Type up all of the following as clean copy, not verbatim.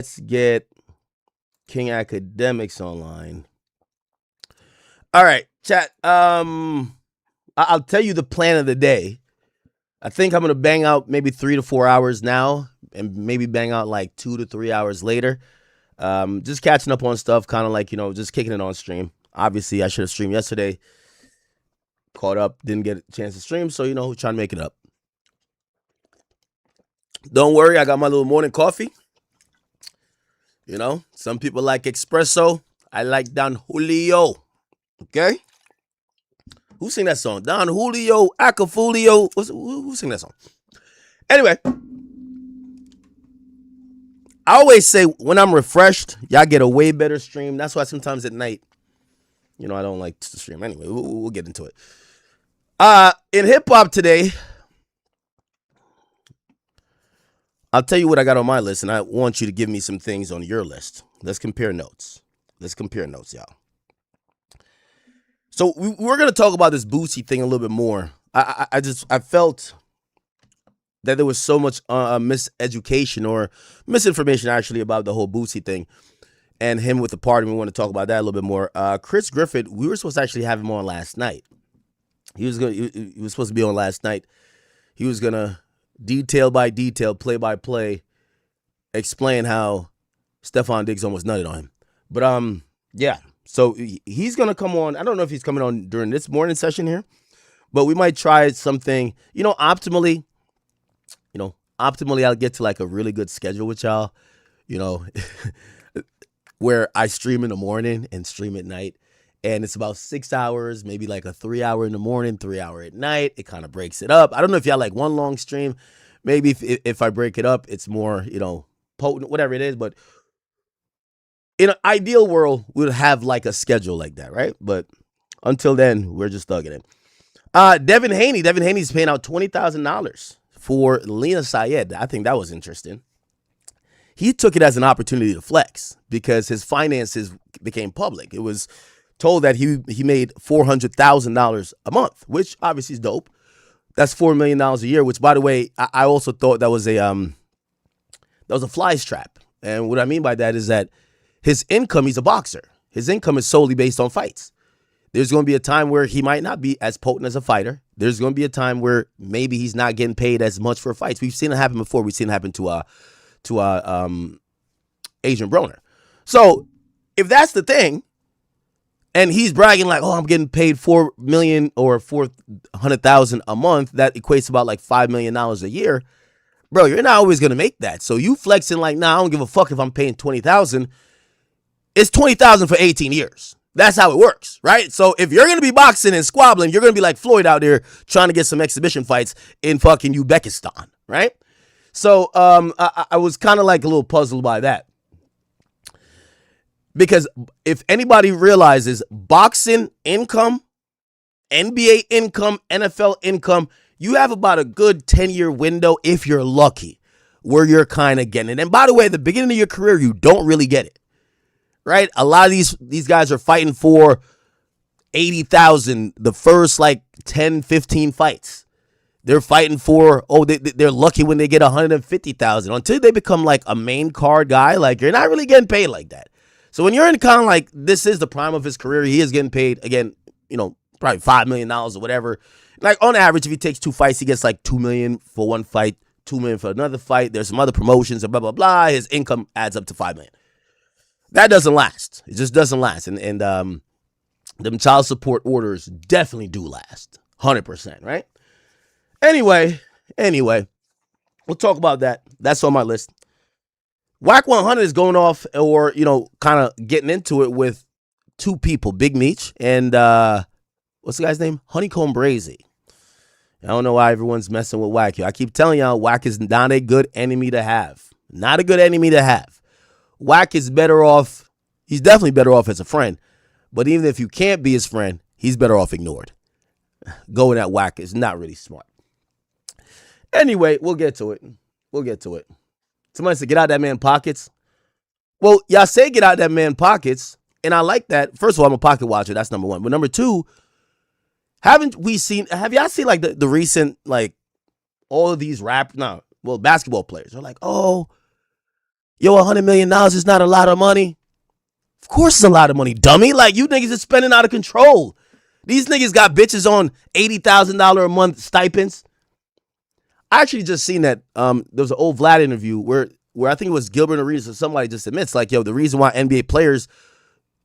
Let's get King Academics online. All right, chat. I'll tell you the plan of the day. I think I'm gonna bang out maybe 3 to 4 hours now, and maybe bang out like 2 to 3 hours later. Just catching up on stuff, kind of like just kicking it on stream. Obviously, I should have streamed yesterday. Caught up, didn't get a chance to stream, so trying to make it up. Don't worry, I got my little morning coffee. Some people like espresso. I like Don Julio. Okay? Who sing that song? Don Julio, Acafulio. Who sing that song? Anyway, I always say when I'm refreshed, y'all get a way better stream. That's why sometimes at night, I don't like to stream. Anyway, we'll get into it. In hip-hop today, I'll tell you what I got on my list, and I want you to give me some things on your list. Let's compare notes. Y'all. So we're going to talk about this Boosie thing a little bit more. I felt that there was so much miseducation or misinformation actually about the whole Boosie thing and him with the party. We want to talk about that a little bit more. Chris Griffith, we were supposed to actually have him on last night. He was supposed to be on last night. He was going to detail by detail, play by play, explain how Stephon Diggs almost nutted on him. But yeah. So he's going to come on. I don't know if he's coming on during this morning session here, but we might try something, optimally, I'll get to like a really good schedule with y'all, where I stream in the morning and stream at night. And it's about 6 hours, maybe like a 3 hour in the morning, 3 hour at night. It kind of breaks it up. I don't know if y'all like one long stream. Maybe if I break it up, it's more, potent, whatever it is. But in an ideal world, we'd have like a schedule like that, right? But until then, we're just thugging it. Devin Haney's paying out $20,000 for Lena Syed. I think that was interesting. He took it as an opportunity to flex because his finances became public. It was told that he made $400,000 a month, which obviously is dope. That's $4 million a year, which, by the way, I also thought that was a flies trap. And what I mean by that is that his income, he's a boxer. His income is solely based on fights. There's going to be a time where he might not be as potent as a fighter. There's going to be a time where maybe he's not getting paid as much for fights. We've seen it happen before. We've seen it happen to Adrian Broner. So if that's the thing, and he's bragging like, oh, I'm getting paid $4 million or $400,000 a month, that equates to about like $5 million a year. Bro, you're not always going to make that. So you flexing like, nah, I don't give a fuck if I'm paying $20,000. It's $20,000 for 18 years. That's how it works, right? So if you're going to be boxing and squabbling, you're going to be like Floyd out there trying to get some exhibition fights in fucking Uzbekistan, right? So I was kind of like a little puzzled by that. Because if anybody realizes boxing income, NBA income, NFL income, you have about a good 10-year window if you're lucky where you're kind of getting it. And by the way, at the beginning of your career, you don't really get it, right? A lot of these guys are fighting for $80,000 the first like 10, 15 fights. They're fighting for, they're lucky when they get $150,000 until they become like a main card guy. Like you're not really getting paid like that. So when you're in kind of like, this is the prime of his career, he is getting paid, again, probably $5 million or whatever. Like on average, if he takes 2 fights, he gets like $2 million for one fight, $2 million for another fight. There's some other promotions and blah, blah, blah. His income adds up to $5 million. That doesn't last. It just doesn't last. And them child support orders definitely do last. 100%, right? Anyway, we'll talk about that. That's on my list. Wack 100 is going off or, kind of getting into it with 2 people, Big Meech and what's the guy's name? Honeycomb Brazy. I don't know why everyone's messing with Wack here. I keep telling y'all Wack is not a good enemy to have. Not a good enemy to have. Wack is better off. He's definitely better off as a friend. But even if you can't be his friend, he's better off ignored. Going at Wack is not really smart. Anyway, we'll get to it. Somebody said, get out that man's pockets. Well, y'all say get out that man's pockets, and I like that. First of all, I'm a pocket watcher. That's number one. But number two, have y'all seen like the recent, like all of these basketball players are like, oh, Yo, $100 million is not a lot of money. Of course it's a lot of money, dummy. Like, you niggas are spending out of control. These niggas got bitches on $80,000 a month stipends. I actually just seen that there was an old Vlad interview where I think it was Gilbert Arenas or somebody just admits, like, yo, the reason why NBA players,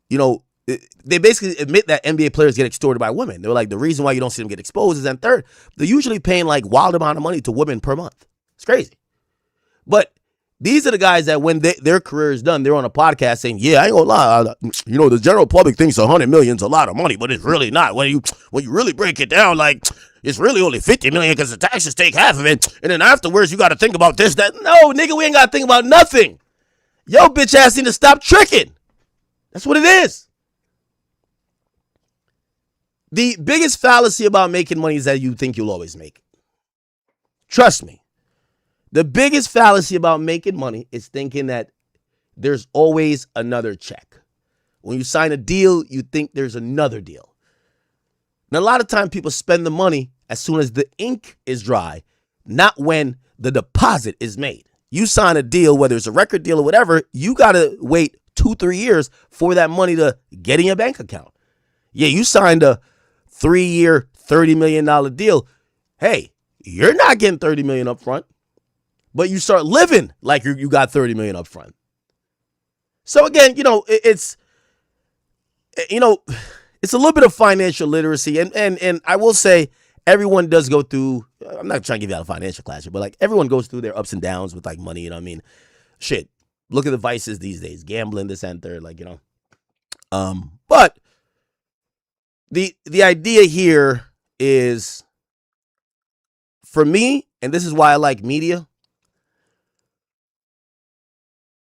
you know, they basically admit that NBA players get extorted by women. They're like, the reason why you don't see them get exposed is, and third, they're usually paying like wild amount of money to women per month. It's crazy. But these are the guys that when their career is done, they're on a podcast saying, yeah, I ain't gonna lie, you know, the general public thinks $100 million is a lot of money, but it's really not. When you really break it down, like, it's really only $50 million because the taxes take half of it, and then afterwards you got to think about this, that. No, nigga, we ain't got to think about nothing. Yo, bitch ass need to stop tricking. That's what it is. The biggest fallacy about making money is that you think you'll always make it. Trust me. The biggest fallacy about making money is thinking that there's always another check. When you sign a deal, you think there's another deal. And a lot of time people spend the money as soon as the ink is dry, not when the deposit is made. You sign a deal, whether it's a record deal or whatever, you got to wait 2-3 years for that money to get in your bank account. Yeah, you signed a 3-year, $30 million deal. Hey, you're not getting $30 million up front, but you start living like you got $30 million up front. So again, it's a little bit of financial literacy, and I will say everyone does go through. I'm not trying to give you out a financial class here, but like everyone goes through their ups and downs with like money. You know what I mean? Shit. Look at the vices these days, gambling, this and third, like, But the idea here is, for me, and this is why I like media,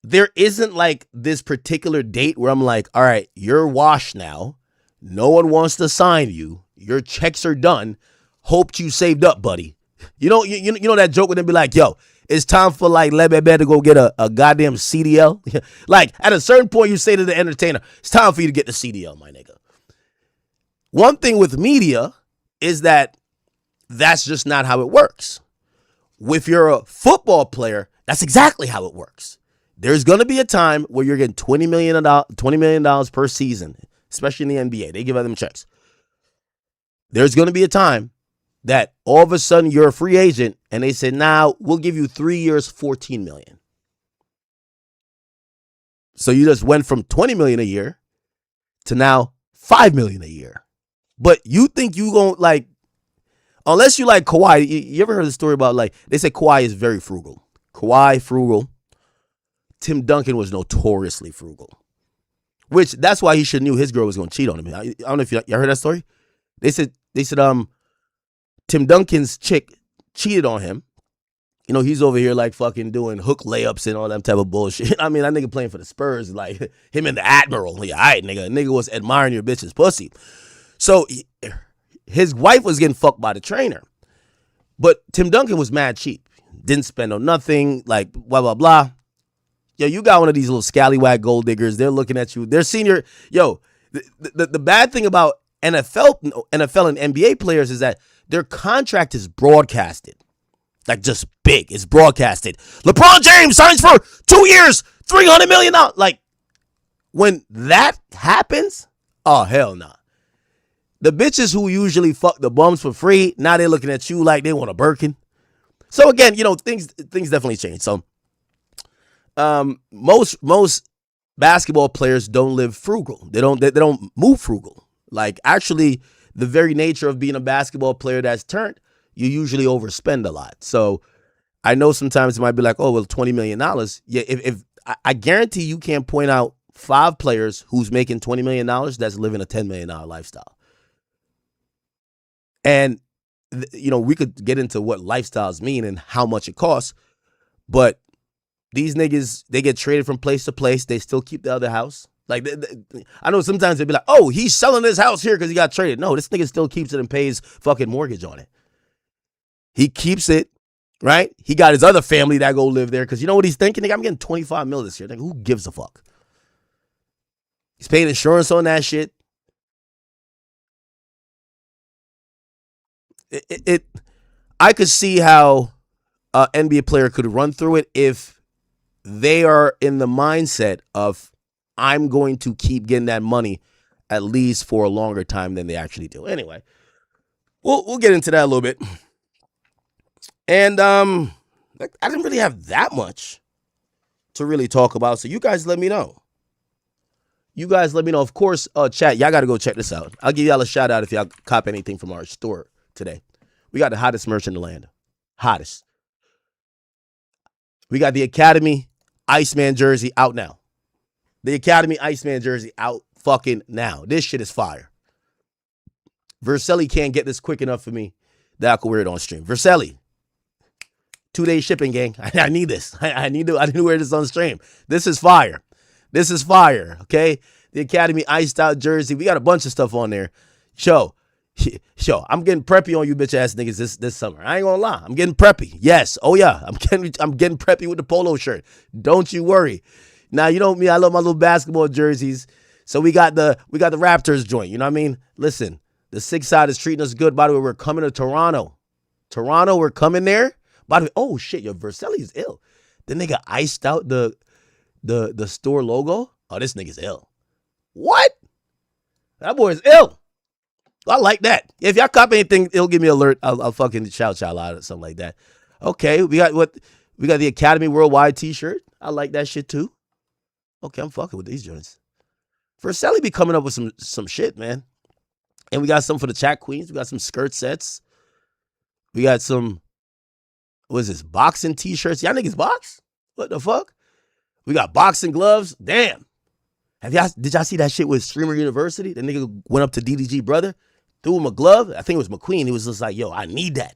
there isn't like this particular date where I'm like, all right, you're washed now. No one wants to sign you. Your checks are done. Hoped you saved up, buddy. You know that joke when they be like, yo, it's time for like Lebebe to go get a goddamn CDL. Like at a certain point, you say to the entertainer, it's time for you to get the CDL, my nigga. One thing with media is that that's just not how it works. If you're a football player, that's exactly how it works. There's going to be a time where you're getting $20 million per season, especially in the NBA. They give out them checks. There's going to be a time that all of a sudden you're a free agent and they say, now we'll give you 3 years, $14 million. So you just went from $20 million a year to now $5 million a year. But you think you going to like, unless you like Kawhi, you ever heard the story about like, they say Kawhi is very frugal. Kawhi, frugal. Tim Duncan was notoriously frugal, which that's why he should knew his girl was going to cheat on him. I don't know if you heard that story. They said Tim Duncan's chick cheated on him. He's over here like fucking doing hook layups and all that type of bullshit. I mean, that nigga playing for the Spurs, like him and the Admiral. Yeah, all right, nigga. Nigga was admiring your bitch's pussy. So his wife was getting fucked by the trainer. But Tim Duncan was mad cheap. Didn't spend on nothing, like blah, blah, blah. Yo, you got one of these little scallywag gold diggers. They're looking at you. They're senior. Yo, the bad thing about NFL and NBA players is that their contract is broadcasted. Like just big. It's broadcasted. LeBron James signs for 2 years, $300 million. Like when that happens, oh, hell nah. The bitches who usually fuck the bums for free, now they're looking at you like they want a Birkin. So again, things definitely change. So most basketball players don't live frugal. They don't move frugal. Like actually, the very nature of being a basketball player that's turned, you usually overspend a lot. So I know sometimes it might be like, oh, well, $20 million. Yeah, if I guarantee you can't point out 5 players who's making $20 million that's living a $10 million lifestyle. And we could get into what lifestyles mean and how much it costs, but these niggas, they get traded from place to place. They still keep the other house. Like, I know sometimes they'd be like, oh, he's selling his house here because he got traded. No, this nigga still keeps it and pays fucking mortgage on it. He keeps it, right? He got his other family that go live there because you know what he's thinking? Nigga, I'm getting $25 million this year. Nigga, who gives a fuck? He's paying insurance on that shit. I could see how an NBA player could run through it if they are in the mindset of, I'm going to keep getting that money at least for a longer time than they actually do. Anyway, we'll get into that a little bit. And I didn't really have that much to really talk about, so you guys let me know. Of course, chat, y'all got to go check this out. I'll give y'all a shout out if y'all cop anything from our store today. We got the hottest merch in the land. Hottest. We got the Academy Iceman jersey out now. The Academy Iceman jersey out fucking now. This shit is fire. Verselli can't get this quick enough for me that I can wear it on stream. Verselli, 2-day shipping, gang. I need this. I need to wear this on stream. This is fire. Okay? The Academy iced out jersey. We got a bunch of stuff on there. Show, I'm getting preppy on you bitch ass niggas this summer. I ain't gonna lie. I'm getting preppy. Yes. Oh yeah. I'm getting preppy with the polo shirt. Don't you worry. Now, you know me, I love my little basketball jerseys. So we got the Raptors joint. You know what I mean? Listen, the 6 side is treating us good. By the way, we're coming to Toronto. We're coming there. By the way, oh shit, your Verselli is ill. The nigga iced out the store logo. Oh, this nigga's ill. What? That boy is ill. I like that. If y'all cop anything, it'll give me an alert. I'll fucking shout y'all out or something like that. Okay, we got the Academy Worldwide t-shirt. I like that shit too. Okay, I'm fucking with these joints. Verselli be coming up with some shit, man. And we got some for the chat queens. We got some skirt sets. We got some, what is this, boxing t-shirts. Y'all niggas box? What the fuck? We got boxing gloves. Damn. Did y'all see that shit with Streamer University? The nigga went up to DDG brother, threw him a glove. I think it was McQueen. He was just like, yo, I need that.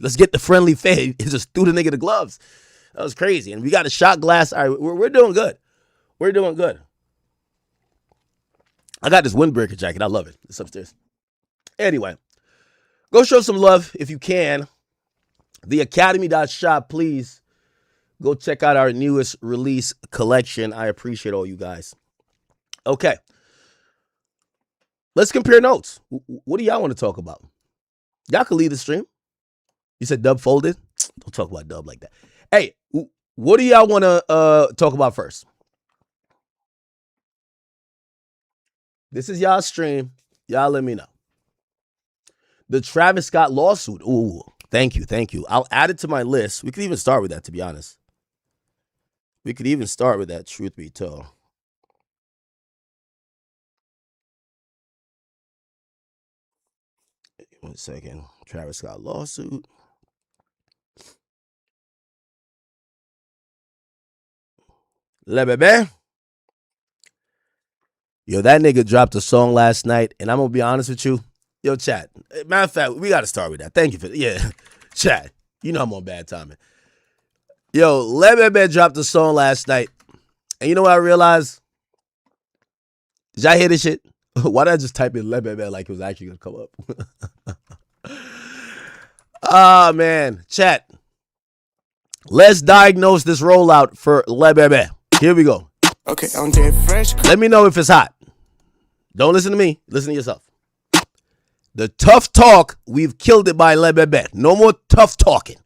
Let's get the friendly fade. He just threw the nigga the gloves. That was crazy. And we got a shot glass. All right, we're doing good. We're doing good. I got this windbreaker jacket. I love it. It's upstairs. Anyway, go show some love if you can. Theakademy.shop, please. Go check out our newest release collection. I appreciate all you guys. Okay. Let's compare notes. What do y'all want to talk about? Y'all can lead the stream. You said Dub folded? Don't talk about Dub like that. Hey, what do y'all want to talk about first? This is y'all's stream. Y'all let me know. The Travis Scott lawsuit. Ooh, thank you. I'll add it to my list. We could even start with that, to be honest. Truth be told. 1 second. Travis Scott lawsuit. Le Bebe. Yo, that nigga dropped a song last night, and I'm going to be honest with you. Yo, chat. Matter of fact, we got to start with that. Thank you for that. Yeah, chat. You know I'm on bad timing. Yo, Le Bebe dropped a song last night, and you know what I realized? Did y'all hear this shit? Why did I just type in Le Bebe like it was actually going to come up? Ah, man. Chat. Let's diagnose this rollout for Le Bebe. Here we go. Okay, I'm dead fresh. Let me know if it's hot. Don't listen to me. Listen to yourself. The tough talk, we've killed it by Le Bebe. No more tough talking.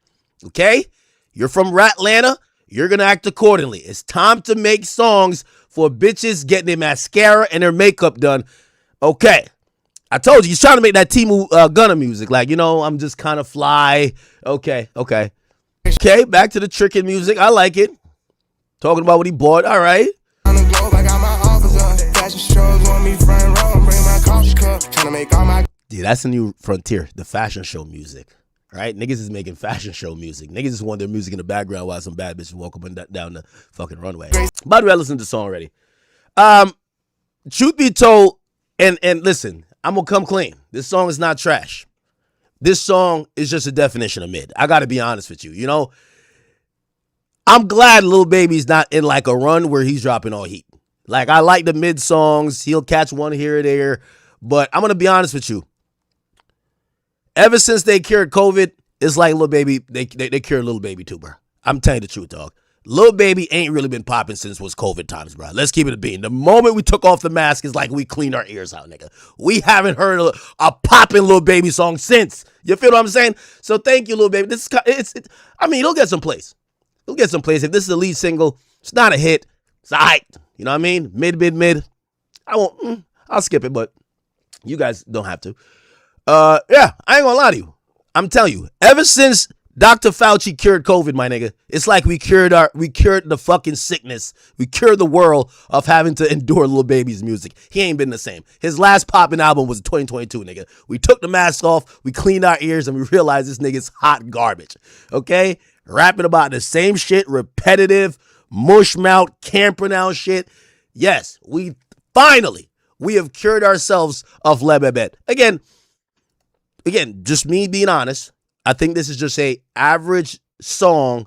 Okay? You're from Ratlanta. You're going to act accordingly. It's time to make songs for bitches getting their mascara and their makeup done. Okay. I told you, he's trying to make that Timu Gunna music. Like, you know, I'm just kind of fly. Okay. Okay, back to the tricking music. I like it. Talking about what he bought. All right. Dude, that's a new frontier. The fashion show music. Right? Niggas is making fashion show music. Niggas just want their music in the background while some bad bitches walk up and down the fucking runway. By the way, I listened to the song already. Truth be told, and listen, I'm gonna come clean. This song is not trash. This song is just a definition of mid. I gotta be honest with you. You know, I'm glad Lil Baby's not in like a run where he's dropping all heat. Like, I like the mid songs. He'll catch one here or there. But I'm gonna be honest with you. Ever since they cured COVID, it's like Lil Baby, they cured Lil Baby too, bro. I'm telling you the truth, dog. Lil Baby ain't really been popping since was COVID times, bro. Let's keep it a bean. The moment we took off the mask, it's like we cleaned our ears out, nigga. We haven't heard a popping Lil Baby song since. You feel what I'm saying? So thank you, Lil Baby. I mean, he'll get some plays. It'll get some plays. If this is the lead single, it's not a hit. It's all right. You know what I mean? Mid. I won't. I'll skip it, but you guys don't have to. Yeah, I ain't gonna lie to you. I'm telling you, ever since Dr. Fauci cured COVID, my nigga, it's like we cured the fucking sickness. We cured the world of having to endure Lil Baby's music. He ain't been the same. His last popping album was 2022, nigga. We took the mask off, we cleaned our ears, and we realized this nigga's hot garbage. Okay? Rapping about the same shit, repetitive, mush mouth, can't pronounce shit. Yes, we have cured ourselves of Lebebet. Again, just me being honest, I think this is just a average song.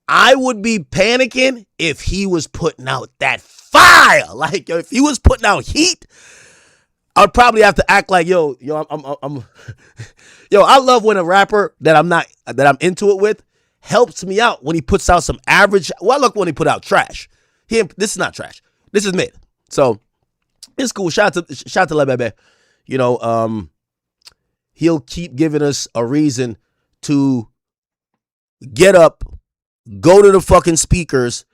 I would be panicking if he was putting out that fire. Like, if he was putting out heat, I'd probably have to act like, yo, I'm I love when a rapper that I'm into it with helps me out when he puts out some average. Well, I look when he put out trash. This is not trash. This is mid. So it's cool. Shout out to Lebebe. You know, he'll keep giving us a reason to get up, go to the fucking speakers,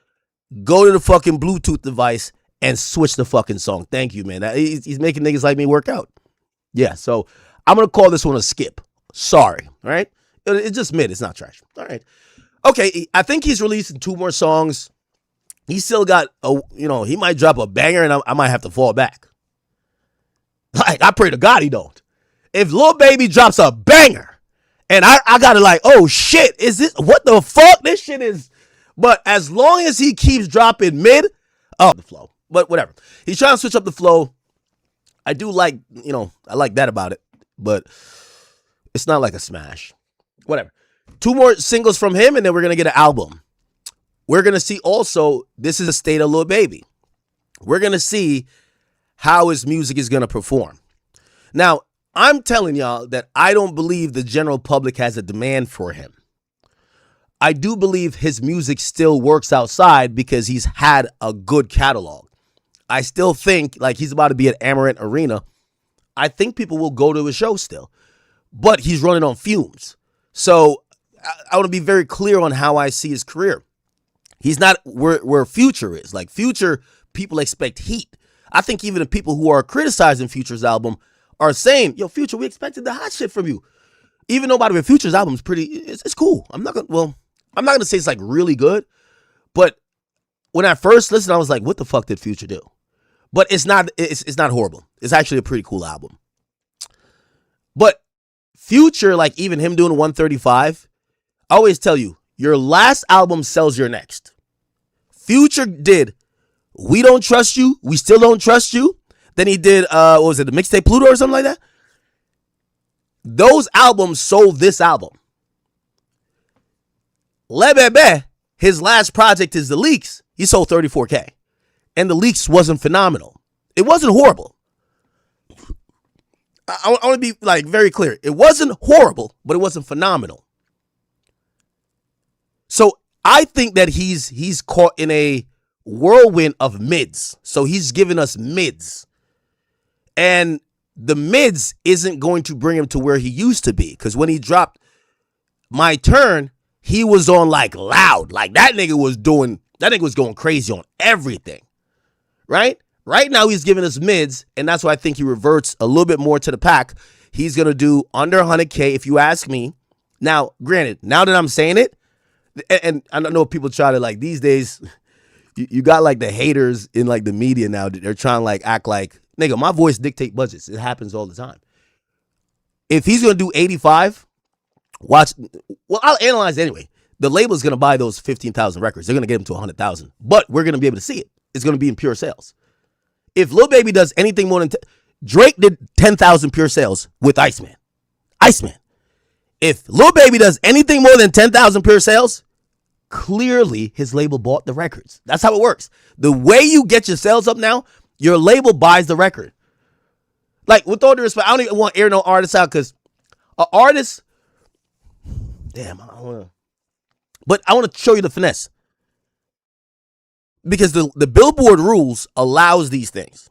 go to the fucking Bluetooth device, and switch the fucking song. Thank you, man. He's making niggas like me work out. Yeah, so I'm going to call this one a skip. Sorry, all right? It's just mid. It's not trash. All right. Okay, I think he's releasing 2 more songs. He still got, he might drop a banger, and I might have to fall back. Like, I pray to God he don't. If Lil Baby drops a banger and I got to like, oh shit, is this, what the fuck? This shit is, but as long as he keeps dropping mid, the flow, but whatever. He's trying to switch up the flow. I do like, I like that about it, but it's not like a smash. Whatever. 2 more singles from him and then we're going to get an album. We're going to see also, this is a state of Lil Baby. We're going to see how his music is going to perform. Now, I'm telling y'all that I don't believe the general public has a demand for him. I do believe his music still works outside because he's had a good catalog. I still think, like, he's about to be at Amarant Arena. I think people will go to his show still. But he's running on fumes. So I want to be very clear on how I see his career. He's not where Future is. Like, Future, people expect heat. I think even the people who are criticizing Future's album are saying, yo, Future, we expected the hot shit from you. Even though, by the way, Future's album is it's cool. I'm not going to say it's like really good, but when I first listened, I was like, what the fuck did Future do? But it's not horrible. It's actually a pretty cool album. But Future, like even him doing 135, I always tell you, your last album sells your next. Future did We Don't Trust You, We Still Don't Trust You. Then he did, what was it, the mixtape Pluto or something like that? Those albums sold this album. Lebebe, his last project is The Leaks. He sold 34K. And The Leaks wasn't phenomenal. It wasn't horrible. I want to be like very clear. It wasn't horrible, but it wasn't phenomenal. So I think that he's caught in a whirlwind of mids. So he's giving us mids. And the mids isn't going to bring him to where he used to be. Because when he dropped My Turn, he was on like loud. Like that nigga was going crazy on everything. Right? Right now he's giving us mids. And that's why I think he reverts a little bit more to the pack. He's going to do under 100K if you ask me. Now, granted, now that I'm saying it, and I don't know if people try to like these days, you got like the haters in like the media now. They're trying to like act like, nigga, my voice dictate budgets. It happens all the time. If he's going to do 85, watch. Well, I'll analyze it anyway. The label's going to buy those 15,000 records. They're going to get them to 100,000. But we're going to be able to see it. It's going to be in pure sales. If Lil Baby does anything more than Drake did 10,000 pure sales with Iceman. If Lil Baby does anything more than 10,000 pure sales, clearly his label bought the records. That's how it works. The way you get your sales up now, your label buys the record. Like, with all due respect, I don't even want to air no artists out because an artist, damn, I want to show you the finesse. Because the Billboard rules allows these things.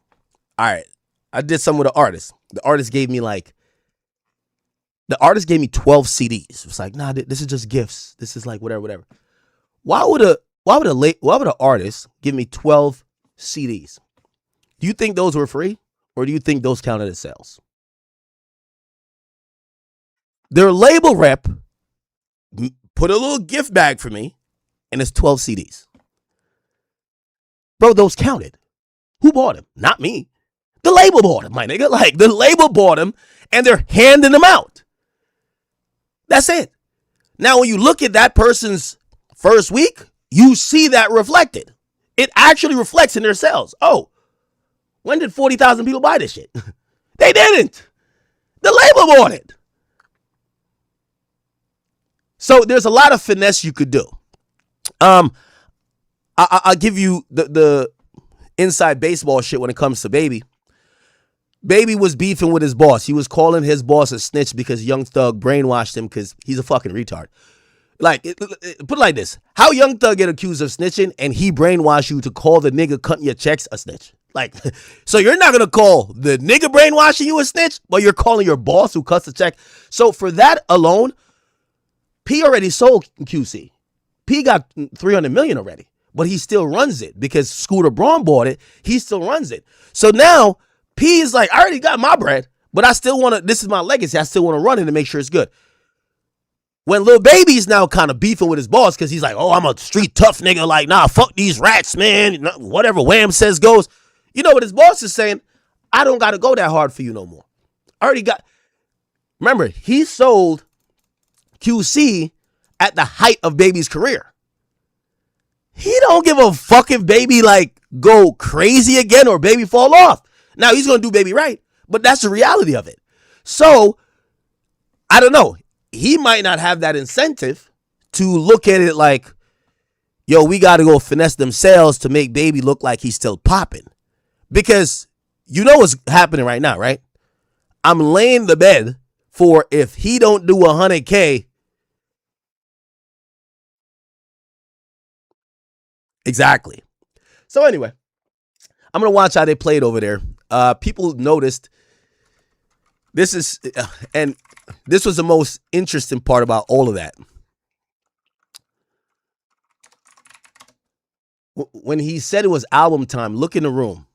All right, I did some with an artist. The artist gave me 12 CDs. It was like, nah, this is just gifts. This is like whatever. Why would an artist give me 12 CDs? Do you think those were free, or do you think those counted as sales? Their label rep put a little gift bag for me, and it's 12 CDs. Bro, those counted. Who bought them? Not me. The label bought them, my nigga. Like, the label bought them, and they're handing them out. That's it. Now, when you look at that person's first week, you see that reflected. It actually reflects in their sales. Oh, when did 40,000 people buy this shit? They didn't. The label bought it. So there's a lot of finesse you could do. I'll give you the inside baseball shit when it comes to Baby. Baby was beefing with his boss. He was calling his boss a snitch because Young Thug brainwashed him because he's a fucking retard. Like, put it like this. How Young Thug get accused of snitching and he brainwashed you to call the nigga cutting your checks a snitch? Like, so you're not going to call the nigga brainwashing you a snitch, but you're calling your boss who cuts the check. So for that alone, P already sold QC. P got 300 million already, but he still runs it because Scooter Braun bought it. He still runs it. So now P is like, I already got my bread, but I still want to, this is my legacy. I still want to run it and make sure it's good. When Lil Baby's now kind of beefing with his boss because he's like, oh, I'm a street tough nigga. Like, nah, fuck these rats, man. Whatever Wham says goes. You know what his boss is saying? I don't got to go that hard for you no more. I already got. Remember, he sold QC at the height of Baby's career. He don't give a fuck if Baby like go crazy again or Baby fall off. Now he's going to do Baby right, but that's the reality of it. So, I don't know. He might not have that incentive to look at it like, yo, we got to go finesse them sales to make Baby look like he's still popping. Because you know what's happening right now, right? I'm laying the bed for if he don't do 100K. Exactly. So anyway, I'm going to watch how they played over there. People noticed this is, and this was the most interesting part about all of that. When he said it was album time, look in the room.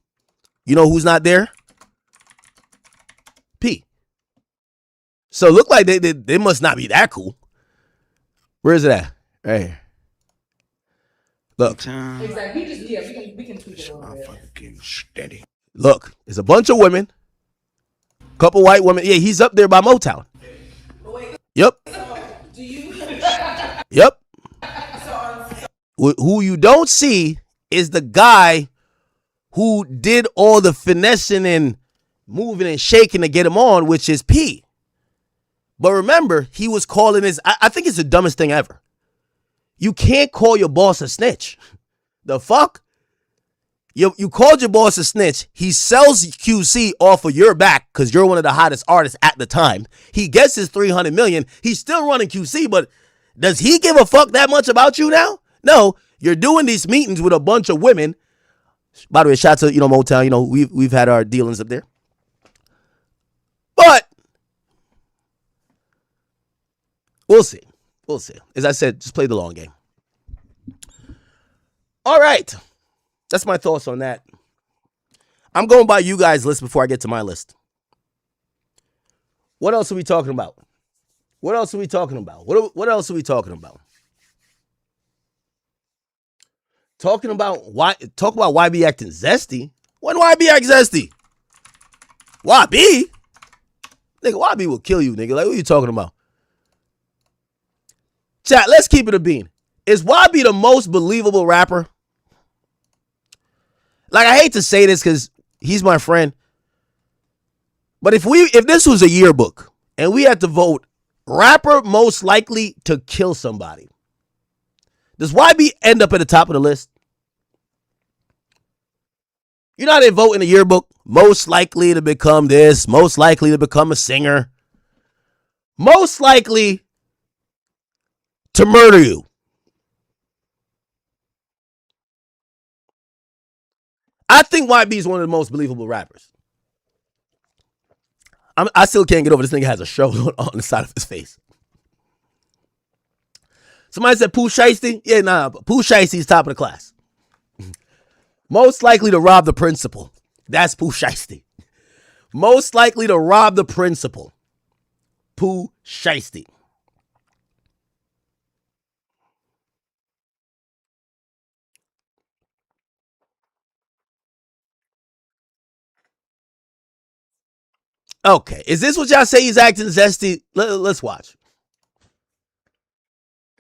You know who's not there? P. So look like they must not be that cool. Where is it at? Right here. Look. Exactly. We can tweak it a little bit. Steady. Look, there's a bunch of women. Couple white women. Yeah, he's up there by Motown. Yep. Do you? Yep. Who you don't see is the guy who did all the finessing and moving and shaking to get him on, which is P. But remember, he was calling his, I think it's the dumbest thing ever. You can't call your boss a snitch. The fuck? You called your boss a snitch. He sells QC off of your back because you're one of the hottest artists at the time. He gets his 300 million. He's still running QC, but does he give a fuck that much about you now? No, you're doing these meetings with a bunch of women. By the way, shout out to, Motown. We've had our dealings up there. But we'll see. We'll see. As I said, just play the long game. All right. That's my thoughts on that. I'm going by you guys' list before I get to my list. What else are we talking about? What else are we talking about? What else are we talking about? Talk about YB acting zesty. When YB act zesty? YB? Nigga, YB will kill you, nigga. Like, what are you talking about? Chat, let's keep it a bean. Is YB the most believable rapper? Like, I hate to say this because he's my friend. But if this was a yearbook and we had to vote rapper most likely to kill somebody, does YB end up at the top of the list? You know how they vote in the yearbook? Most likely to become this, most likely to become a singer, most likely to murder you. I think YB is one of the most believable rappers. I still can't get over this nigga has a show on the side of his face. Somebody said Pooh Shiesty? Yeah, nah, Pooh Shiesty's top of the class. Most likely to rob the principal. That's Pooh Shiesty. Most likely to rob the principal. Pooh Shiesty. Okay, is this what y'all say he's acting zesty? Let's watch.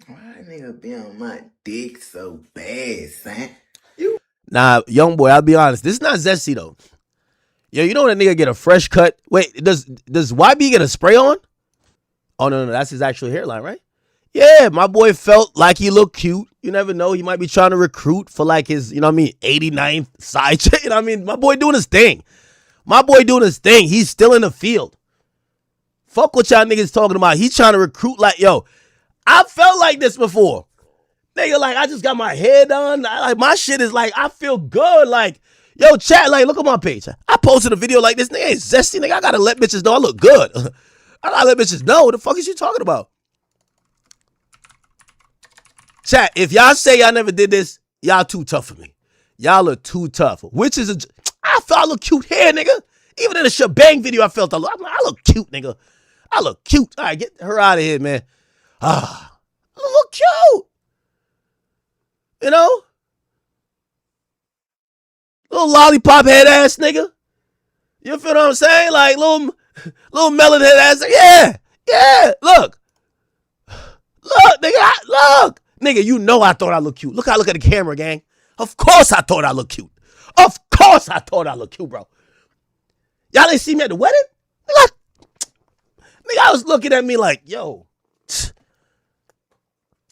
Why nigga be on my dick so bad, son? Nah, young boy, I'll be honest. This is not zesty though. Yo, you know when a nigga get a fresh cut? Wait, does YB get a spray on? Oh no, that's his actual hairline, right? Yeah, my boy felt like he looked cute. You never know. He might be trying to recruit for like his, 89th side chick. You know what I mean? My boy doing his thing. He's still in the field. Fuck what y'all niggas talking about. He's trying to recruit like, yo, I felt like this before. Nigga, like, I just got my hair done. Like, my shit is like, I feel good. Like, yo, chat, like, look at my page. I posted a video like this. Nigga ain't zesty. Nigga, I gotta let bitches know I look good. I gotta let bitches know. What the fuck is you talking about? Chat, if y'all say y'all never did this, y'all too tough for me. Y'all are too tough. Which is I felt I look cute here, nigga. Even in the shebang video, I felt I look cute, nigga. I look cute. All right, get her out of here, man. I look cute. You know? Little lollipop head ass nigga. You feel what I'm saying? Like little melon head ass. Yeah. Look, nigga. Look. Nigga, you know I thought I looked cute. Look how I look at the camera, gang. Of course I thought I looked cute. Bro. Y'all didn't see me at the wedding? Nigga, I was looking at me like, yo,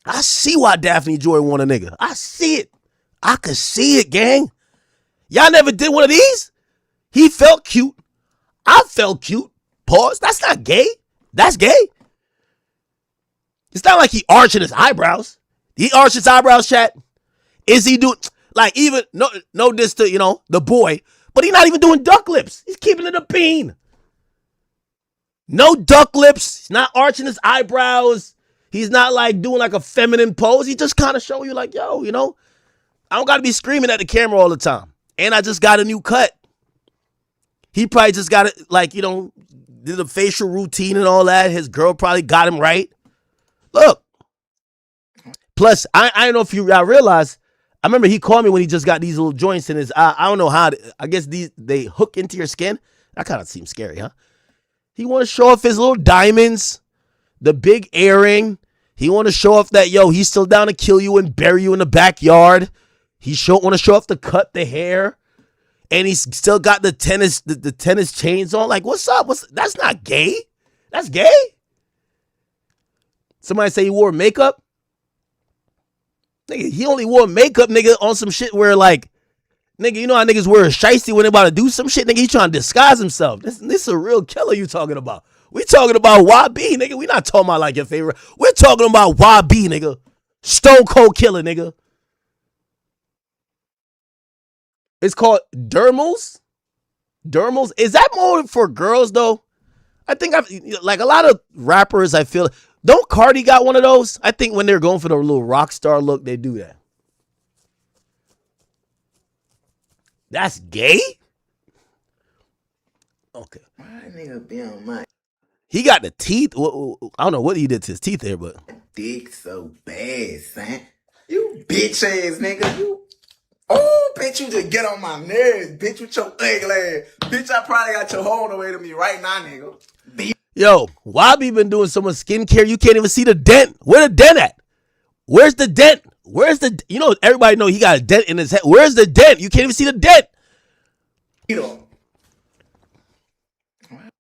I see why Daphne Joy want a nigga. I see it. I could see it, gang. Y'all never did one of these? He felt cute. I felt cute. Pause. That's not gay. That's gay. It's not like he arching his eyebrows. He arched his eyebrows, chat. Is he doing, like, even, no diss to, the boy, but he not even doing duck lips. He's keeping it a bean. No duck lips. He's not arching his eyebrows. He's not, like, doing, like, a feminine pose. He just kind of show you, like, yo, I don't got to be screaming at the camera all the time. And I just got a new cut. He probably just got it, like, did a facial routine and all that. His girl probably got him right. Look. Plus, I don't know if you realize, I remember he called me when he just got these little joints in his eye. I don't know how, I guess they hook into your skin. That kind of seems scary, huh? He want to show off his little diamonds, the big earring. He want to show off that, yo, he's still down to kill you and bury you in the backyard. He want to show off the cut, the hair. And he's still got the tennis chains on. Like, what's up? That's not gay. That's gay. Somebody say he wore makeup. Nigga, he only wore makeup, nigga, on some shit where, like, nigga, you know how niggas wear a shiesty when they about to do some shit? Nigga, he trying to disguise himself. This is a real killer you talking about. We talking about YB, nigga. We not talking about, like, your favorite. We're talking about YB, nigga. Stone Cold Killer, nigga. It's called dermals. Dermals. Is that more for girls, though? I think like a lot of rappers, I feel. Don't Cardi got one of those? I think when they're going for the little rock star look, they do that. That's gay? Okay. Why nigga be on my He got the teeth. I don't know what he did to his teeth there, but. dick so bad, son? You bitch ass nigga. Bitch, you just get on my nerves. Bitch, with your ugly ass. Bitch, I probably got your hoe on the way to me right now, nigga. Yo, YB been doing so much skincare, you can't even see the dent. Where the dent at? Where's the dent? Everybody know he got a dent in his head. Where's the dent? You can't even see the dent.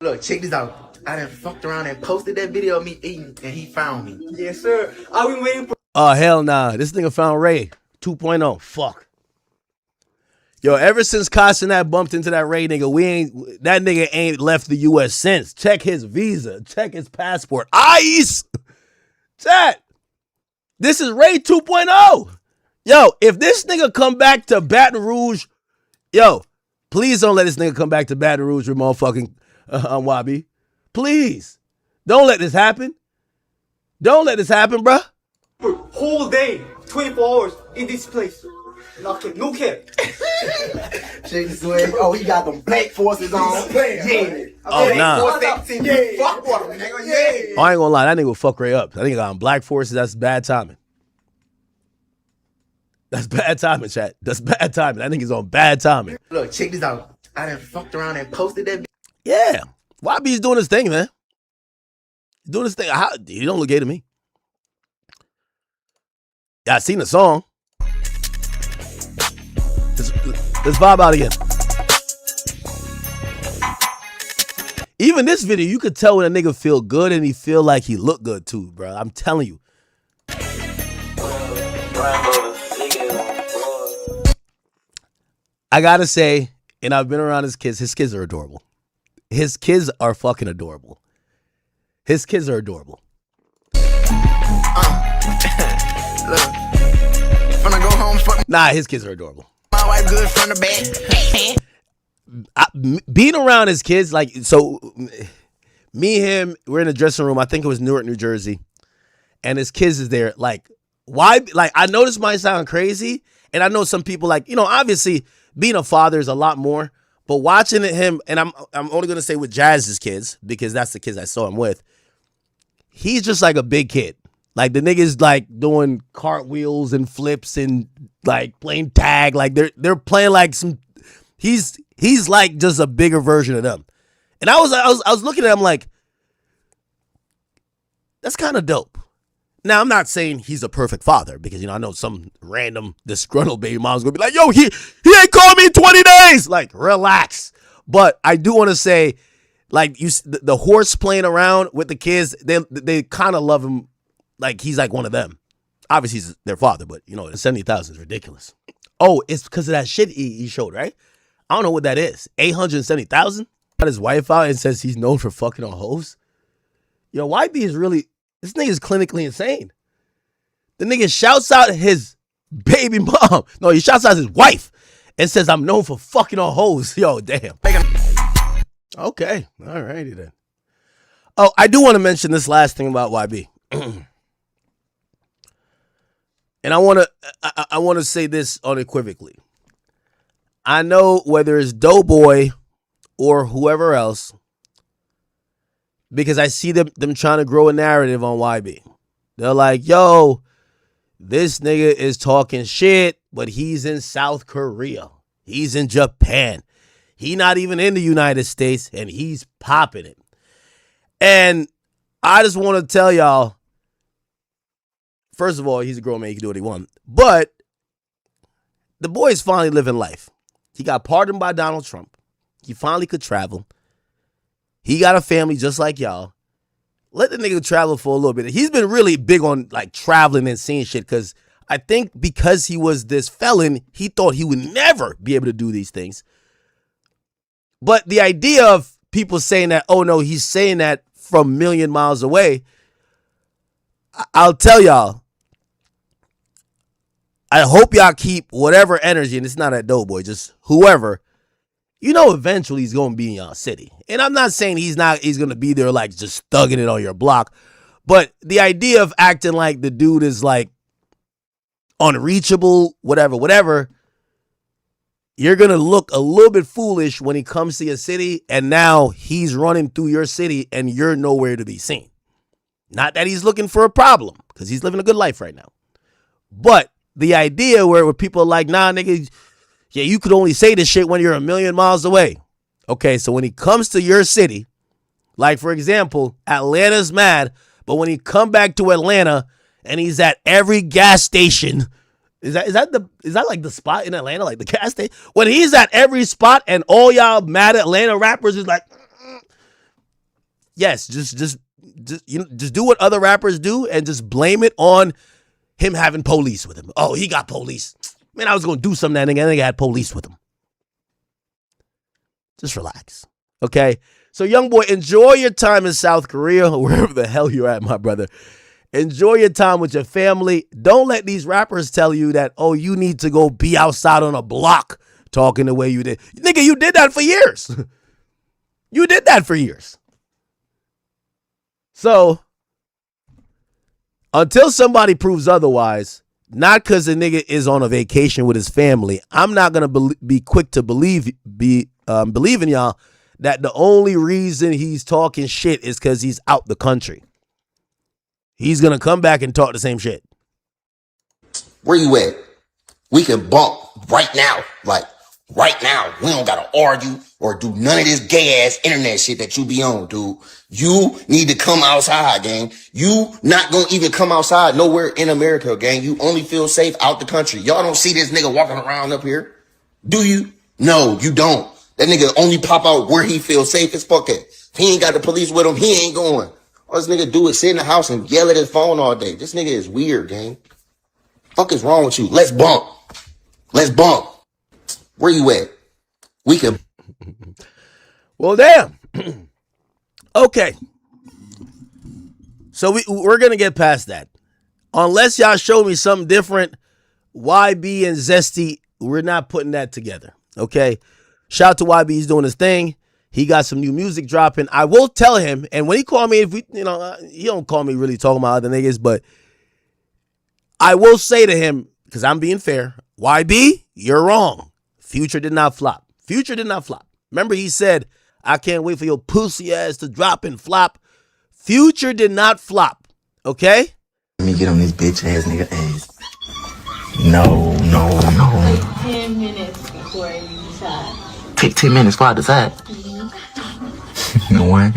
Look, check this out. I done fucked around and posted that video of me eating, and he found me. Yes, sir. I've been waiting for. Oh, hell nah. This nigga found Ray 2.0. Fuck. Yo, ever since Castanet bumped into that Ray nigga, that nigga ain't left the U.S. since. Check his visa. Check his passport. ICE! Chat. This is Ray 2.0. Yo, if this nigga come back to Baton Rouge, yo, please don't let this nigga come back to Baton Rouge with motherfucking YB. Please. Don't let this happen. Don't let this happen, bruh. whole day, 24 hours in this place. No cap, no cap. Check this way. Oh, he got them black forces on. Yeah. Oh, nah. Fuck with him, nigga. Yeah. I ain't gonna lie, that nigga will fuck Ray up. I think on black forces, that's bad timing. That's bad timing, chat. That's bad timing. That nigga's on bad timing. Look, check this out. I done fucked around and posted that. Yeah. YB's doing his thing, man. He's doing his thing. He don't look gay to me. Yeah, I seen the song. Let's vibe out again. Even this video, you could tell when a nigga feel good and he feel like he look good too, bro. I'm telling you. I gotta say, and I've been around his kids are adorable. His kids are fucking adorable. His kids are adorable. Look, when I go home, fuck. Nah, his kids are adorable. My wife good from the back. Being around his kids, like, so me and him, we're in the dressing room. I think it was Newark, New Jersey. And his kids is there. Like, why? Like, I know this might sound crazy. And I know some people, like, you know, obviously being a father is a lot more. But watching him, and I'm only going to say with Jazz's kids, because that's the kids I saw him with. He's just like a big kid. Like, the nigga's like doing cartwheels and flips and like playing tag. Like they're playing like some. He's like just a bigger version of them. And I was looking at him like, that's kind of dope. Now, I'm not saying he's a perfect father because, you know, I know some random disgruntled baby mom's gonna be like, yo, he ain't called me in 20 days. Like, relax. But I do want to say, like, the horse playing around with the kids, they kind of love him like he's like one of them. Obviously, he's their father, but, you know, 70,000 is ridiculous. Oh, it's because of that shit he showed, right? I don't know what that is. 870,000? Got his wife out and says he's known for fucking on hoes. Yo, YB is really, this nigga is clinically insane. The nigga shouts out his baby mom. No, he shouts out his wife and says, I'm known for fucking on hoes. Yo, damn. Okay. All righty then. Oh, I do want to mention this last thing about YB. And I want to say this unequivocally. I know whether it's Doughboy or whoever else, because I see them trying to grow a narrative on YB. They're like, yo, this nigga is talking shit, but he's in South Korea. He's in Japan. He not even in the United States, and he's popping it. And I just want to tell y'all, first of all, he's a grown man. He can do what he wants. But the boy is finally living life. He got pardoned by Donald Trump. He finally could travel. He got a family just like y'all. Let the nigga travel for a little bit. He's been really big on like traveling and seeing shit because I think because he was this felon, he thought he would never be able to do these things. But the idea of people saying that, oh no, he's saying that from a million miles away, I'll tell y'all, I hope y'all keep whatever energy, and it's not at Doughboy, just whoever, you know, eventually he's going to be in y'all city. And I'm not saying he's going to be there like just thugging it on your block. But the idea of acting like the dude is like unreachable, whatever, you're going to look a little bit foolish when he comes to your city and now he's running through your city and you're nowhere to be seen. Not that he's looking for a problem because he's living a good life right now. But the idea where people are like, nah, nigga, yeah, you could only say this shit when you're a million miles away. Okay, so when he comes to your city, like, for example, Atlanta's mad, but when he come back to Atlanta and he's at every gas station, is that like the spot in Atlanta, like the gas station? When he's at every spot and all y'all mad Atlanta rappers is like, yes, just do what other rappers do and just blame it on him having police with him. Oh, he got police. Man, I was going to do something that nigga had police with him. Just relax. Okay? So, young boy, enjoy your time in South Korea or wherever the hell you're at, my brother. Enjoy your time with your family. Don't let these rappers tell you that, oh, you need to go be outside on a block talking the way you did. Nigga, you did that for years. You did that for years. So, Until somebody proves otherwise, not because the nigga is on a vacation with his family, I'm not going to be quick to believe in y'all that the only reason he's talking shit is because he's out the country. He's going to come back and talk the same shit. Where you at? We can bump right now. Like, right now. We don't gotta argue or do none of this gay ass internet shit that you be on, dude. You need to come outside, gang. You not gonna even come outside nowhere in America, gang. You only feel safe out the country. Y'all don't see this nigga walking around up here? Do you? No, you don't. That nigga only pop out where he feels safe as fuck at. If he ain't got the police with him, he ain't going. All this nigga do is sit in the house and yell at his phone all day. This nigga is weird, gang. Fuck is wrong with you? Let's bump. Let's bump. Where you at? We can. Well, damn. Okay. So we're going to get past that. Unless y'all show me something different, YB and Zesty, we're not putting that together. Okay. Shout out to YB. He's doing his thing. He got some new music dropping. I will tell him, and when he called me, he don't call me really talking about other niggas, but I will say to him, because I'm being fair, YB, you're wrong. Future did not flop. Future did not flop. Remember, he said, I can't wait for your pussy ass to drop and flop. Future did not flop. Okay? Let me get on this bitch ass nigga ass. No. Like 10 minutes before you decide. Take 10 minutes before I decide. 1,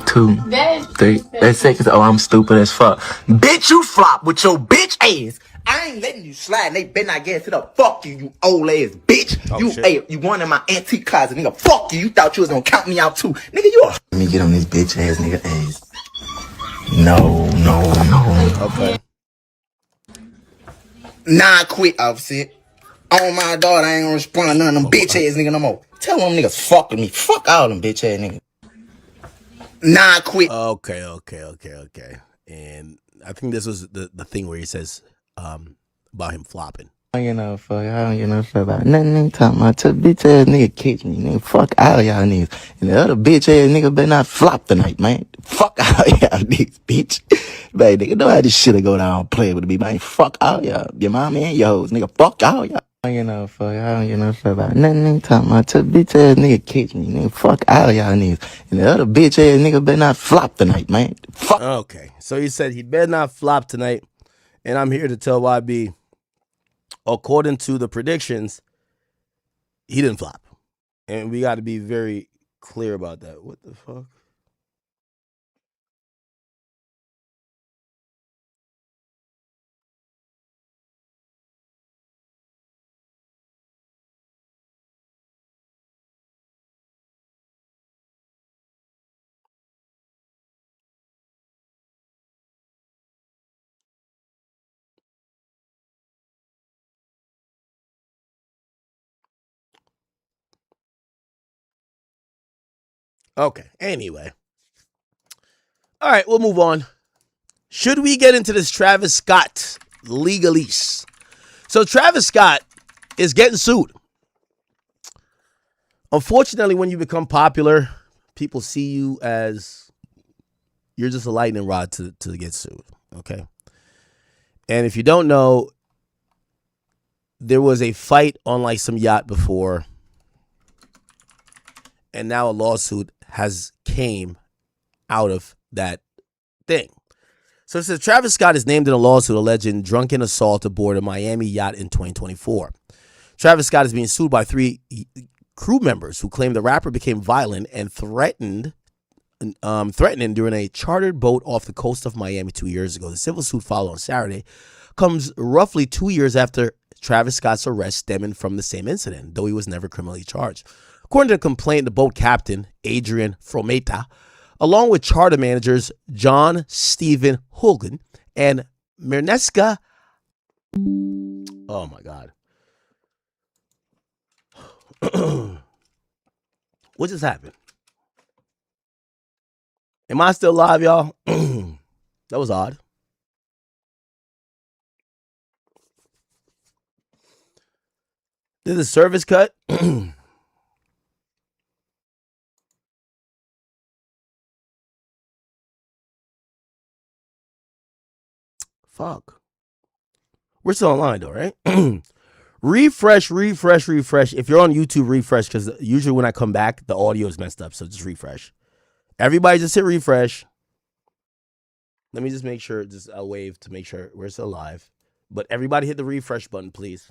2, 3. That's seconds. Oh, I'm stupid as fuck. Bitch, you flop with your bitch ass. I ain't letting you slide. And they better not get into the fuck you old ass bitch. You going in my antique closet, nigga. Fuck you. You thought you was gonna count me out too, nigga. You are. Let me get on this bitch ass nigga ass. No. Okay. Nah, I quit, Offset. On my daughter, I ain't gonna respond to none of them bitch ass nigga no more. Tell them niggas fuck with me. Fuck all them bitch ass niggas. Nah, I quit. Okay. And I think this was the thing where he says about him flopping. I don't get no fuck about nothing. Ain't talking about to bitch ass nigga catch me, nigga. Fuck all y'all niggas. And the other bitch ass nigga better not flop tonight, man. Fuck all y'all niggas, bitch. Man, nigga, know how this shit'll go down play with me, man. Fuck all y'all. Your mama and your hoes, nigga. Fuck all y'all. I don't get no fuck about nothing. Ain't talking about to bitch ass nigga catch me, nigga. Fuck all y'all niggas. And the other bitch ass nigga better not flop tonight, man. Fuck. Okay. So he said he better not flop tonight. And I'm here to tell YB, according to the predictions, he didn't flop. And we got to be very clear about that. What the fuck? Okay. Anyway. All right, we'll move on. Should we get into this Travis Scott legalese? So Travis Scott is getting sued. Unfortunately, when you become popular, people see you as you're just a lightning rod to get sued. Okay. And if you don't know, there was a fight on like some yacht before, and now a lawsuit has came out of that thing. So it says Travis Scott is named in a lawsuit alleging drunken assault aboard a Miami yacht in 2024. Travis Scott is being sued by 3 crew members who claim the rapper became violent and threatening during a chartered boat off the coast of Miami 2 years ago. The civil suit filed on Saturday comes roughly 2 years after Travis Scott's arrest stemming from the same incident, though he was never criminally charged. According to the complaint, the boat captain, Adrian Frometa, along with charter managers John Stephen Hogan and Merneska. Oh my God. What just happened? Am I still live, y'all? That was odd. Did the service cut? Fuck. We're still online though, right? refresh. If you're on YouTube, refresh, because usually when I come back, the audio is messed up. So just refresh. Everybody just hit refresh. Let me just make sure, just a wave to make sure we're still live. But everybody hit the refresh button, please.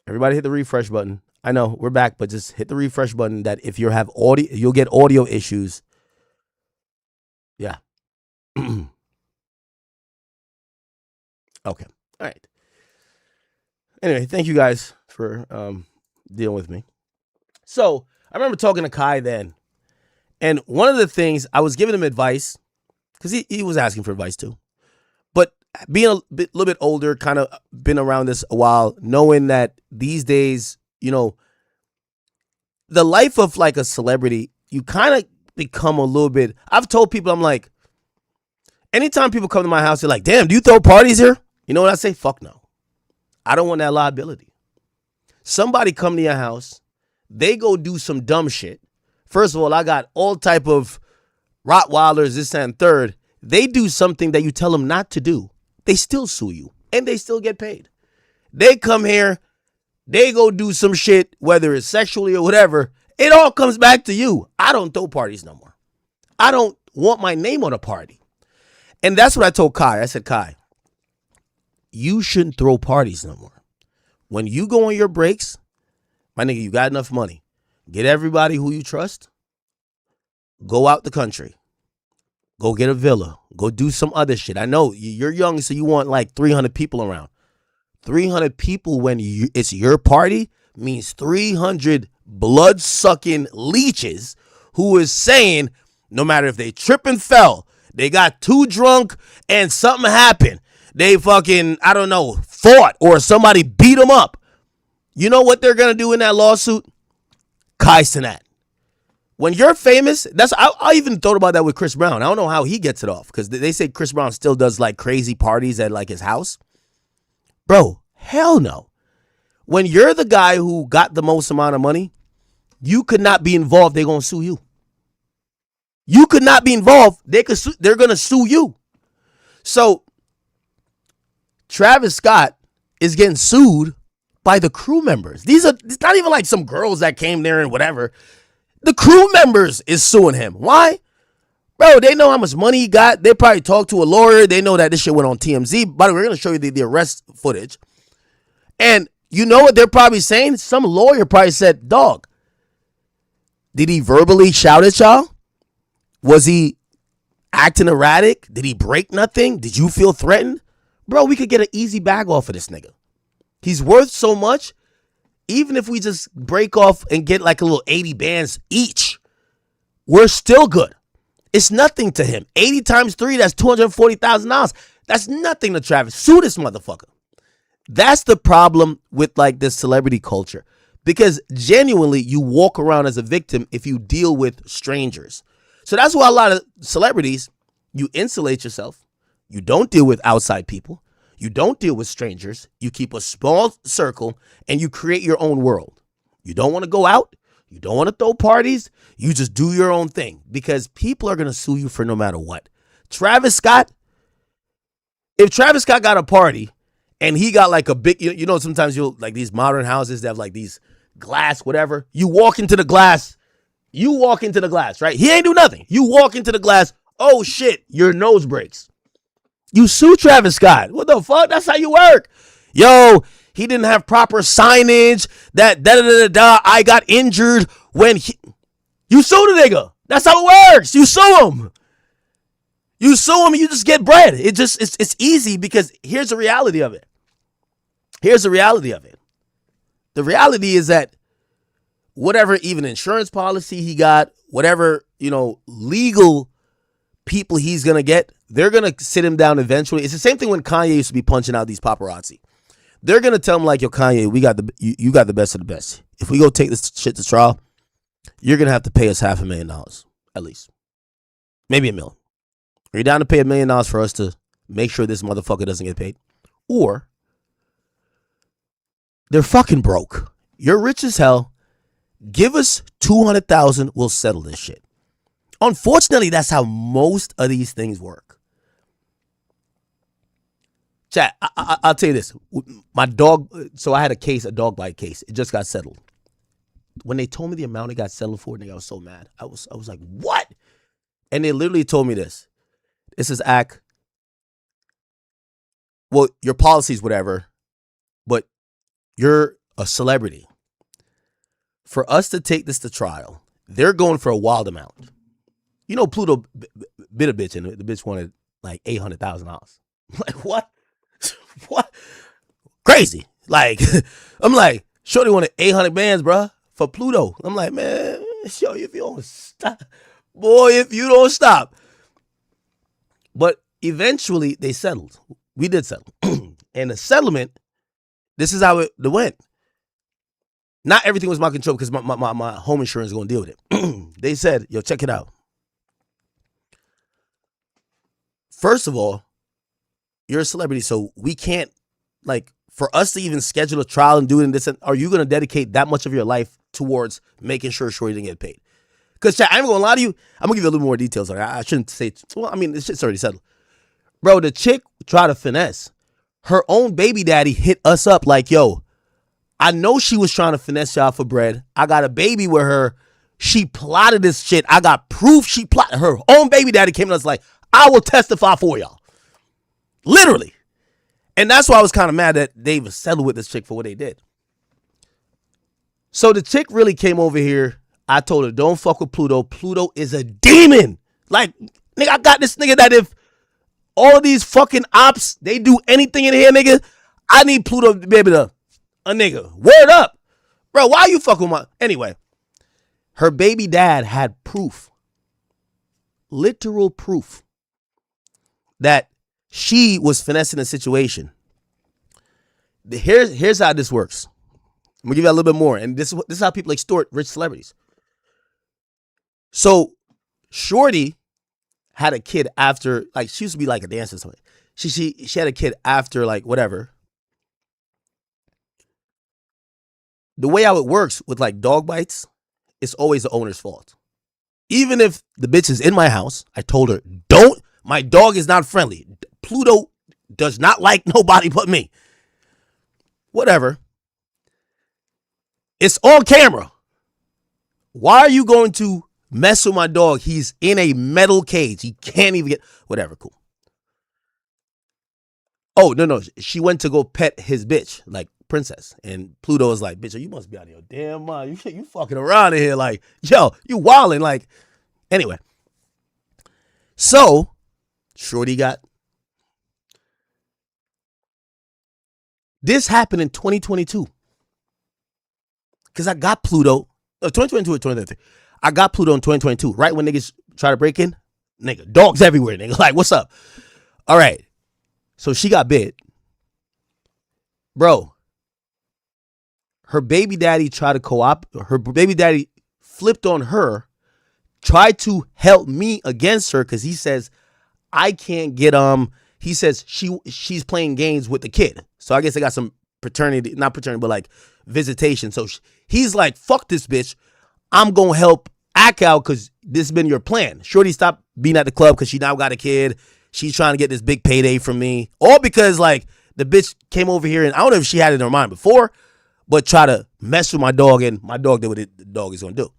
Everybody hit the refresh button. I know we're back, but just hit the refresh button. That if you have audio, you'll get audio issues. Yeah. Okay. All right. Anyway, thank you guys for dealing with me. So I remember talking to Kai then, and one of the things I was giving him advice, because he was asking for advice too. But being a little bit older, kind of been around this a while, knowing that these days, you know, the life of like a celebrity, you kind of become a little bit. I've told people, I'm like, anytime people come to my house, they're like, damn, do you throw parties here? You know what I say? Fuck no. I don't want that liability. Somebody come to your house, they go do some dumb shit. First of all, I got all type of Rottweilers, this and third. They do something that you tell them not to do. They still sue you and they still get paid. They come here, they go do some shit, whether it's sexually or whatever. It all comes back to you. I don't throw parties no more. I don't want my name on a party. And that's what I told Kai. I said, Kai, you shouldn't throw parties no more. When you go on your breaks, my nigga, you got enough money. Get everybody who you trust. Go out the country. Go get a villa. Go do some other shit. I know you're young, so you want like 300 people around. 300 people when it's your party means 300 blood-sucking leeches who is saying no matter if they trip and fell, they got too drunk and something happened, they fucking, I don't know, fought or somebody beat them up. You know what they're going to do in that lawsuit? Kai Cenat. When you're famous, I even thought about that with Chris Brown. I don't know how he gets it off because they say Chris Brown still does like crazy parties at like his house. Bro, hell no. When you're the guy who got the most amount of money, you could not be involved. They're going to sue you. You could not be involved. They're going to sue you. So Travis Scott is getting sued by the crew members. It's not even like some girls that came there and whatever. The crew members is suing him. Why? Bro, they know how much money he got. They probably talked to a lawyer. They know that this shit went on TMZ. By the way, we're going to show you the arrest footage. And you know what they're probably saying? Some lawyer probably said, dog, did he verbally shout at y'all? Was he acting erratic? Did he break nothing? Did you feel threatened? Bro, we could get an easy bag off of this nigga. He's worth so much. Even if we just break off and get like a little 80 bands each, we're still good. It's nothing to him. 80 times 3, that's $240,000. That's nothing to Travis. Sue this motherfucker. That's the problem with like this celebrity culture. Because genuinely, you walk around as a victim if you deal with strangers. So that's why a lot of celebrities, you insulate yourself. You don't deal with outside people. You don't deal with strangers. You keep a small circle and you create your own world. You don't want to go out. You don't want to throw parties. You just do your own thing because people are going to sue you for no matter what. Travis Scott, if Travis Scott got a party and he got like a big, you know, sometimes you'll like these modern houses that have like these glass, whatever. You walk into the glass, right? He ain't do nothing. You walk into the glass. Oh shit, your nose breaks. You sue Travis Scott. What the fuck? That's how you work. Yo, he didn't have proper signage. That da-da-da-da-da. I got injured when he... You sue the nigga. That's how it works. You sue him. You sue him and you just get bread. It's easy because here's the reality of it. The reality is that whatever even insurance policy he got, whatever, you know, legal people he's going to get, they're going to sit him down eventually. It's the same thing when Kanye used to be punching out these paparazzi. They're going to tell him like, yo, Kanye, you got the best of the best. If we go take this shit to trial, you're going to have to pay us $500,000 at least. Maybe $1 million. Are you down to pay $1 million for us to make sure this motherfucker doesn't get paid? Or they're fucking broke. You're rich as hell. Give us $200,000. We'll settle this shit. Unfortunately, that's how most of these things work. Chat, I'll tell you this. My dog, so I had a dog bite case. It just got settled. When they told me the amount it got settled for, nigga, I was so mad. I was like, what? And they literally told me this. This is act. Well, your policies, whatever, but you're a celebrity. For us to take this to trial, they're going for a wild amount. You know, Pluto bit a bitch, and the bitch wanted like $800,000. Like, what? What? Crazy. Like, I'm like, shorty wanted 800 bands, bruh, for Pluto. I'm like, man, show you if you don't stop. Boy, if you don't stop. But eventually, they settled. We did settle. And the settlement, this is how it went. Not everything was my control because my home insurance is going to deal with it. They said, yo, check it out. First of all, you're a celebrity, so we can't, like, for us to even schedule a trial and do it in this, are you going to dedicate that much of your life towards making sure Shorty didn't get paid? Because, chat, I'm going to lie to you. I'm going to give you a little more details. I shouldn't say, well, I mean, this shit's already settled. Bro, the chick tried to finesse. Her own baby daddy hit us up like, yo, I know she was trying to finesse y'all for bread. I got a baby with her. She plotted this shit. I got proof she plotted. Her own baby daddy came to us like, I will testify for y'all. Literally. And that's why I was kind of mad that they even settled with this chick for what they did. So the chick really came over here. I told her, don't fuck with Pluto. Pluto is a demon. Like, nigga, I got this nigga that if all of these fucking ops, they do anything in here, nigga, I need Pluto to be able to, a nigga. Word up. Bro, why you fucking with my... Anyway, her baby dad had proof. Literal proof. That she was finessing the situation. Here's how this works. I'm gonna give you a little bit more, and this is how people extort rich celebrities. So, Shorty had a kid after, like, she used to be like a dancer or something. She had a kid after, like, whatever. The way how it works with, like, dog bites, it's always the owner's fault. Even if the bitch is in my house, I told her, my dog is not friendly. Pluto does not like nobody but me. Whatever. It's on camera. Why are you going to mess with my dog? He's in a metal cage. He can't even get... Whatever, cool. Oh, no. She went to go pet his bitch, like Princess. And Pluto is like, bitch, you must be out of your damn mind. You fucking around in here like, yo, you wilding. Like, anyway. So, Shorty got... This happened in 2022. Because I got Pluto, 2022 or 2023. I got Pluto in 2022, right when niggas try to break in. Nigga, dogs everywhere, nigga. Like, what's up? All right. So she got bit. Bro, her baby daddy tried to co-op. Her baby daddy flipped on her, tried to help me against her because he says, I can't get, he says she's playing games with the kid. So I guess they got some paternity, not paternity, but like visitation. So he's like, fuck this bitch. I'm going to help act out because this has been your plan. Shorty stopped being at the club because she now got a kid. She's trying to get this big payday from me. All because like the bitch came over here and I don't know if she had it in her mind before, but try to mess with my dog and my dog did what the dog is going to do.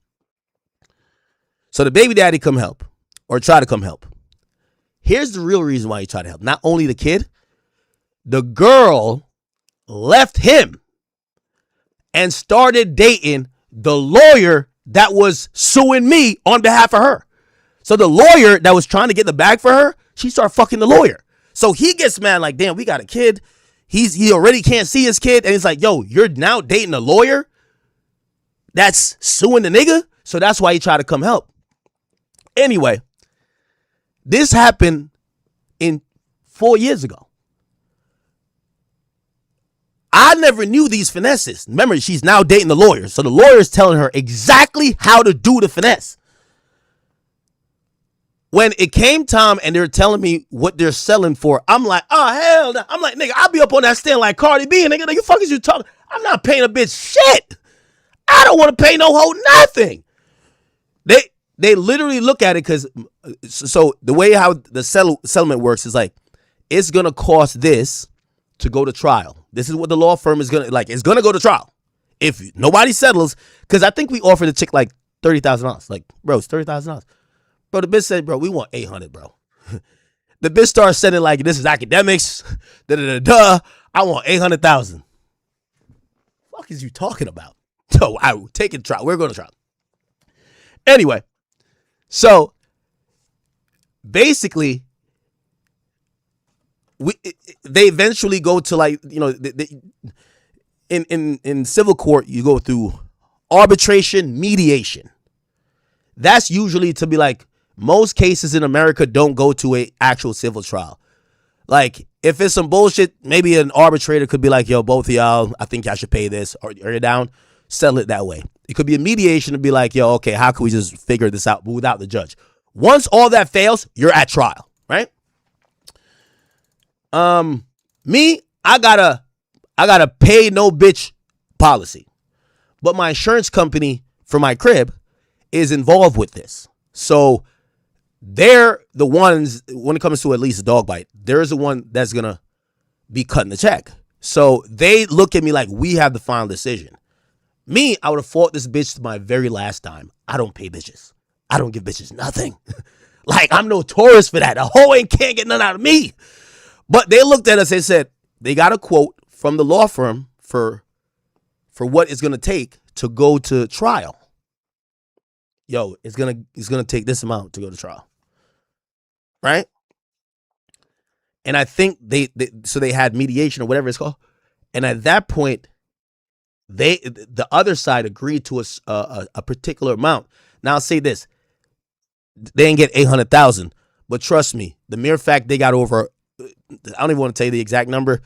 So the baby daddy come help or try to come help. Here's the real reason why he tried to help. Not only the kid, the girl left him and started dating the lawyer that was suing me on behalf of her. So the lawyer that was trying to get the bag for her, she started fucking the lawyer. So he gets mad like, damn, we got a kid. He already can't see his kid. And he's like, yo, you're now dating a lawyer that's suing the nigga? So that's why he tried to come help. Anyway, this happened in 4 years ago. I never knew these finesses. Remember, she's now dating the lawyer. So the lawyer is telling her exactly how to do the finesse. When it came time and they're telling me what they're selling for, I'm like, oh, hell no. I'm like, nigga, I'll be up on that stand like Cardi B. Nigga, the fuck is you talking? I'm not paying a bitch shit. I don't want to pay no hoe nothing. They literally look at it because, so the way how the settlement works is like, it's going to cost this. to go to trial. This is what the law firm is gonna like. It's gonna go to trial if nobody settles. Because I think we offered the chick like $30,000. Like, bro, it's $30,000. Bro, the bitch said, bro, we want 800, bro. The bitch starts saying like, this is academics. I want 800,000. Fuck is you talking about? So I will take it to trial. We're going to trial. Anyway, so basically, they eventually go to like, you know, in civil court, you go through arbitration, mediation. That's usually to be like, most cases in America don't go to a actual civil trial. Like, if it's some bullshit, maybe an arbitrator could be like, yo, both of y'all, I think y'all should pay this, or you're down, settle it that way. It could be a mediation to be like, yo, okay, how can we just figure this out without the judge? Once all that fails, you're at trial, right? Me, I got a pay no bitch policy. But my insurance company for my crib is involved with this. So they're the ones, when it comes to at least a dog bite, there's the one that's going to be cutting the check. So they look at me like we have the final decision. Me, I would have fought this bitch to my very last dime. I don't pay bitches. I don't give bitches nothing. Like, I'm notorious for that. A hoe ain't can't get none out of me. But they looked at us and said they got a quote from the law firm for what it's going to take to go to trial. Yo, it's gonna take this amount to go to trial, right? And I think they had mediation or whatever it's called, and at that point, the other side agreed to a particular amount. Now I'll say this: they didn't get 800,000, but trust me, the mere fact they got over, I don't even want to tell you the exact number,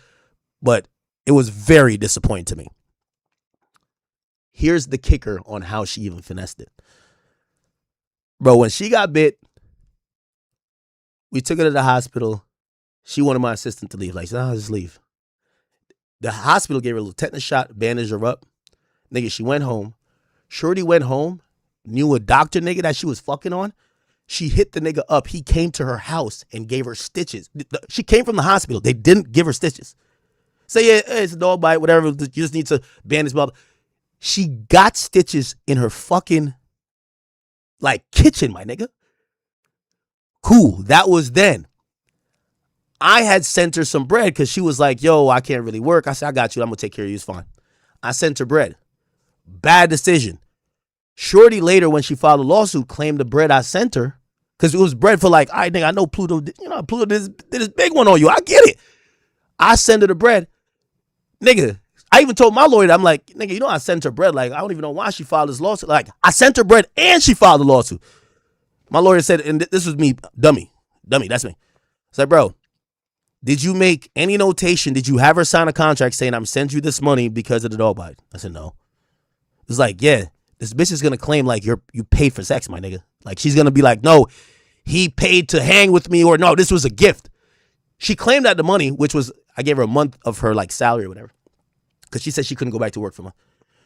but it was very disappointing to me. Here's the kicker on how she even finessed it. Bro, when she got bit, we took her to the hospital. She wanted my assistant to leave. Like, nah, just leave. The hospital gave her a little tetanus shot, bandaged her up. Nigga, she went home. Shorty went home, knew a doctor nigga that she was fucking on. She hit the nigga up. He came to her house and gave her stitches. She came from the hospital. They didn't give her stitches. Say, yeah, it's a dog bite, whatever. You just need to bandage, blah, blah. She got stitches in her fucking like kitchen, my nigga. Cool. That was then. I had sent her some bread because she was like, yo, I can't really work. I said, I got you. I'm going to take care of you. It's fine. I sent her bread. Bad decision. Shorty later, when she filed a lawsuit, claimed the bread I sent her, because it was bread for like, all right, nigga, I know Pluto, Pluto did this big one on you. I get it. I sent her the bread. Nigga, I even told my lawyer, I'm like, nigga, I sent her bread. Like, I don't even know why she filed this lawsuit. Like, I sent her bread and she filed the lawsuit. My lawyer said, and this was me, dummy, that's me. It's like, bro, did you make any notation? Did you have her sign a contract saying I'm sending you this money because of the dog bite? I said, no. It's like, yeah, this bitch is going to claim like you paid for sex, my nigga. Like, she's going to be like, no, he paid to hang with me, or no, this was a gift. She claimed that the money, which was, I gave her a month of her like salary or whatever, because she said she couldn't go back to work for month.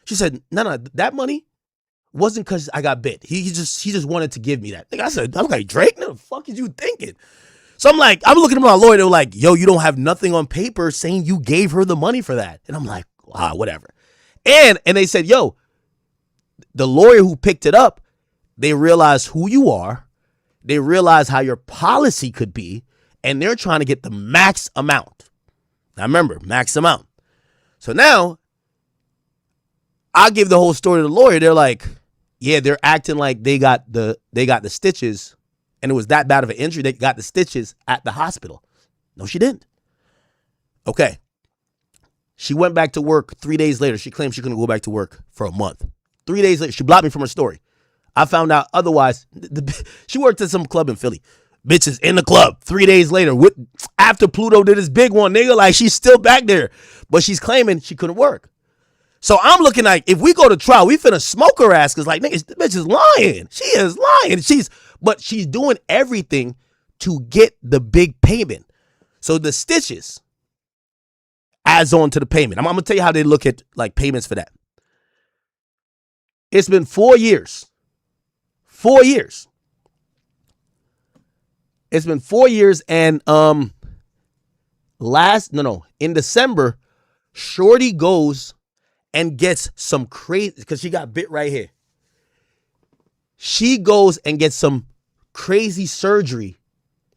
She said, no, that money wasn't because I got bit. He just wanted to give me that. I said, I'm like, Drake, what the fuck is you thinking? So I'm looking at my lawyer. They're like, yo, you don't have nothing on paper saying you gave her the money for that. And I'm like, whatever. And they said, yo, the lawyer who picked it up, they realize who you are. They realize how your policy could be. And they're trying to get the max amount. Now remember, max amount. So now I give the whole story to the lawyer. They're like, yeah, they're acting like they got the stitches, and it was that bad of an injury. They got the stitches at the hospital. No, she didn't. Okay. She went back to work 3 days later. She claimed she couldn't go back to work for a month. 3 days later, she blocked me from her story. I found out otherwise. She worked at some club in Philly. Bitches in the club 3 days later, after Pluto did his big one, nigga, like she's still back there, but she's claiming she couldn't work. So I'm looking like, if we go to trial, we finna smoke her ass, because like, nigga, this bitch is lying. She is lying. But she's doing everything to get the big payment. So the stitches adds on to the payment. I'm gonna tell you how they look at like payments for that. It's been 4 years. 4 years. It's been 4 years, and in December, Shorty goes and gets some crazy, because she got bit right here. She goes and gets some crazy surgery,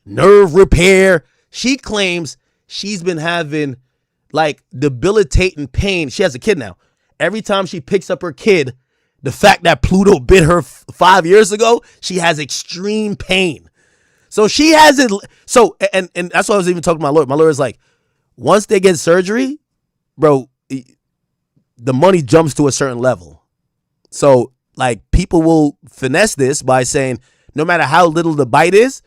nerve repair. She claims she's been having like debilitating pain. She has a kid now. Every time she picks up her kid, the fact that Pluto bit her 5 years ago, she has extreme pain. So she has it. So, and that's what I was even talking to my lawyer. My lawyer's like, once they get surgery, bro, the money jumps to a certain level. So, like, people will finesse this by saying, no matter how little the bite is,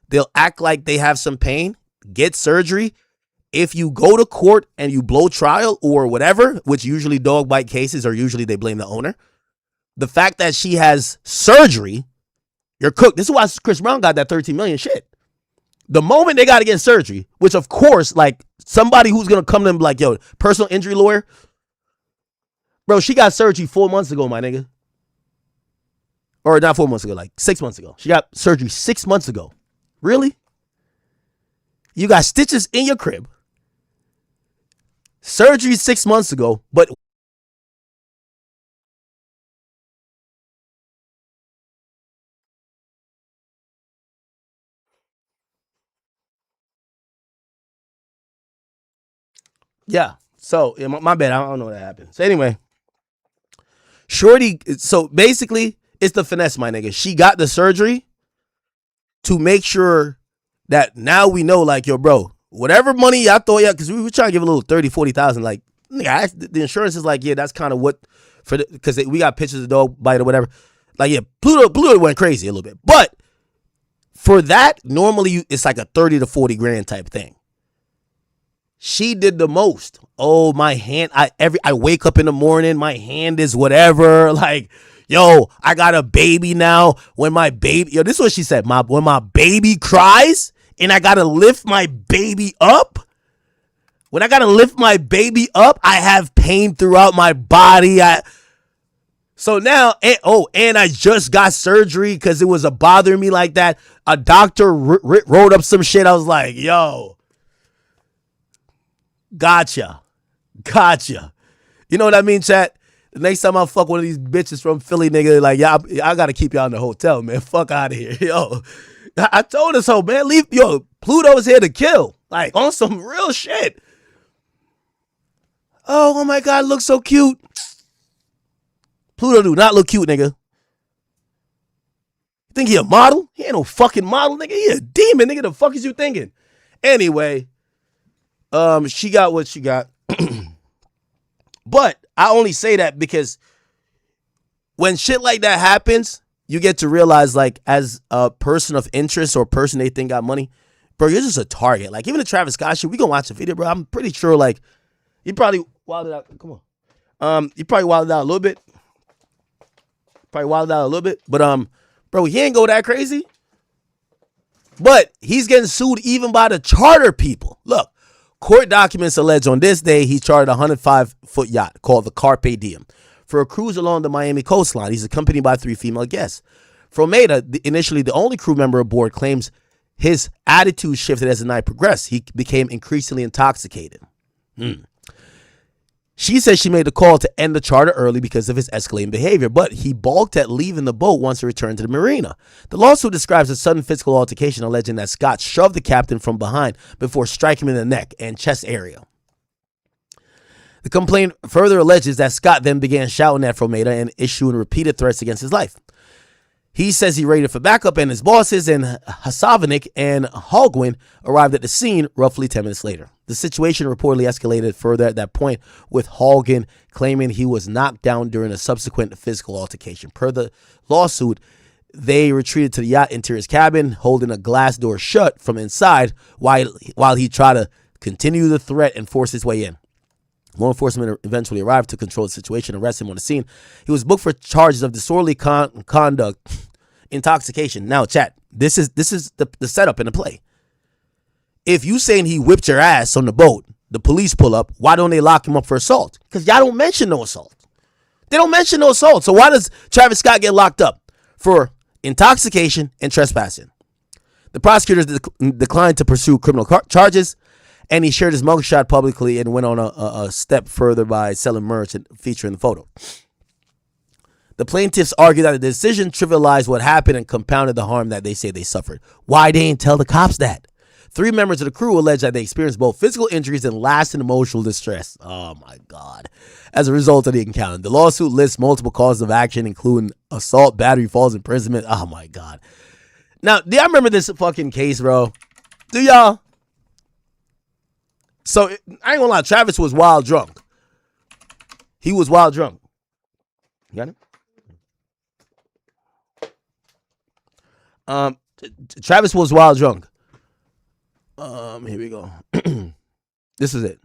they'll act like they have some pain, get surgery. If you go to court and you blow trial or whatever, which usually dog bite cases are usually they blame the owner, the fact that she has surgery, you're cooked. This is why Chris Brown got that 13 million shit. The moment they got to get surgery, which of course, like somebody who's going to come to them like, yo, personal injury lawyer, bro, she got surgery 4 months ago, my nigga. Or not 4 months ago, like 6 months ago. She got surgery 6 months ago. Really? You got stitches in your crib. Surgery 6 months ago, but yeah. So my bad. I don't know what happened. So anyway, Shorty. So basically, it's the finesse, my nigga. She got the surgery to make sure that now we know, like, yo, bro, whatever money I thought, yeah, because we were trying to give a little 30, 40,000. Like, nigga, the insurance is like, yeah, that's kind of what for because we got pictures of the dog bite or whatever. Like, yeah, Pluto went crazy a little bit, but for that, normally it's like a 30 to 40 grand type thing. She did the most. Oh, my hand. I wake up in the morning, my hand is whatever. Like, yo, I got a baby now. When my baby, yo, this is what she said. When my baby cries and I gotta lift my baby up. When I gotta lift my baby up, I have pain throughout my body. So now, and I just got surgery because it was bothering me like that. A doctor wrote up some shit. I was like, yo, gotcha. You know what I mean, chat? The next time I fuck one of these bitches from Philly, nigga, like, yeah, I gotta keep y'all in the hotel, man. Fuck out of here, yo. I told her so, man. Pluto's here to kill, like on some real shit. Oh my God, looks so cute. Pluto do not look cute, nigga. You think he a model? He ain't no fucking model, nigga. He a demon, nigga. The fuck is you thinking? Anyway, she got what she got. But I only say that because when shit like that happens, you get to realize, like, as a person of interest or person they think got money, bro, you're just a target. Like, even the Travis Scott shit, we gonna watch the video, bro. I'm pretty sure, like, he probably wilded out. Come on. He probably wilded out a little bit. But, bro, he ain't go that crazy. But he's getting sued even by the charter people. Look, court documents allege on this day he chartered a 105-foot yacht called the Carpe Diem for a cruise along the Miami coastline. He's accompanied by 3 female guests. Frometa, initially the only crew member aboard, claims his attitude shifted as the night progressed. He became increasingly intoxicated. She says she made the call to end the charter early because of his escalating behavior, but he balked at leaving the boat once he returned to the marina. The lawsuit describes a sudden physical altercation, alleging that Scott shoved the captain from behind before striking him in the neck and chest area. The complaint further alleges that Scott then began shouting at Frometa and issuing repeated threats against his life. He says he waited for backup, and his bosses and Hasavanik and Hogwin arrived at the scene roughly 10 minutes later. The situation reportedly escalated further at that point, with Hogwin claiming he was knocked down during a subsequent physical altercation. Per the lawsuit, they retreated to the yacht interior's cabin, holding a glass door shut from inside while he tried to continue the threat and force his way in. Law enforcement eventually arrived to control the situation and arrest him on the scene. He was booked for charges of disorderly conduct, intoxication. Now, chat, this is the setup and the play. If you saying he whipped your ass on the boat, the police pull up, why don't they lock him up for assault? Because y'all don't mention no assault. They don't mention no assault. So why does Travis Scott get locked up? For intoxication and trespassing. The prosecutors declined to pursue criminal charges, And he shared his mugshot publicly and went on a step further by selling merch and featuring the photo. The plaintiffs argue that the decision trivialized what happened and compounded the harm that they say they suffered. Why they didn't tell the cops that? 3 members of the crew allege that they experienced both physical injuries and lasting emotional distress. Oh my God. As a result of the encounter. The lawsuit lists multiple causes of action, including assault, battery, false imprisonment. Oh my God. Now, do y'all remember this fucking case, bro? Do y'all? So, I ain't gonna lie, Travis was wild drunk. He was wild drunk. You got it? Travis was wild drunk. Here we go. This is it.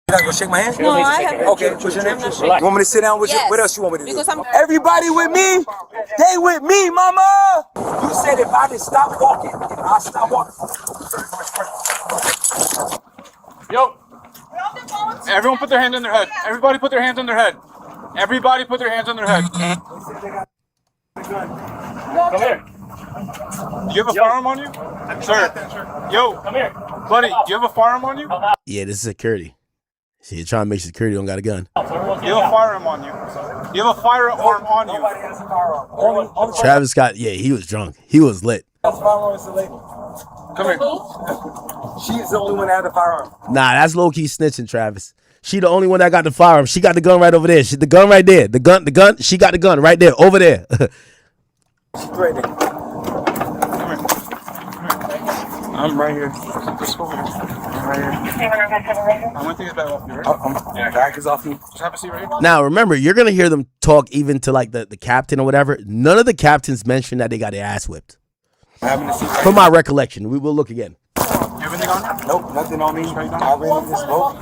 You gotta go shake my hand? No, I have. Okay, what's your name? You want me to sit down with you? Yes. What else you want me to do? Because I'm. Everybody with me? They with me, mama! You said if I just stop walking, I'll stop walking. Yo! Everyone put their hands on their head. Everybody put their hands on their head. Everybody put their hands on their head. Come here. Do you have a firearm on you? Sir. Yo. Come here. Buddy, do you have a firearm on you? Yeah, this is security. See, you're trying to make sure security don't got a gun. You have a firearm on you. You have a firearm on you. Nobody has a firearm. Travis Scott, yeah, he was drunk. He was lit. Firearm is the lady. Come here. She's the only one that had a firearm. Nah, that's low-key snitching, Travis. She the only one that got the firearm. She got the gun right over there. The gun right there. The gun. She got the gun right there, over there. She's right there. I'm right here. Just go over here. I'm right here. I'm gonna take his bag off you, right? Bag is off you. Just have a seat right here. Now, remember, you're going to hear them talk even to like the captain or whatever. None of the captains mentioned that they got their ass whipped. Having a seat right From my recollection. We will look again. You have anything on you? Nope, nothing on me. I rented this boat.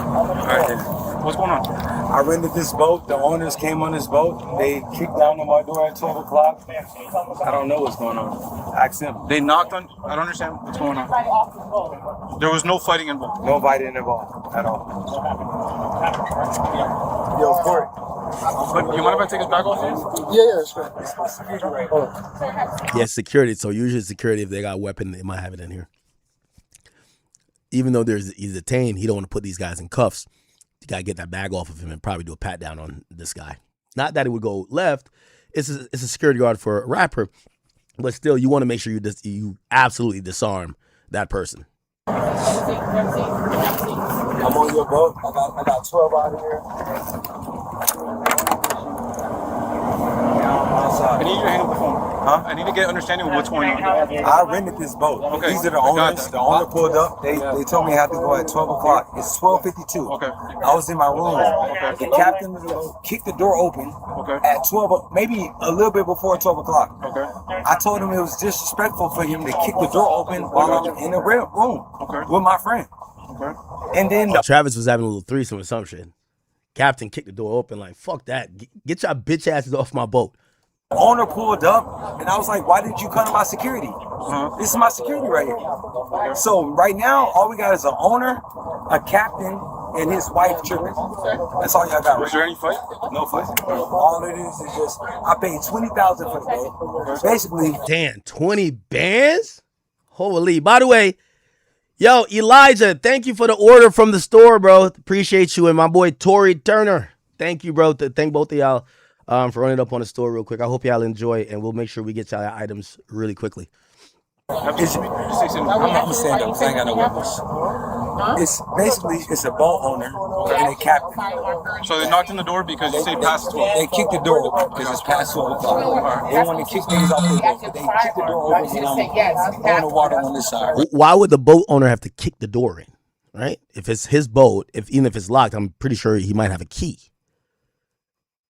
All right, then. What's going on? I rented this boat. The owners came on this boat. They kicked down on my door at 12 o'clock. I don't know what's going on. Ask them. They knocked on. I don't understand what's going on. There was no fighting involved. Nobody involved at all. Yo, Corey. But you mind if I take his bag off you? Yeah, that's right. It's my security right here. Yeah, security. So usually security, if they got a weapon, they might have it in here. Even though he's detained, he don't want to put these guys in cuffs. You got to get that bag off of him and probably do a pat down on this guy. Not that it would go left. It's a security guard for a rapper. But still, you want to make sure you absolutely disarm that person. I'm on your boat. I got 12 out of here. I need you to hang up the phone. Huh? I need to get understanding of what's going on. I rented this boat. Okay. These are the owners. The owner pulled up. They told me I had to go at 12 o'clock. It's 12:52. Okay. I was in my room. Okay. The captain kicked the door open at 12, maybe a little bit before 12 o'clock. Okay. I told him it was disrespectful for him to kick the door open while I'm in the room with my friend. Okay. And then Travis was having a little threesome or some shit. Captain kicked the door open like, fuck that. Get your bitch asses off my boat. the owner pulled up, and I was like, why didn't you come to my security? This is my security right here. So right now, all we got is an owner, a captain, and his wife tripping. That's all y'all got. Was there any fight? No fight. All it is just, I paid $20,000 for the boat. Basically. Damn, 20 bands? Holy. By the way, yo, Elijah, thank you for the order from the store, bro. Appreciate you. And my boy, Tori Turner. Thank you, bro. Thank both of y'all for running up on the store real quick. I hope y'all enjoy, and we'll make sure we get y'all items really quickly. I'm gonna stand up because I ain't got no weapons. It's basically a boat owner and a captain. So they knocked on the door because you say past 12. They kicked the door open because it's past 12 o'clock. They want to kick things off the door. They kicked the door open and I'm on the water on this side. Why would the boat owner have to kick the door in, right? If it's his boat, even if it's locked, I'm pretty sure he might have a key.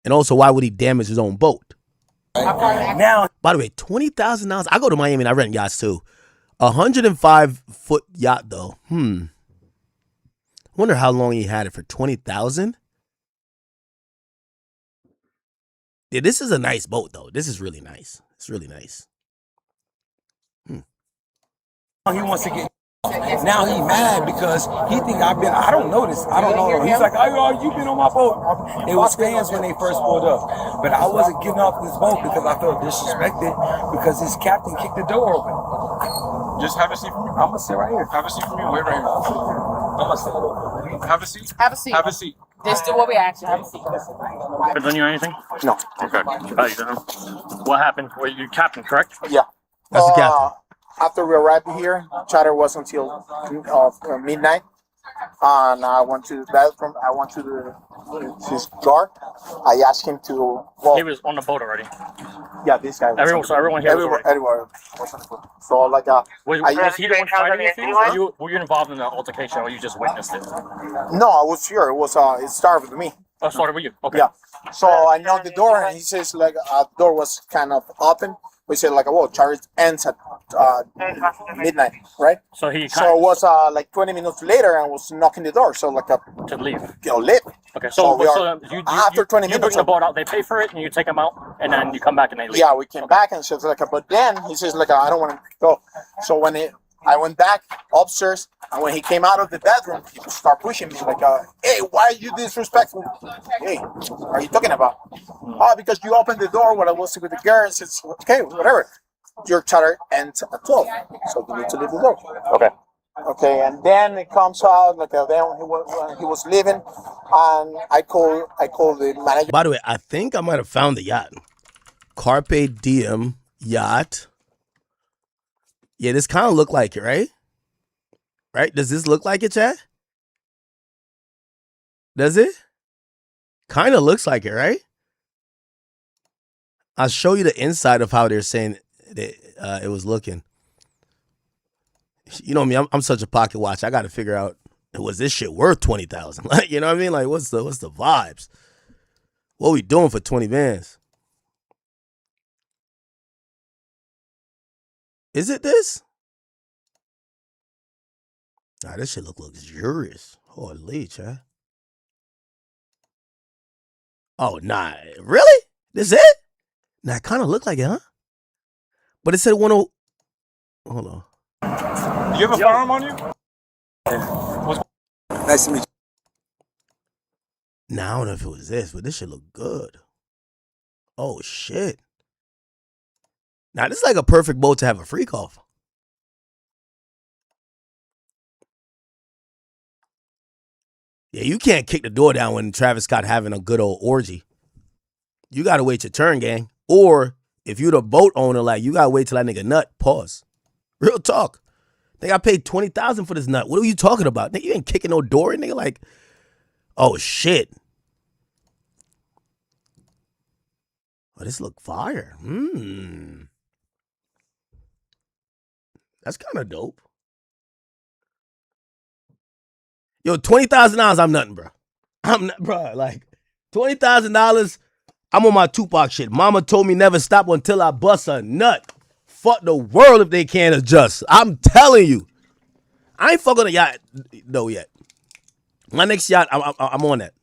And also, why would he damage his own boat? Now, by the way, $20,000. I go to Miami and I rent yachts too. 105-foot yacht though. I wonder how long he had it for. 20,000. Yeah, this is a nice boat though. This is really nice. It's really nice. he wants to get. Now he mad because he think I don't know this. I don't know. He's like, oh, you been on my boat. It was fans when they first pulled up. But I wasn't getting off this boat because I felt disrespected because his captain kicked the door open. Just have a seat for me. I'm gonna sit right here. Have a seat for me. Wait right here. I'm gonna sit. Have a seat. Have a seat. Have a seat. Just do what we asked you. Have a seat. Have done you anything? No. Okay. What happened? Well, you captain, correct? Yeah. That's the captain. After we arrived here, charter was until midnight. And I went to the bathroom. I went to his car. I asked him to. Well, He was on the boat already. yeah, this guy. Was Everyone here was already. everywhere was on the boat. So like, Was I, he the one fighting with you? Or were you involved in the altercation, or you just witnessed it? no, I was here. It was it started with me. Oh, started with you. Okay. Yeah. So I knocked the door, and he says like the door was kind of open. We said like, well, charge ends at midnight, right? So he So it was like 20 minutes later, and was knocking the door. So like to leave. Lit. Okay. So we So are you 20 you bring minutes. the boat out. They pay for it, and you take them out, and then you come back and they leave. Yeah, we came back and says like, but then he says like, I don't want to go. So when I went back upstairs, and when he came out of the bedroom, he started pushing me like, hey, why are you disrespectful? Hey, what are you talking about? Oh, because you opened the door when I was with the girls. It's okay, whatever. Your charter ends at 12, so you need to leave the door. Okay. Okay, and then it comes out like then when he was leaving, and I called the manager. By the way, I think I might have found the yacht. Carpe Diem yacht. Yeah, this kind of look like it, right? Right? Does this look like it, Chad? Does it? Kind of looks like it, right? I'll show you the inside of how they're saying that, it was looking. You know me, I'm such a pocket watch. I got to figure out, was this shit worth 20,000? Like, you know what I mean? Like, what's the vibes? What we doing for 20 bands? Is it this? Nah, this shit look luxurious. Holy, Chad. Oh, nah. Really? This it? Nah, it kind of looked like it, huh? But it said 10. Hold on. Do you have a firearm on you? Nice to meet you. Nah, I don't know if it was this, but this shit look good. Oh, shit. Now, this is like a perfect boat to have a freak off. Yeah, you can't kick the door down when Travis Scott having a good old orgy. You got to wait your turn, gang. Or if you the boat owner, like, you got to wait till that nigga nut. Pause. Real talk. They got paid $20,000 for this nut. What are you talking about? Nigga, you ain't kicking no door. Nigga, like, oh, shit. Oh, this look fire. That's kind of dope. Yo, $20,000, I'm nothing, bro. I'm not, bro. Like, $20,000, I'm on my Tupac shit. Mama told me never stop until I bust a nut. Fuck the world if they can't adjust. I'm telling you. I ain't fucking a yacht, though, yet. My next yacht, I'm on that.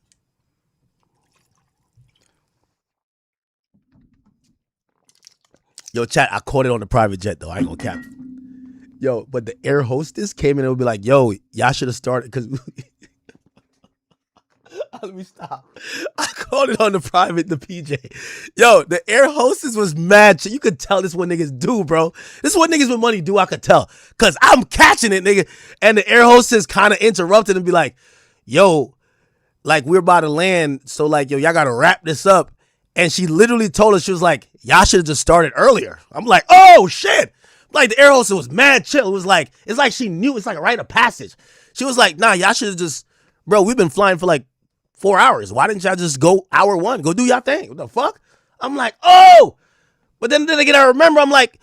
Yo, chat, I caught it on the private jet, though. I ain't gonna cap. Yo, but the air hostess came in and would be like, yo, y'all should have started, because... Let me stop. I called it on the private, the PJ. Yo, the air hostess was mad. You could tell this what niggas do, bro. This is what niggas with money do, I could tell. Because I'm catching it, nigga. And the air hostess kind of interrupted and be like, yo, like, we're about to land. So, like, yo, y'all got to wrap this up. And she literally told us, she was like, y'all should have just started earlier. I'm like, oh, shit. Like, the air hostess was mad chill. It was like, it's like she knew. It's like a rite of passage. She was like, nah, y'all should have just, bro, we've been flying for like 4 hours. Why didn't y'all just go hour one? Go do y'all thing. What the fuck? I'm like, oh. But then again, I remember, I'm like,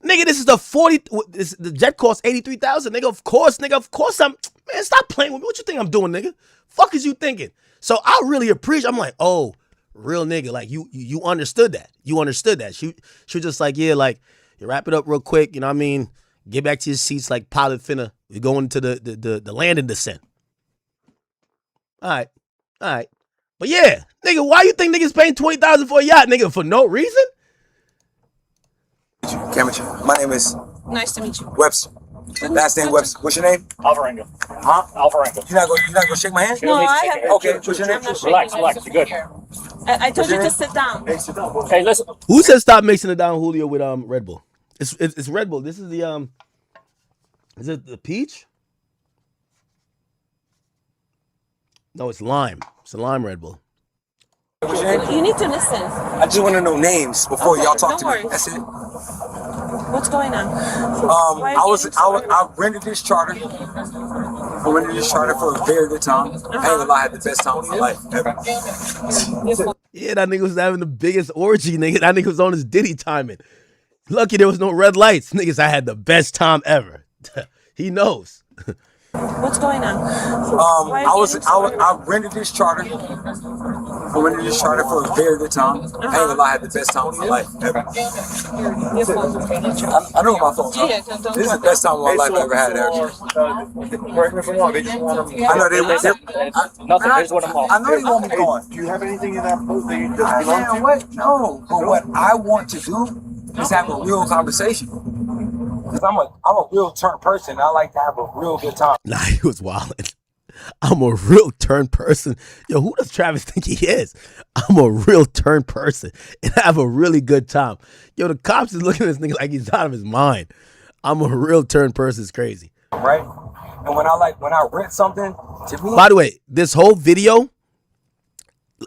nigga, this is the jet cost $83,000. Nigga, of course, man, stop playing with me. What you think I'm doing, nigga? Fuck is you thinking? So I really appreciate, I'm like, oh, real nigga. Like, you understood that. You understood that. She was just like, yeah, like, you wrap it up real quick. You know what I mean? Get back to your seats like pilot finna. We're going to the landing descent. All right. But yeah, nigga, why you think niggas paying $20,000 for a yacht, nigga, for no reason? Camera. My name is Nice to meet you. Webster. Last name Webster. What's your name? Alvarenga. Huh? Alvarenga. You're not gonna shake my hand? No, I have. Okay, what's your name? Relax, you're good. I told you to sit down. Hey, sit down. Hey, listen. Who said stop mixing it down, Julio, with Red Bull? It's Red Bull. This is the Is it the peach? No, it's lime. It's a lime Red Bull. You need to listen. I just want to know names before y'all talk to me. That's it. What's going on? I rented this charter. I rented this charter for a very good time. I ain't gonna lie, I had the best time of my life ever. Yeah, that nigga was having the biggest orgy, nigga. That nigga was on his Diddy timing. Lucky there was no red lights. Niggas, I had the best time ever. He knows. What's going on? I rented this charter. I rented this charter for a very good time. I ain't gonna lie, I had the best time of my life ever. I know my phone. This is the best time of my life I ever had. Correct me if I'm wrong. They just want them. I know they Nothing. Here's what I'm on. I know they want me gone. Do you have anything in that post that you just belong to? What? No. But what I want to do is have a real conversation. Because I'm a real turn person. I like to have a real good time. Nah, he was wilding. I'm a real turn person. Yo, who does Travis think he is? I'm a real turn person and I have a really good time. Yo, the cops is looking at this nigga like he's out of his mind. I'm a real turn person. It's crazy. Right? And when I rent something, to me. By the way, this whole video,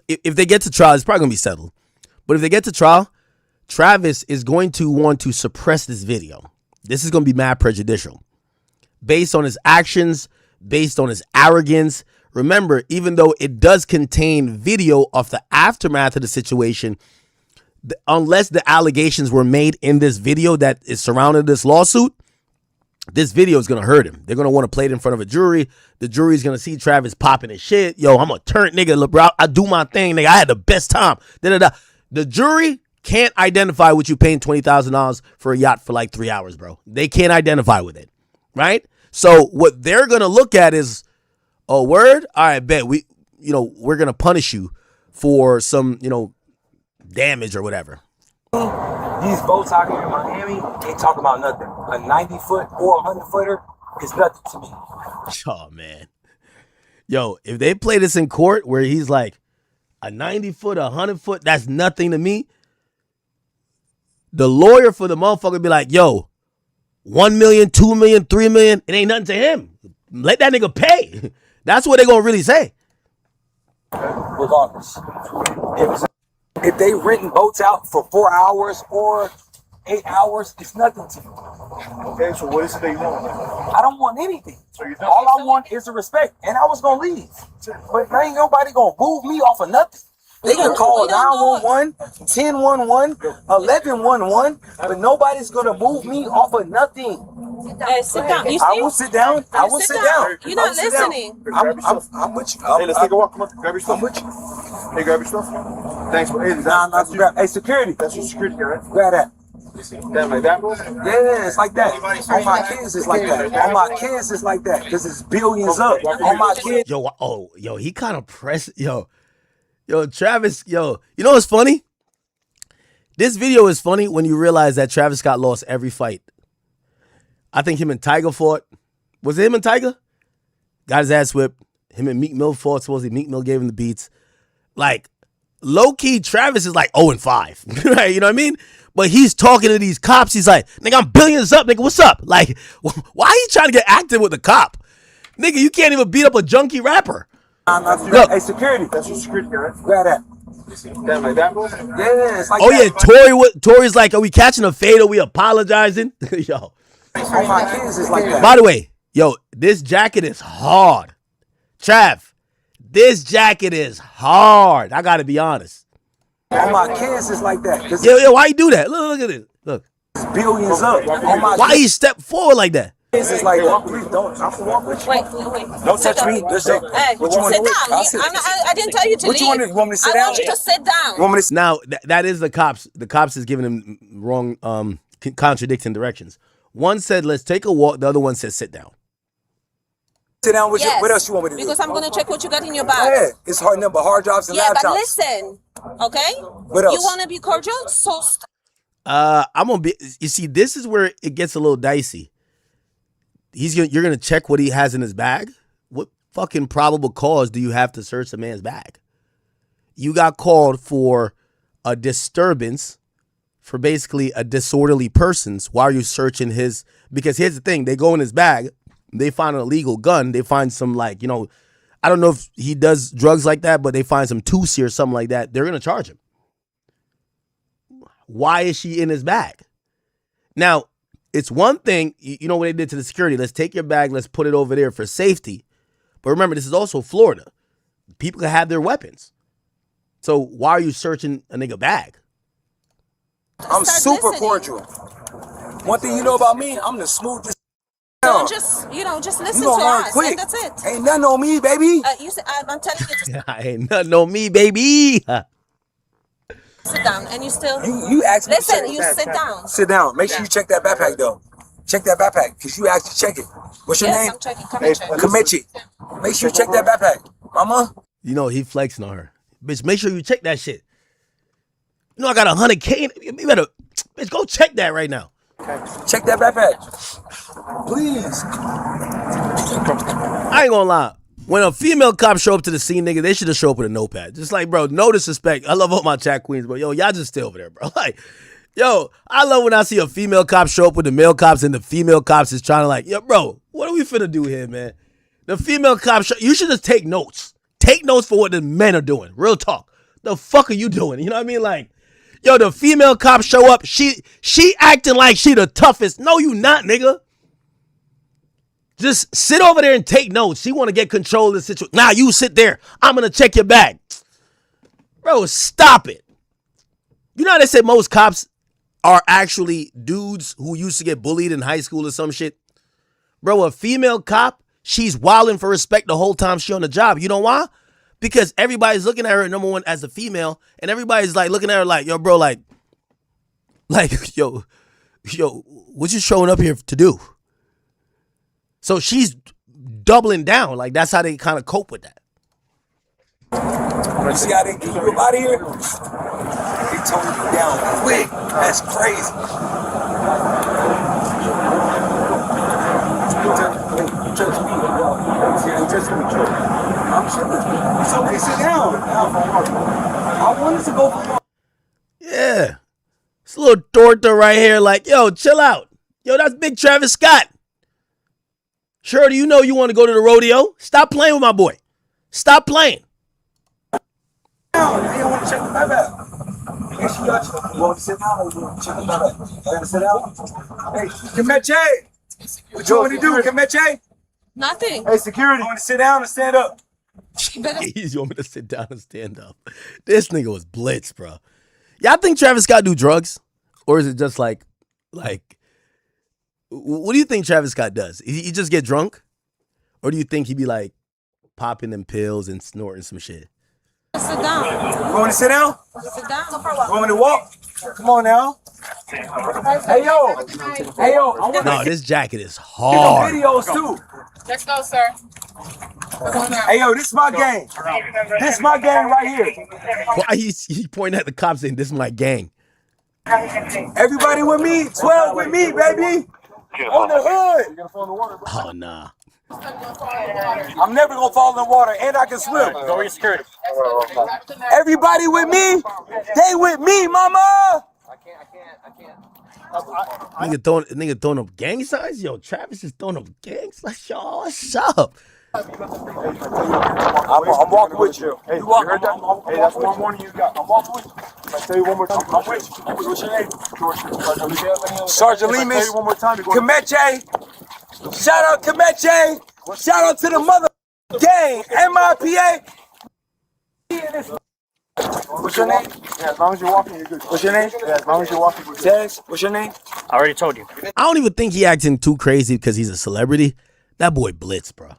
if they get to trial, it's probably going to be settled. But if they get to trial, Travis is going to want to suppress this video. This is going to be mad prejudicial. Based on his actions, based on his arrogance. Remember, even though it does contain video of the aftermath of the situation, unless the allegations were made in this video that is surrounding this lawsuit, this video is going to hurt him. They're going to want to play it in front of a jury. The jury is going to see Travis popping his shit. Yo, I'm a turn nigga, bro. I do my thing, nigga. I had the best time. Da-da-da. The jury can't identify with you paying $20,000 for a yacht for like 3 hours, bro. They can't identify with it, right? So what they're going to look at is, oh, word? All right, bet. We're going to punish you for some, damage or whatever. These boats out here in Miami ain't talking about nothing. A 90-foot or a 100-footer is nothing to me. Oh, man. Yo, if they play this in court where he's like, a 90-foot, a 100-foot, that's nothing to me. The lawyer for the motherfucker be like, yo, 1 million, 2 million, 3 million, it ain't nothing to him. Let that nigga pay. That's what they gonna really say. Regardless. If they renting boats out for 4 hours or 8 hours, it's nothing to me. Okay, so what is it that you want? I don't want anything. So you All I want is the respect. And I was gonna leave. But ain't nobody gonna move me off of nothing. They can call 911, 1011, 1111, but nobody's gonna move me off of nothing. Sit down. You see? I will sit down. I will sit down. You're not listening. I'm with you. Hey, let's take a walk. Come on, grab your stuff. I'm with you. Hey, grab your stuff. Thanks, but hey, that's Grab. Hey, security. That's your security guy, right? Grab that. That like that, bro? Yeah, it's like that. On my kids, it's like that. On my kids, it's like that. Because it's billions up. On my kids. Yo, he kind of pressed. Yo, Travis, you know what's funny? This video is funny when you realize that Travis Scott lost every fight. I think him and Tiger fought. Was it him and Tiger? Got his ass whipped. Him and Meek Mill fought. Supposedly Meek Mill gave him the beats. Like, low-key, Travis is like 0-5. Right? You know what I mean? But he's talking to these cops. He's like, nigga, I'm billions up. Nigga, what's up? Like, why are you trying to get active with the cop? Nigga, you can't even beat up a junkie rapper. Look, hey, security. That's your security guy, right? Grab that. That like that, bro? Yeah, it's like Oh, that. yeah, Tory's like, are we catching a fade? Are we apologizing? Yo. On my kids, it's like that. By the way, this jacket is hard. Trav, this jacket is hard. I got to be honest. On my kids, it's like that. Yo, why you do that? Look at this. Look. It's billions up. On my Why you step forward like that? kids, it's like that. Please don't. I can walk with you. Wait. Don't touch me. Just say, Hey, what you want sit to down. do? I didn't tell you to What leave. you want to do? You want me to sit I down? want you to sit down. You want me to Now, that is the cops. The cops is giving him wrong, contradicting directions. One said, let's take a walk. The other one said, sit down. sit down with you? Yes, What else you want me to do? because I'm going to check what you got in your bag. Yeah, it's hard number, hard drives and Yeah, laptops. but listen, okay? What else? You want to be cordial? So I'm gonna be. You see, this is where it gets a little dicey. You're gonna check what he has in his bag. What fucking probable cause do you have to search a man's bag? You got called for a disturbance for basically a disorderly persons while you're searching his, because here's the thing, they go in his bag, they find an illegal gun, they find some like, you know, I don't know if he does drugs like that, but they find some Tusi or something like that, they're going to charge him. Why is she in his bag? Now, it's one thing, you know what they did to the security, let's take your bag, let's put it over there for safety. But remember, this is also Florida. People can have their weapons. So why are you searching a nigga bag? I'm super cordial. One thing you know about me, I'm the smoothest. Don't just, just listen to learn us, quick. and that's it. Ain't nothing on me, baby. You said, I'm telling you to Ain't nothing on me, baby. sit down, and you still You asked me to listen. check You that sit backpack. down. Sit down. Make sure you check that backpack though. Check that backpack, because you asked to check it. What's your Yes, name? I'm checking. Come and check. Kamechi. Make sure you check that backpack. Mama? You know, he flexing on her. Bitch, make sure you check that shit. You know I got 100K. You better, bitch, go check that right now. Check that backpack. Please. I ain't gonna lie. When a female cop show up to the scene, nigga, they should have showed up with a notepad. Just like, bro, no disrespect. I love all my chat queens, but yo, y'all just stay over there, bro. Like, yo, I love when I see a female cop show up with the male cops and the female cops is trying to like, yo, bro, what are we finna do here, man? The female cop you should just take notes. Take notes for what the men are doing. Real talk. The fuck are you doing? You know what I mean? Like, yo, the female cop show up. She acting like she the toughest. No, you not, nigga. Just sit over there and take notes. She want to get control of the situation. Nah, you sit there. I'm going to check your bag. Bro, stop it. You know how they say most cops are actually dudes who used to get bullied in high school or some shit? Bro, a female cop, she's wilding for respect the whole time she on the job. You know why? Because everybody's looking at her, number one, as a female, and everybody's like looking at her like, yo, bro, like, yo, what you showing up here to do? So she's doubling down. Like, that's how they kind of cope with that. You see how they get you up out of here? They tone you down quick. That's crazy. I'm sure. It's okay, sit down. I wanted to go for Yeah. It's a little torta right here like, yo, chill out. Yo, that's Big Travis Scott. Sure, do you know you want to go to the rodeo? Stop playing with my boy. Stop playing. down. They don't want to check the backpack. Yes, you got you. You want to sit down or you want to check the backpack? You got to sit down? Hey, Kameche! What you want to do, Kameche? Nothing. Hey, security. You want to sit down or stand up? You want me to sit down and stand up? This nigga was blitz, bro. Y'all think Travis Scott do drugs? Or is it just like, what do you think Travis Scott does? He just get drunk? Or do you think he be like popping them pills and snorting some shit? Sit down. You want to sit down? Sit down. You want me to walk? Come on now. Hey, yo. Hey, yo. I want No, this jacket is to hard. videos, too. Let's go, sir. Hey, yo, this is my gang. This is my gang right here. Why he pointing at the cops saying, this is my gang? Everybody with me. 12 with me, baby. On the hood. Oh, nah. I'm never going to fall in the water, and I can swim. Go with security. Everybody with me. They with me, mama. Nigga throwing up gang signs? Yo, Travis is throwing up gangs? Like, yo, what's up? I'm walking with you. Hey, You walk, you heard that? I'm Hey, that's walking one with warning you got. I'm walking with you. If I tell you one more time, I'm with you. What's your name? Sergeant Sergeant If I tell Lemus. you one more time, you're going Kameche. Shout out Kameche. Shout out to the mother gang. MIPA. What's your name? Yeah, as long as you're walking, you're good. What's your name? Yeah, as long as you're walking, we're good. Tez. What's your name? I already told you. I don't even think he acting too crazy because he's a celebrity. That boy blitz, bro.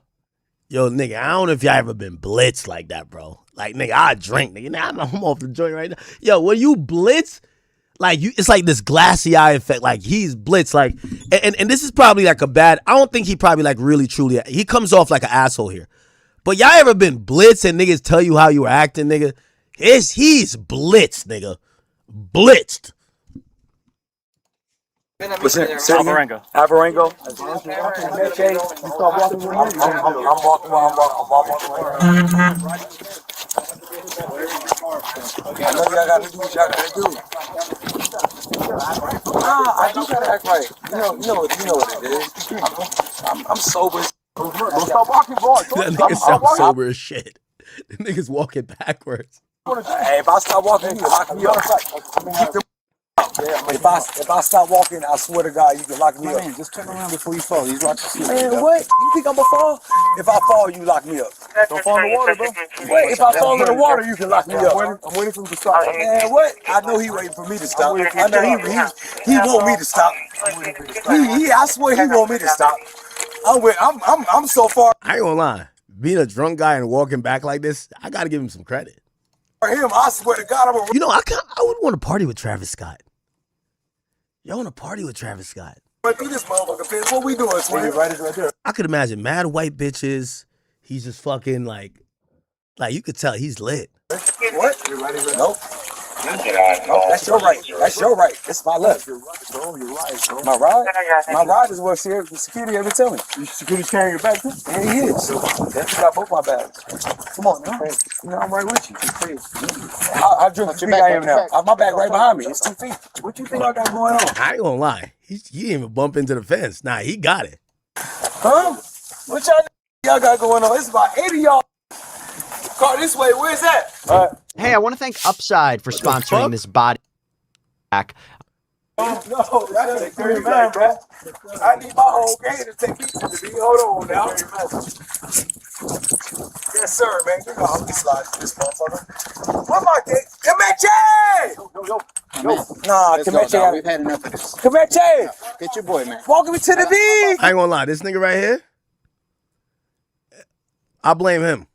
Yo, nigga, I don't know if y'all ever been blitzed like that, bro. Like, nigga, I drink, nigga. Nah, I'm off the joint right now. Yo, when you blitz, like, it's like this glassy eye effect. Like, he's blitz, like, and this is probably like a bad, I don't think he probably like really truly, he comes off like an asshole here. But y'all ever been blitzed and niggas tell you how you were acting, nigga? He's blitzed, nigga. Blitzed. What's your name? Alvarenga. Alvarengo. Kameche, you start walking with me, you're gonna do it. I'm walking while I'm walking. I know y'all gotta do what y'all gotta do. I do gotta act right. You know what it is. I'm sober. Don't stop walking, boy. That nigga sounds sober as shit. The nigga's walking backwards. Hey, if I stop walking, you can lock me up. Keep the if I stop walking, I swear to God, you can lock me up. Man, just turn around before you fall. He's watching you. Man, what? You think I'm gonna fall? If I fall, you lock me up. Don't fall in the water, bro. Wait, if I fall in the water, you can lock me up. I'm waiting for him to stop. Man, what? I know he waiting for me to stop. I know he want me to stop. I swear he want me to stop. I'm so far I ain't gonna lie. Being a drunk guy and walking back like this, I gotta give him some credit. for him. I swear to God, You know, I would want to party with Travis Scott. Y'all want to party with Travis Scott? run through this motherfucker, bitch. What we doing, Swing? Right there. I could imagine mad white bitches. He's just fucking like you could tell he's lit. What? Nope. That's your right. That's your right. It's my left. You're right, bro. You're right, bro. My ride? My ride is what security ever tell me. Security's carrying your bag too? Yeah, he is. That's got both my bags. Come on, man. You know, I'm right with you. I drink 2 feet I am now. My bag right behind me. It's 2 feet. What you think I got going on? I ain't gonna lie. He didn't even bump into the fence. Nah, he got it. Huh? What y'all got going on? It's about 80 y'all. Car this way. Where's that? Hey, I want to thank Upside for sponsoring this body hack. No, that ain't very man, bro. I need my whole game to take you to the beat. Hold on now. Yes, sir, man. You know how we slide this motherfucker. What my game? Comanche! Yo. Nah, Comanche. We've had enough of this. Comanche! Get your boy, man. Walking me to the beat. I ain't gonna lie. This nigga right here, I blame him.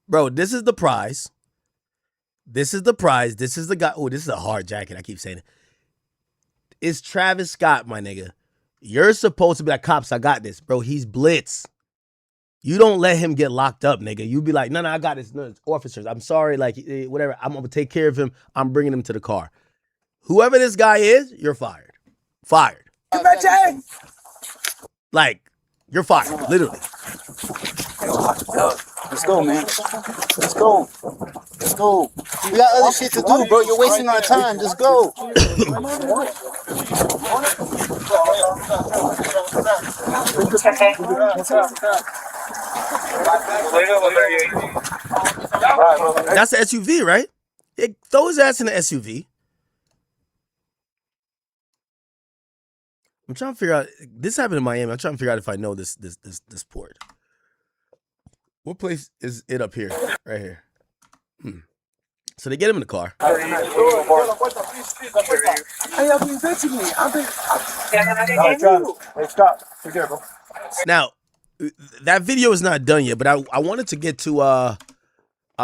Bro, this is the prize. This is the prize. This is the guy. Oh, this is a hard jacket. I keep saying it. It's Travis Scott, my nigga. You're supposed to be like, cops, I got this. Bro, he's blitz. You don't let him get locked up, nigga. You be like, no, I got this. No, it's officers. I'm sorry, like, whatever. I'm going to take care of him. I'm bringing him to the car. Whoever this guy is, you're fired. Fired. Comanche! Like, you're fired, literally. Let's go, man. Let's go. Let's go. We got other shit to do, bro. You're wasting our time. Just go. That's the SUV, right? Throw his ass in the SUV. I'm trying to figure out. This happened in Miami. I'm trying to figure out if I know this port. What place is it up here? Right here. So they get him in the car. Now, that video is not done yet, but I wanted to get to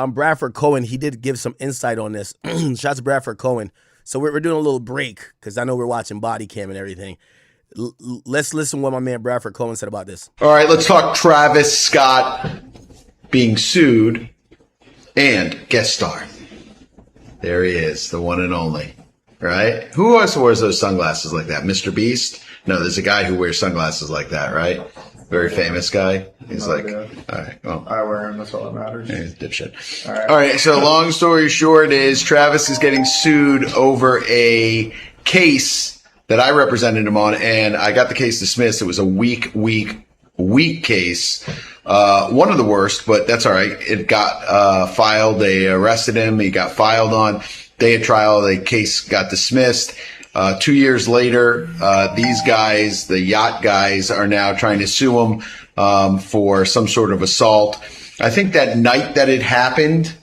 Bradford Cohen. He did give some insight on this. Shouts to Bradford Cohen. So we're doing a little break because I know we're watching body cam and everything. Let's listen to what my man Bradford Cohen said about this. All right, let's talk Travis Scott being sued and guest star. There he is, the one and only, right? Who also wears those sunglasses like that? Mr. Beast? No, there's a guy who wears sunglasses like that, right? Very famous guy. He's all right, well. I wear him, that's all that matters. He's a dipshit. All right, so long story short is Travis is getting sued over a case that I represented him on, and I got the case dismissed. It was a weak case. One of the worst, but that's all right. It got filed. They arrested him. He got filed on. Day of trial, the case got dismissed. 2 years later, these guys, the yacht guys, are now trying to sue him for some sort of assault. I think that night that it happened,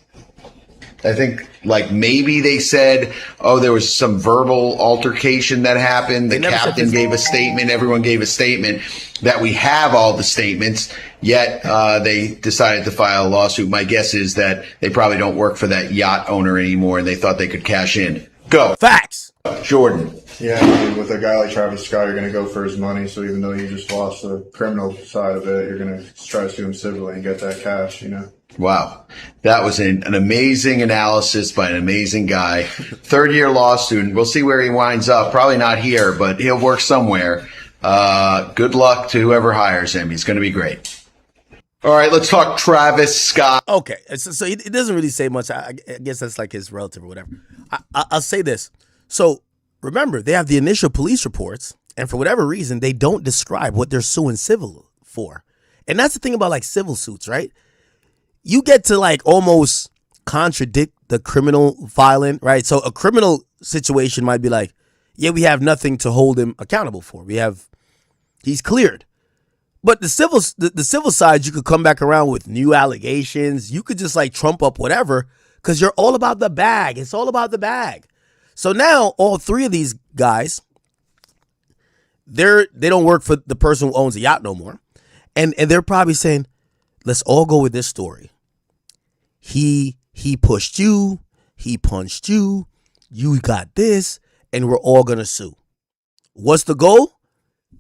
I think like maybe they said, oh, there was some verbal altercation that happened. The captain gave a statement. Everyone gave a statement that we have all the statements, yet they decided to file a lawsuit. My guess is that they probably don't work for that yacht owner anymore and they thought they could cash in. Go. Facts. Jordan. Yeah, I mean, with a guy like Travis Scott, you're going to go for his money. So even though you just lost the criminal side of it, you're going to try to sue him civilly and get that cash, you know? Wow. That was an amazing analysis by an amazing guy. Third-year law student. We'll see where he winds up. Probably not here, but he'll work somewhere. Good luck to whoever hires him. He's going to be great. All right, let's talk Travis Scott. Okay, so it doesn't really say much. I guess that's like his relative or whatever. I'll say this. So remember, they have the initial police reports, and for whatever reason, they don't describe what they're suing civil for. And that's the thing about like civil suits, right? You get to like almost contradict the criminal filing, right? So a criminal situation might be like, yeah, we have nothing to hold him accountable for. He's cleared. But the civil side, you could come back around with new allegations. You could just like trump up whatever because you're all about the bag. It's all about the bag. So now all three of these guys, they don't work for the person who owns the yacht no more. And they're probably saying, let's all go with this story. He pushed you. He punched you. You got this. And we're all going to sue. What's the goal?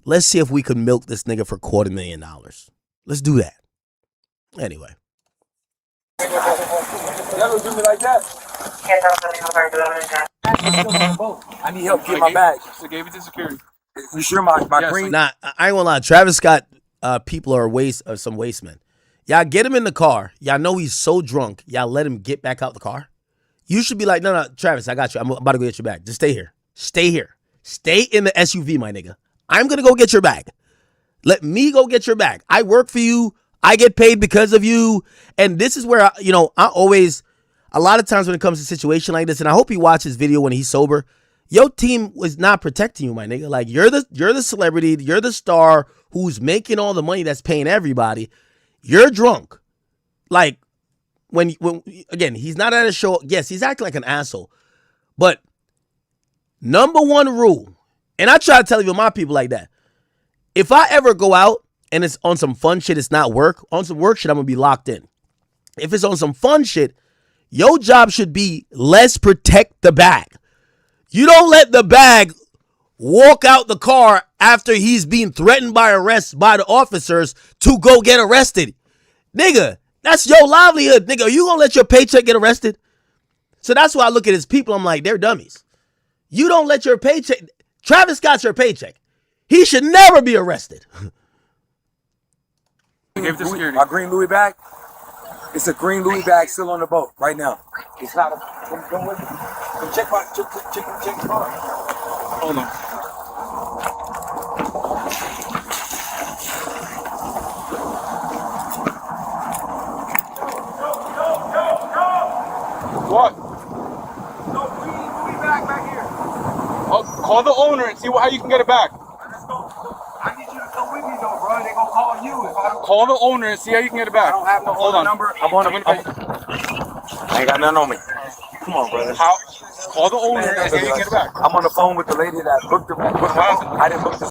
Let's see if we can milk this nigga for $250,000. Let's do that. Anyway. Never do me like that. I need help get my bag. So gave it to security. You sure my green? Nah, I ain't gonna lie. Travis Scott people are some waste men. Y'all get him in the car. Y'all know he's so drunk. Y'all let him get back out the car. You should be like, no, Travis, I got you. I'm about to go get your bag. Just stay here. Stay here. Stay in the SUV, my nigga. I'm going to go get your bag. Let me go get your bag. I work for you. I get paid because of you. And this is where, I always, a lot of times when it comes to a situation like this, and I hope he watches this video when he's sober, your team was not protecting you, my nigga. Like, you're the celebrity. You're the star who's making all the money that's paying everybody. You're drunk. Like, when again, he's not at a show. Yes, he's acting like an asshole. But number one rule, and I try to tell even my people like that, if I ever go out and it's on some fun shit, it's not work. On some work shit, I'm going to be locked in. If it's on some fun shit, your job should be let's protect the bag. You don't let the bag walk out the car after he's being threatened by arrest by the officers to go get arrested. Nigga, that's your livelihood. Nigga, are you going to let your paycheck get arrested? So that's why I look at his people. I'm like, they're dummies. You don't let your paycheck. Travis Scott's your paycheck. He should never be arrested. My green Louis bag. It's a green Louis bag still on the boat right now. It's not a. Come with me. Come check the car. Hold on. What? No green Louis bag back here. Oh, call the owner and see how you can get it back. Let's go. I need you to come with me though, bro. They gonna call you if I don't. Call the owner and see how you can get it back. I don't have no owner number. I ain't got none on me. Come on, brother. Call the owner and see how you can get it back. I'm on the phone with the lady that booked the boat. I didn't book the.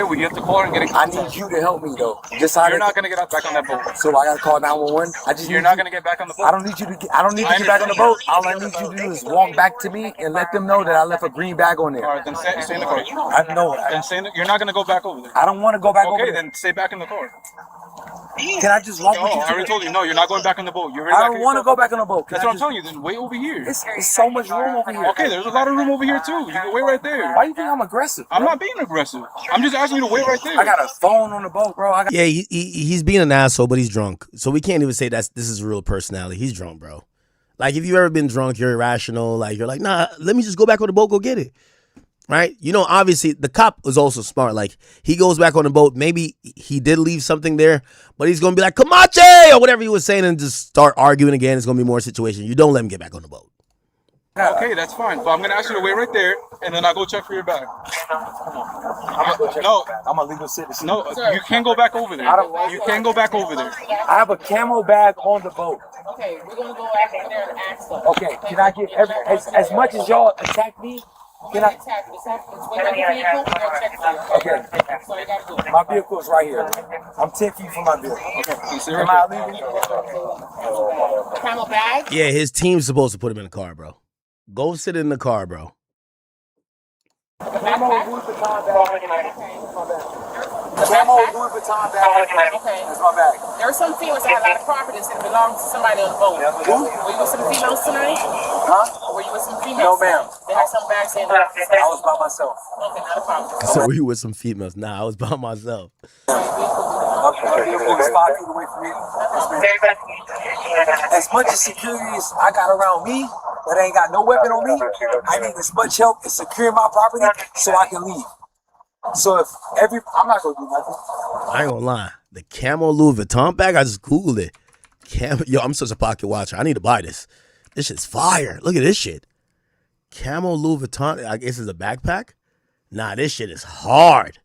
We have to call her and get it. I need you to help me though. You're not gonna get back on that boat. So I gotta call 911. You're not gonna get back on the boat. I don't need you to get back on the boat. All I need you to do is walk back to me and let them know that I left a green bag on there. All right, then stay in the car. I know. You're not gonna go back over there. I don't want to go back over there. Okay, then stay back in the car. Can I just walk with you? I already told you, no, you're not going back on the boat. I don't want to go back on the boat. That's what I'm telling you. Then wait over here. It's so much room over here. Okay, there's a lot of room over here too. You can wait right there. Why do you think I'm aggressive? I'm not being aggressive. I'm just asking you to wait right there. I got a phone on the boat, bro. Yeah, he's being an asshole, but he's drunk. So we can't even say this is real personality. He's drunk, bro. Like, if you've ever been drunk, you're irrational. Like, you're like, nah, let me just go back on the boat, go get it. Right? Obviously, the cop was also smart. Like, he goes back on the boat. Maybe he did leave something there, but he's going to be like, Camache! Or whatever he was saying and just start arguing again. It's going to be more situation. You don't let him get back on the boat. Okay, that's fine. But I'm going to ask you to wait right there, and then I'll go check for your bag. I'm a legal citizen. No, you can't go back over there. You can't go back over there. I have a camo bag on the boat. Okay, we're gonna go after there and ask them. Okay, can I get as much as y'all attack me? Can I? Okay. So you gotta do it. My vehicle is right here. I'm 10 feet from my vehicle. Okay. Am I leaving? Camel bag? Yeah, his team's supposed to put him in the car, bro. Go sit in the car, bro. Camo Louis Vuitton bag. Camo Louis Vuitton bag. Okay. That's my bag. There were some females that had a lot of properties that belonged to somebody on the boat. Who? Were you with some females tonight? Huh? Were you with some females? No, ma'am. They had some bags saying I was by myself. okay, not a problem. So were you with some females? Nah, I was by myself. My vehicle is 5 feet away from me. As much as security as I got around me, that ain't got no weapon on me. I need as much help in securing my property so I can leave. So if I'm not gonna do nothing. I ain't gonna lie. The camo Louis Vuitton bag, I just Googled it. Yo, I'm such a pocket watcher. I need to buy this. This shit's fire. Look at this shit. Camo Louis Vuitton, I guess it's a backpack? Nah, this shit is hard.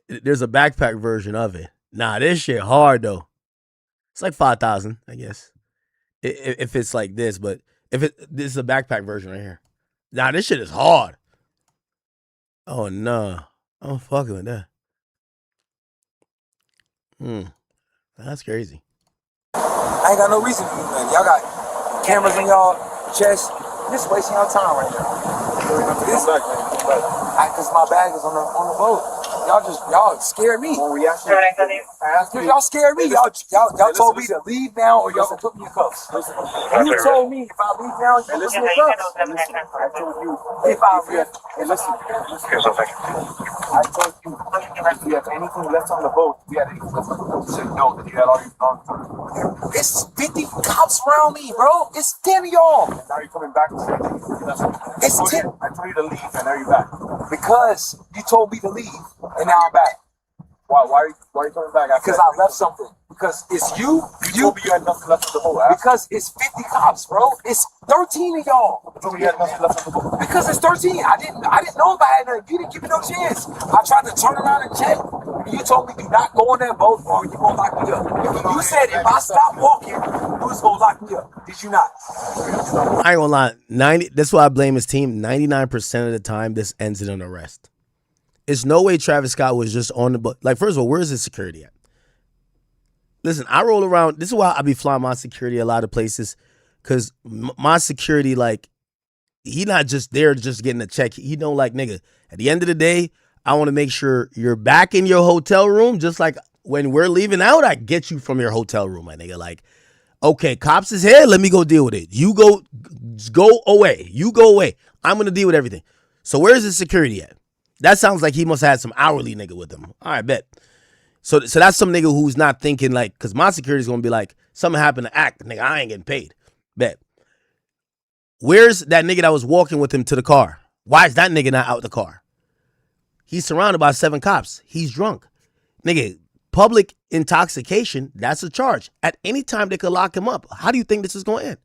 There's a backpack version of it. Nah, this shit hard though. It's like 5,000, I guess. If it's like this, but this is a backpack version right here. Nah, this shit is hard. Oh no. I'm fucking with that. That's crazy. I ain't got no reason to do nothing. Y'all got cameras in y'all chest. This wasting y'all time right now. Because my bag is on the boat. Y'all scared me. Because y'all scared me. Y'all told me to leave now or y'all gonna put me in cuffs. You told me if I leave now, you're put me in cuffs. I told you if I leave. Listen. I told you if you have anything left on the boat, you had anything left on the boat. You said no, that you had all your gone through. It's 50 cops around me, bro. It's 10 of y'all. And now you're coming back and saying it's 10. I told you to leave and now you're back. Because you told me to leave and now I'm back. Why are you coming back? Because I left something. Because it's you. You told me you had nothing left on the boat. Because it's 50 cops, bro. It's 13 of y'all. You told me you had nothing left on the boat. Because it's 13. I didn't know if I had nothing. You didn't give me no chance. I tried to turn around and check. You told me do not go on that boat or you gonna lock me up. You said if I stop walking, you was gonna lock me up. Did you not? I ain't gonna lie. That's why I blame his team. 99% of the time, this ends in an arrest. It's no way Travis Scott was just on the boat. Like, first of all, where's his security at? Listen, I roll around. This is why I be flying my security a lot of places. Because my security, like, he not just there just getting a check. He don't like, nigga, at the end of the day, I want to make sure you're back in your hotel room. Just like when we're leaving out, I get you from your hotel room, my nigga. Like, okay, cops is here. Let me go deal with it. You go away. You go away. I'm going to deal with everything. So where's his security at? That sounds like he must have had some hourly nigga with him. All right, bet. So that's some nigga who's not thinking like, because my security's going to be like, something happened to Act. Nigga, I ain't getting paid. Bet. Where's that nigga that was walking with him to the car? Why is that nigga not out the car? He's surrounded by 7 cops. He's drunk. Nigga, public intoxication, that's a charge. At any time, they could lock him up. How do you think this is going to end?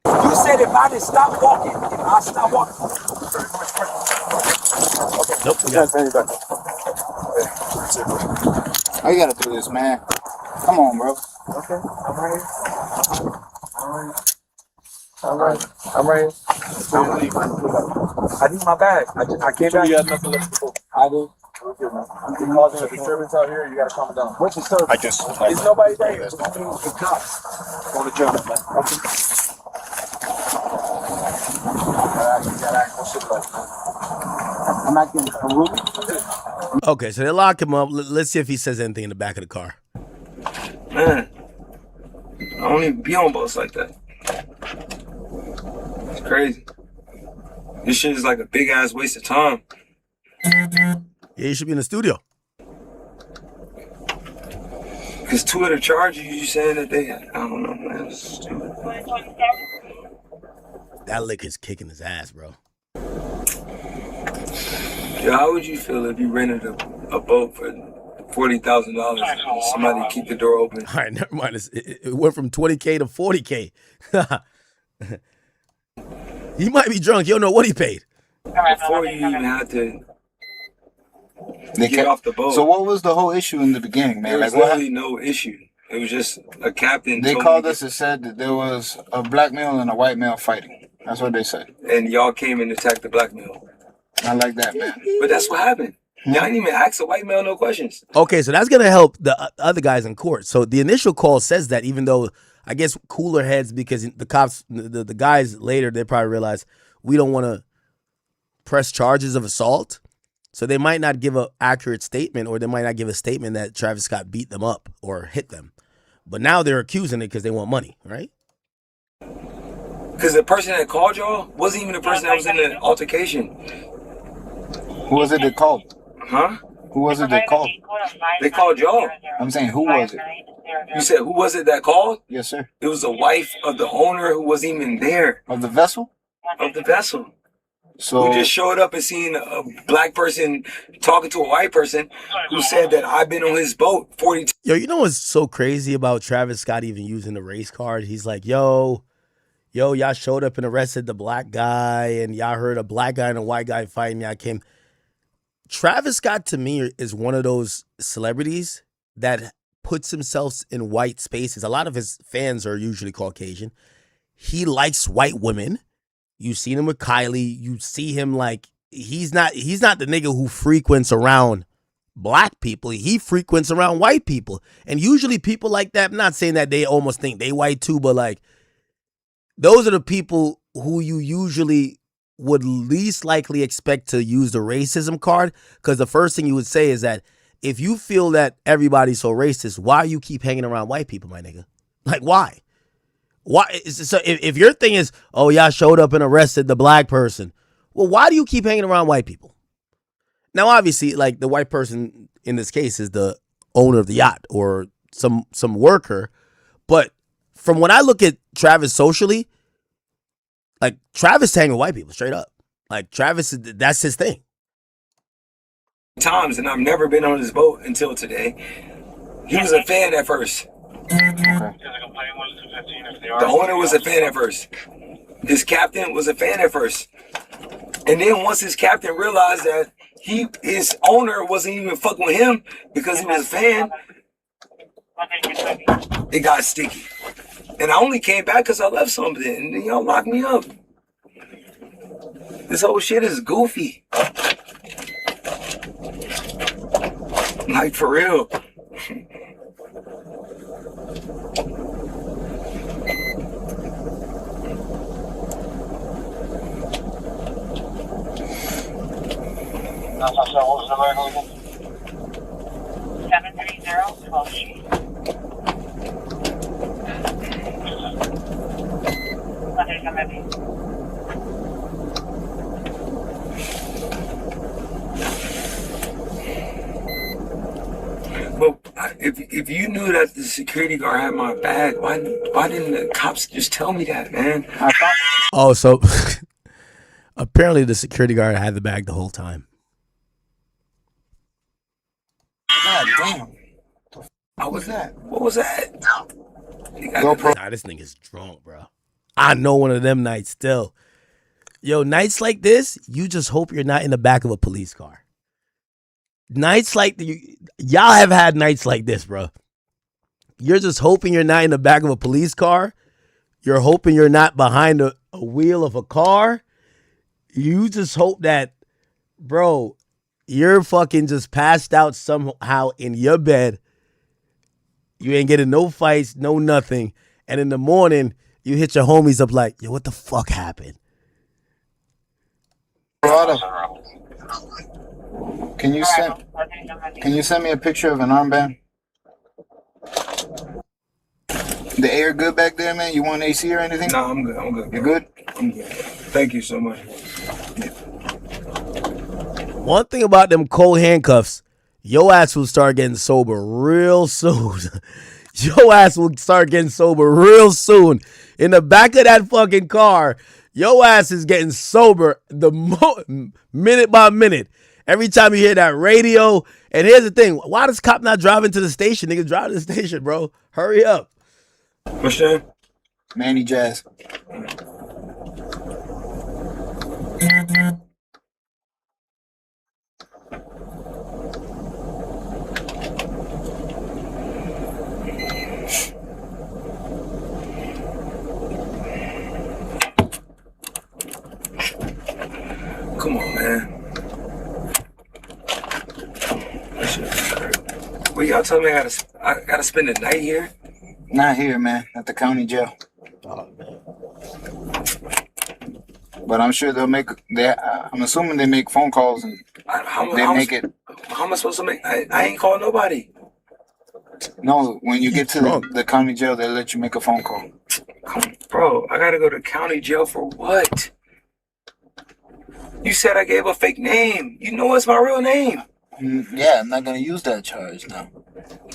You said if I didn't stop walking, I'll stop walking. Nope. How you gotta do this, man? Come on, bro. Okay, I'm right here. I'm right here. I need my bag. I came back. You had nothing left to do. I do. You causing a disturbance out here. You gotta calm down. What's the disturbance? There's nobody there. There's the cops. Go to jail, man. I'm not getting a room. Okay, so they lock him up. Let's see if he says anything in the back of the car. Man, I don't even be on boats like that. It's crazy. This shit is like a big ass waste of time. Yeah, you should be in the studio. Because 2 of the charges you saying that they, I don't know, man. It's stupid. That lick is kicking his ass, bro. Yo, how would you feel if you rented a boat for $40,000 and somebody keep the door open? All right, never mind. It went from 20K to 40K. He might be drunk. You don't know what he paid. Before you even had to get off the boat. So what was the whole issue in the beginning, man? There was literally no issue. It was just a captain. They called us and said that there was a black male and a white male fighting. That's what they said. And y'all came and attacked the black male. I like that, man. But that's what happened. Y'all didn't even ask a white male no questions. Okay, so that's going to help the other guys in court. So the initial call says that, even though I guess cooler heads, because the cops, the guys later, they probably realize we don't want to press charges of assault. So they might not give an accurate statement, or they might not give a statement that Travis Scott beat them up or hit them. But now they're accusing it because they want money, right? Because the person that called y'all wasn't even the person that was in the altercation. Who was it that called? Huh? Who was it that called? They called y'all. I'm saying, who was it? You said, who was it that called? Yes, sir. It was the wife of the owner who wasn't even there. Of the vessel? Of the vessel. So who just showed up and seen a black person talking to a white person who said that I've been on his boat 42. Yo, you know what's so crazy about Travis Scott even using the race card? He's like, yo, y'all showed up and arrested the black guy, and y'all heard a black guy and a white guy fighting. Y'all came. Travis Scott, to me, is one of those celebrities that puts himself in white spaces. A lot of his fans are usually Caucasian. He likes white women. You've seen him with Kylie. You see him like, he's not the nigga who frequents around black people. He frequents around white people. And usually people like that, I'm not saying that they almost think they white too, but like, those are the people who you usually would least likely expect to use the racism card, because the first thing you would say is that if you feel that everybody's so racist, why you keep hanging around white people, my nigga? Like, why? Why? So if your thing is, oh, y'all showed up and arrested the black person, well, why do you keep hanging around white people? Now, obviously, like, the white person in this case is the owner of the yacht or some worker, but from when I look at Travis socially, like, Travis hang with white people straight up. Like, Travis, that's his thing. Times, and I've never been on his boat until today. He was a fan at first. The owner was a fan at first. His captain was a fan at first. And then once his captain realized that his owner wasn't even fucking with him because he was a fan, it got sticky. And I only came back because I left something, and then y'all locked me up. This whole shit is goofy. Like, for real. What was the number again? 730-12 Street. But if you knew that the security guard had my bag, why didn't the cops just tell me that, man? Oh, so apparently the security guard had the bag the whole time. God damn. What was that? What was that? Nah, this nigga's drunk, bro. I know one of them nights still. Yo, nights like this, you just hope you're not in the back of a police car. Nights like y'all have had nights like this, bro. You're just hoping you're not in the back of a police car. You're hoping you're not behind a wheel of a car. You just hope that, bro, you're fucking just passed out somehow in your bed. You ain't getting no fights, no nothing. And in the morning, you hit your homies up like, yo, what the fuck happened? Can you send me a picture of an armband? The air good back there, man? You want AC or anything? No, I'm good. I'm good. You good? I'm good. Thank you so much. One thing about them cold handcuffs, your ass will start getting sober real soon. Your ass will start getting sober real soon. In the back of that fucking car, your ass is getting sober minute by minute. Every time you hear that radio. And here's the thing. Why does cop not driving to the station? Nigga, drive to the station, bro. Hurry up. What's that? Manny Jazz. Come on, man. Well, y'all tell me I gotta spend the night here? Not here, man. At the county jail. But I'm sure they'll make. I'm assuming they make phone calls and make it. How am I supposed to make? I ain't called nobody. No, when you get to the county jail, they'll let you make a phone call. Bro, I gotta go to county jail for what? You said I gave a fake name. You know it's my real name. Yeah, I'm not gonna use that charge now.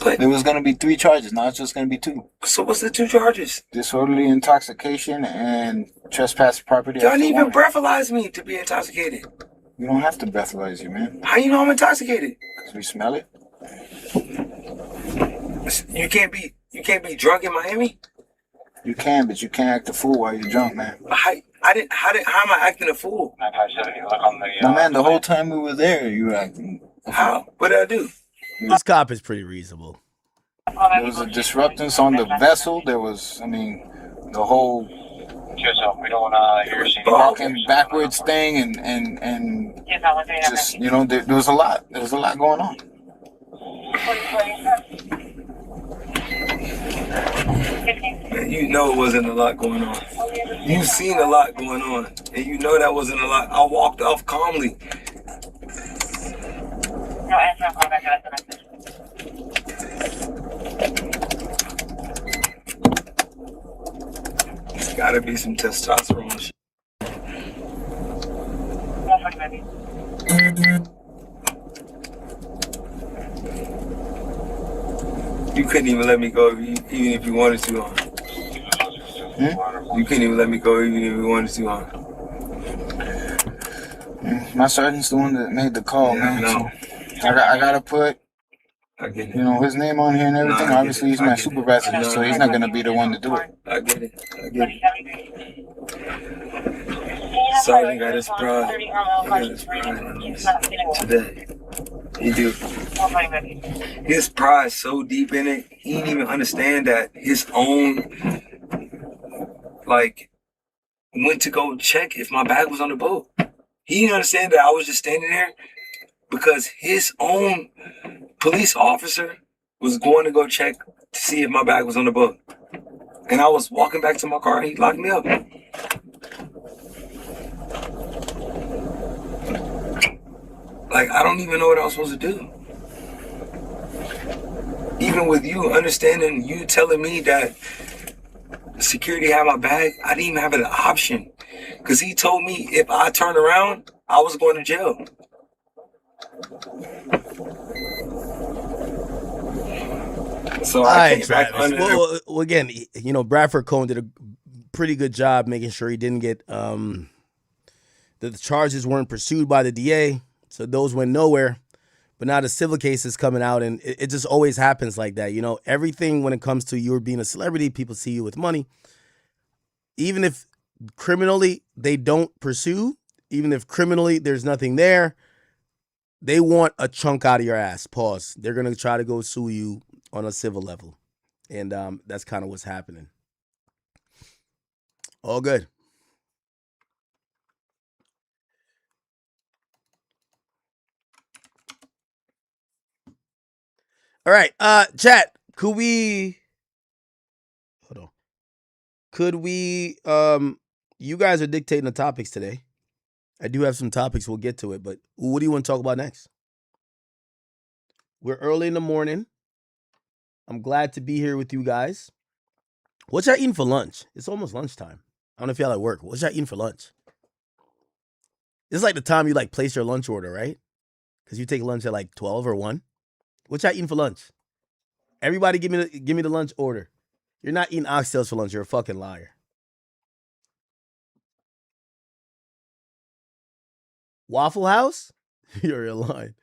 But there was gonna be 3 charges. Now it's just gonna be 2. So what's the 2 charges? Disorderly intoxication and trespass property. Y'all didn't even breathalyze me to be intoxicated. You don't have to breathalyze you, man. How you know I'm intoxicated? Because we smell it. You can't be drunk in Miami? You can, but you can't act a fool while you're drunk, man. How am I acting a fool? No, man, the whole time we were there, you were acting a fool. How? What did I do? This cop is pretty reasonable. There was a disruptance on the vessel. There was, the whole walking backwards thing and just, there was a lot. There was a lot going on. Man, you know it wasn't a lot going on. You've seen a lot going on, and you know that wasn't a lot. I walked off calmly. There's gotta be some testosterone shit. You couldn't even let me go even if you wanted to, huh? You couldn't even let me go even if you wanted to, huh? My sergeant's the one that made the call, man. No. So I gotta put, his name on here and everything. Obviously, he's my supervisor, so he's not gonna be the one to do it. I get it. Sergeant got his pride. He got his pride today. He do. His pride so deep in it, he didn't even understand that his own, went to go check if my bag was on the boat. He didn't understand that I was just standing there because his own police officer was going to go check to see if my bag was on the boat. And I was walking back to my car and he locked me up. I don't even know what I was supposed to do. Even with you understanding, you telling me that security had my bag, I didn't even have an option. Because he told me if I turned around, I was going to jail. So I came back under well, again, Bradford Cohen did a pretty good job making sure he didn't get, that the charges weren't pursued by the DA. So those went nowhere. But now the civil case is coming out, and it just always happens like that. Everything when it comes to you being a celebrity, people see you with money. Even if criminally they don't pursue, even if criminally there's nothing there, they want a chunk out of your ass. Pause. They're going to try to go sue you on a civil level. And that's kind of what's happening. All good. All right, chat, could we you guys are dictating the topics today. I do have some topics, we'll get to it, but what do you want to talk about next? We're early in the morning. I'm glad to be here with you guys. What y'all eating for lunch? It's almost lunchtime. I don't know if y'all at work. What y'all eating for lunch? This is like the time you place your lunch order, right? Because you take lunch at 12 or 1. What y'all eating for lunch? Everybody give me the lunch order. You're not eating oxtails for lunch. You're a fucking liar. Waffle House? You're lying.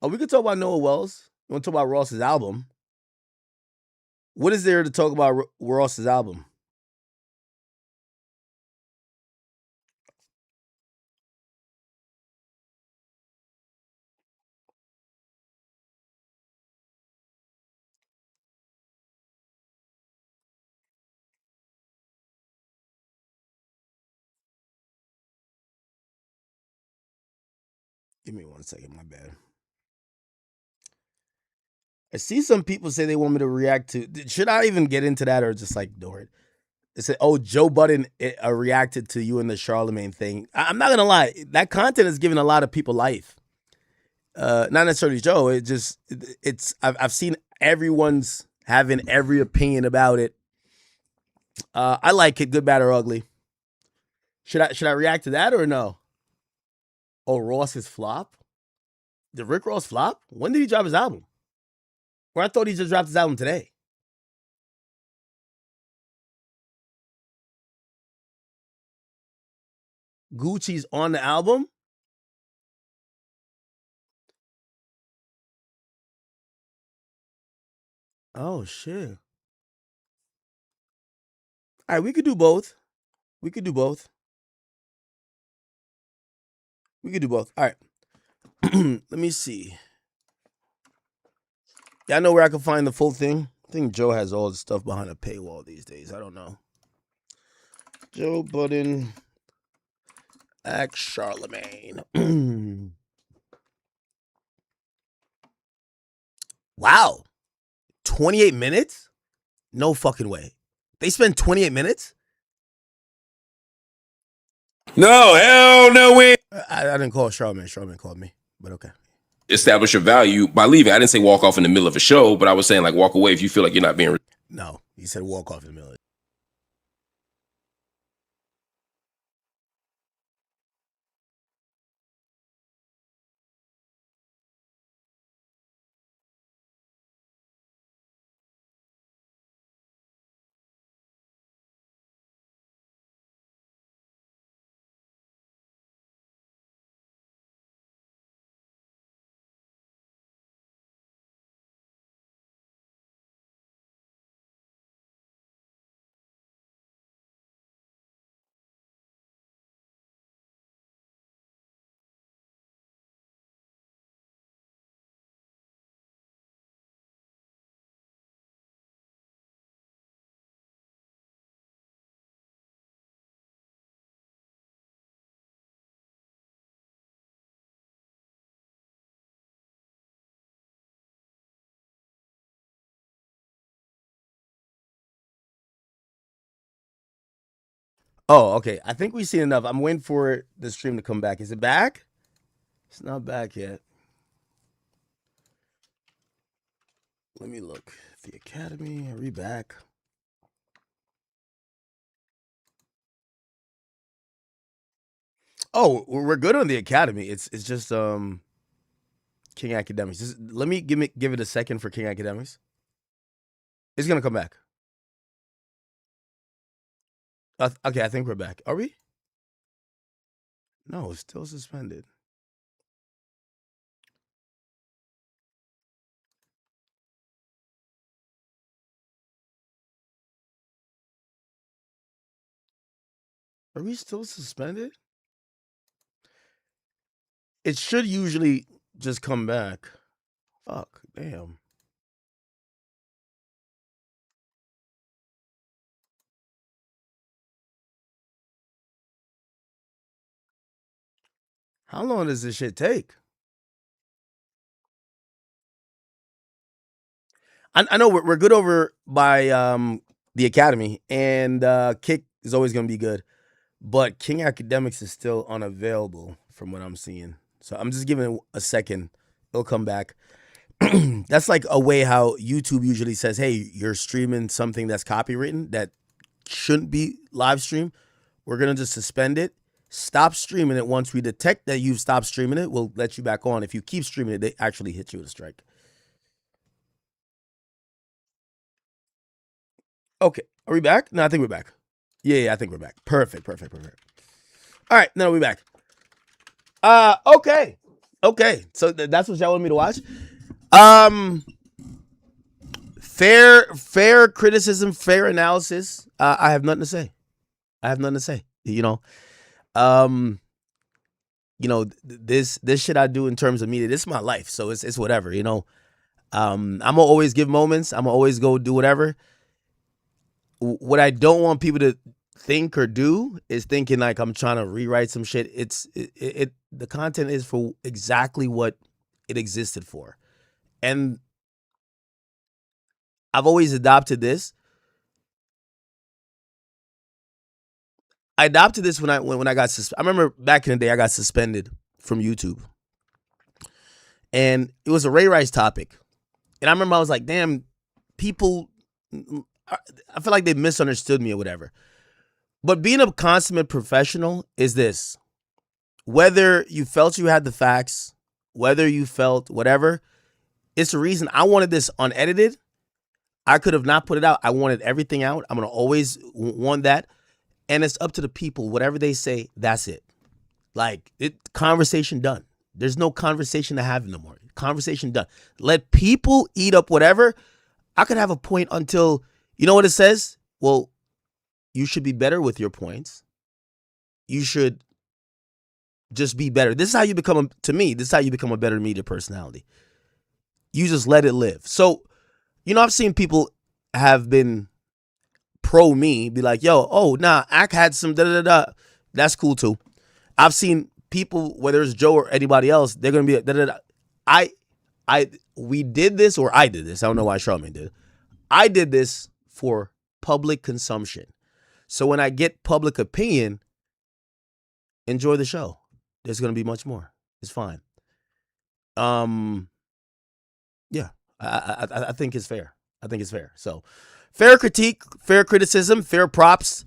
Oh, we could talk about Noah Wells. You want to talk about Ross's album? What is there to talk about Ross's album? Give me 1 second, my bad. I see some people say they want me to react to. Should I even get into that or just ignore it? They said, "Oh, Joe Budden reacted to you and the Charlemagne thing." I'm not gonna lie, that content is giving a lot of people life. Not necessarily Joe. I've seen everyone's having every opinion about it. I like it, good, bad, or ugly. Should I react to that or no? Oh, Ross's flop? Did Rick Ross flop? When did he drop his album? Or I thought he just dropped his album today. Gucci's on the album? Oh, shit. All right, we could do both. We could do both. We could do both. All right. Let me see. Y'all know where I can find the full thing? I think Joe has all the stuff behind a paywall these days. I don't know. Joe Budden, Act Charlemagne. Wow. 28 minutes? No fucking way. They spent 28 minutes? No, hell no way. I didn't call Charlemagne. Charlemagne called me, but okay. Establish your value by leaving. I didn't say walk off in the middle of a show, but I was saying like walk away if you feel like you're not being. No, he said walk off in the middle. Oh, okay. I think we've seen enough. I'm waiting for the stream to come back. Is it back? It's not back yet. Let me look. The Academy. Are we back? Oh, we're good on the Academy. It's just King Academics. Let me give it a second for King Academics. It's gonna come back. Okay, I think we're back. Are we? No, it's still suspended. Are we still suspended? It should usually just come back. Fuck, damn. How long does this shit take? I know we're good over by the Academy, and Kick is always going to be good, but King Academics is still unavailable from what I'm seeing. So I'm just giving it a second. It'll come back. That's like a way how YouTube usually says, hey, you're streaming something that's copywritten that shouldn't be live stream. We're going to just suspend it. Stop streaming it. Once we detect that you've stopped streaming it, we'll let you back on. If you keep streaming it, they actually hit you with a strike. Okay. Are we back? No, I think we're back. Yeah, I think we're back. Perfect. All right, now we're back. Okay. So that's what y'all want me to watch. Fair criticism, fair analysis. I have nothing to say. This shit I do in terms of media, this is my life. So it's whatever, I'm gonna always give moments. I'm gonna always go do whatever. What I don't want people to think or do is thinking like I'm trying to rewrite some shit. The content is for exactly what it existed for. And I've always adopted this. I adopted this when I got suspended. I remember back in the day I got suspended from YouTube. And it was a Ray Rice topic. And I remember I was like, damn, people, I feel like they misunderstood me or whatever. But being a consummate professional is this. Whether you felt you had the facts, whether you felt whatever, it's the reason I wanted this unedited. I could have not put it out. I wanted everything out. I'm going to always want that. And it's up to the people. Whatever they say, that's it. Like, conversation done. There's no conversation to have no more. Conversation done. Let people eat up whatever. I could have a point until, you know what it says? Well, you should be better with your points. You should just be better. This is how you become, to me, this is how you become a better media personality. You just let it live. So, you know, I've seen people have been pro me, be like, yo, oh, nah, Ack had some da-da-da-da. That's cool too. I've seen people, whether it's Joe or anybody else, they're going to be da-da-da. We did this, or I did this. I don't know why Charlamagne did it. I did this for public consumption. So when I get public opinion, enjoy the show. There's going to be much more. It's fine. Yeah, I think it's fair. I think it's fair. So fair critique, fair criticism, fair props.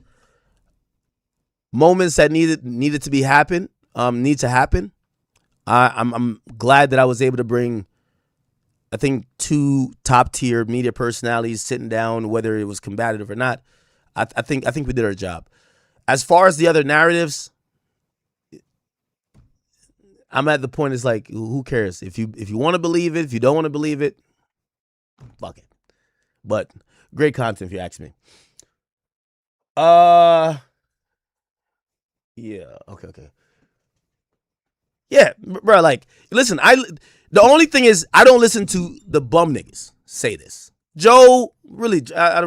Moments that needed to be happen, need to happen. I'm glad that I was able to bring, I think, 2 top tier media personalities sitting down, whether it was combative or not. I think we did our job. As far as the other narratives, I'm at the point, it's like, who cares? If you want to believe it, if you don't want to believe it, fuck it. But great content if you ask me. Yeah, okay. Yeah, bro, like, listen, the only thing is, I don't listen to the bum niggas say this. Joe, really, I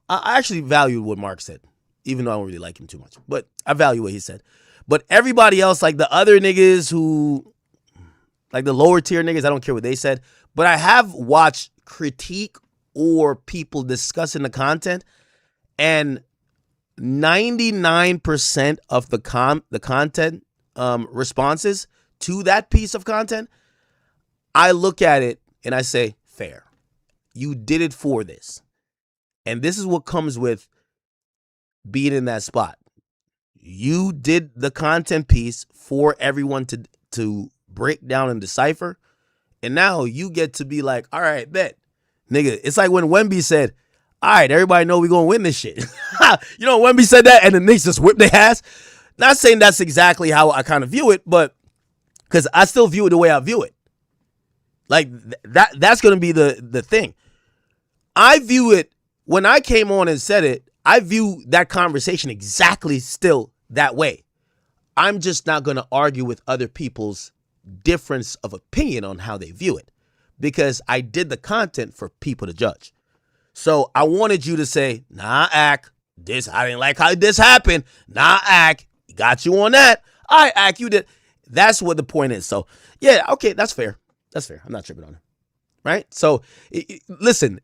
actually value what Mark said, even though I don't really like him too much. But I value what he said. But everybody else, like the other niggas who, like the lower tier niggas, I don't care what they said. But I have watched critique or people discussing the content, and 99% of the content responses to that piece of content, I look at it and I say, fair. You did it for this. And this is what comes with being in that spot. You did the content piece for everyone to break down and decipher. And now you get to be like, all right, bet. Nigga, it's like when Wemby said, all right, everybody know we going to win this shit. You know, Wemby said that and the Knicks just whipped their ass. Not saying that's exactly how I kind of view it, but because I still view it the way I view it. Like, that's going to be the thing. I view it, when I came on and said it, I view that conversation exactly still that way. I'm just not going to argue with other people's difference of opinion on how they view it, because I did the content for people to judge. So I wanted you to say, nah, Ack, I didn't like how this happened. Nah, Ack, got you on that. All right, Ack, you did. That's what the point is. So, yeah, okay, that's fair. That's fair. I'm not tripping on it. Right? So, listen,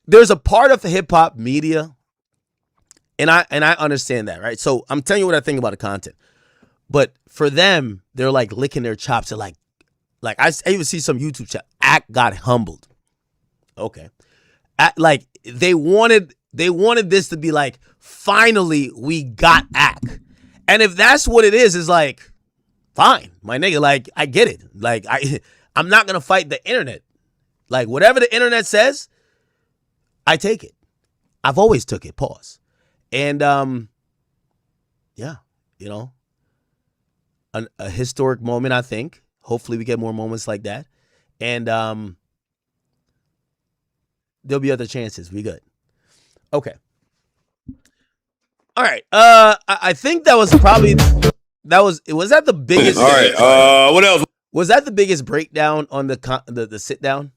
there's a part of the hip-hop media, and I understand that, right? So I'm telling you what I think about the content. But for them, they're like licking their chops. They're like I even see some YouTube chat. Ack got humbled. Okay. Like they wanted this to be like, finally we got Ack. And if that's what it is like, fine, my nigga. Like, I get it. Like, I'm not gonna fight the internet. Like, whatever the internet says, I take it. I've always took it. Pause. And yeah, you know, a historic moment, I think. Hopefully we get more moments like that. And there'll be other chances. We good. Okay. All right. I think that was probably, was that the biggest? All right. What else? Was that the biggest breakdown on the sit down?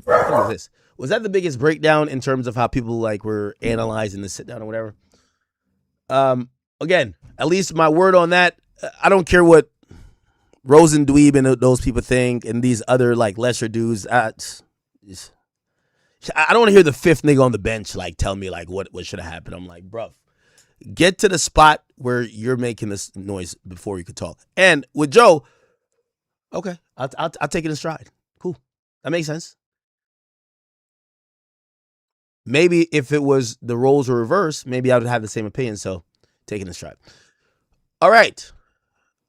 What is this? Was that the biggest breakdown in terms of how people like were analyzing the sit down or whatever? Again, at least my word on that. I don't care what Rosen Dweeb and those people think, and these other like lesser dudes. I don't want to hear the fifth nigga on the bench like tell me like what should have happened. I'm like, bruv, get to the spot where you're making this noise before you could talk. And with Joe, okay, I'll take it in stride. Cool, that makes sense. Maybe if it was the roles were reversed, maybe I would have the same opinion. So take it in stride. All right.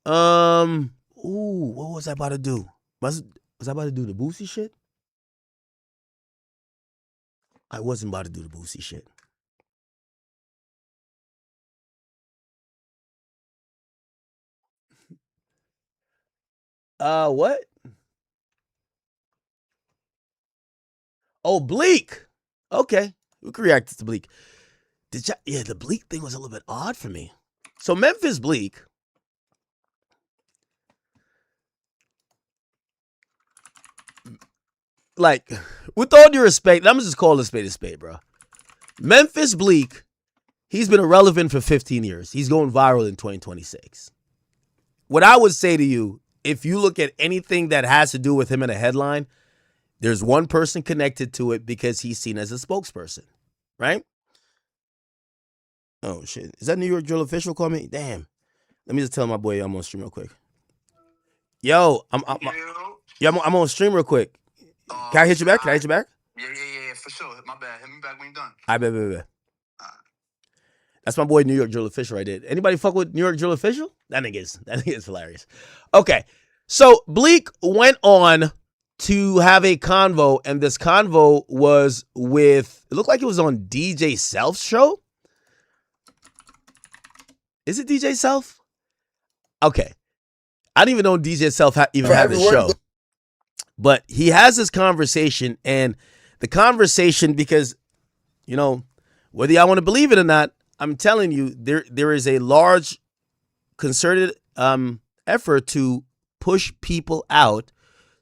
What was I about to do? Was I about to do the Boosie shit? I wasn't about to do the Boosie shit. What? Oh, Bleak. Okay, we can react to Bleak. Yeah, the Bleak thing was a little bit odd for me. So Memphis Bleak. Like, with all due respect, I'm just calling a spade, bro. Memphis Bleak, he's been irrelevant for 15 years. He's going viral in 2026. What I would say to you, if you look at anything that has to do with him in a headline, there's one person connected to it because he's seen as a spokesperson, right? Oh, shit. Is that New York Drill official call me? Damn. Let me just tell my boy I'm on stream real quick. Yo, I'm on stream real quick. Can I hit you back? Yeah, for sure. My bad. Hit me back when you're done. I bet. That's my boy New York Drill official right there. Anybody fuck with New York Drill official? That nigga is hilarious. Okay, so Bleak went on to have a convo, and this convo was with, it looked like it was on DJ Self's show. Is it DJ Self? Okay. I didn't even know DJ Self even had this show. But he has this conversation, and the conversation, because, you know, whether y'all want to believe it or not, I'm telling you, there is a large concerted effort to push people out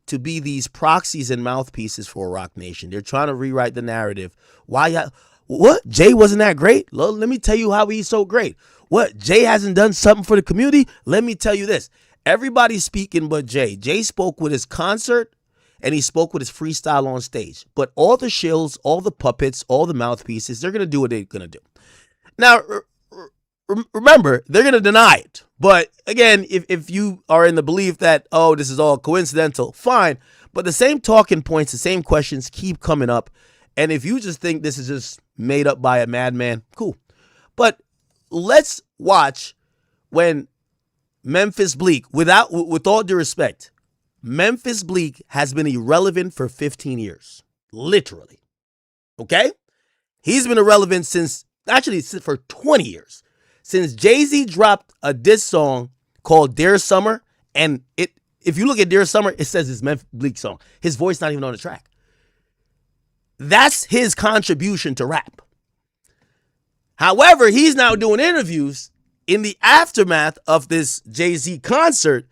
to be these proxies and mouthpieces for Rock Nation. They're trying to rewrite the narrative. What? Jay wasn't that great? Let me tell you how he's so great. What? Jay hasn't done something for the community? Let me tell you this. Everybody's speaking but Jay. Jay spoke with his concert, and he spoke with his freestyle on stage. But all the shills, all the puppets, all the mouthpieces, they're going to do what they're going to do. Now, remember, they're going to deny it. But again, if you are in the belief that, oh, this is all coincidental, fine. But the same talking points, the same questions keep coming up. And if you just think this is just made up by a madman, cool. But let's watch when Memphis Bleak, with all due respect, Memphis Bleak has been irrelevant for 15 years. Literally. Okay? He's been irrelevant for 20 years. Since Jay-Z dropped a diss song called Dear Summer, and if you look at Dear Summer, it says it's Memphis Bleak song. His voice not even on the track. That's his contribution to rap. However, he's now doing interviews in the aftermath of this Jay-Z concert,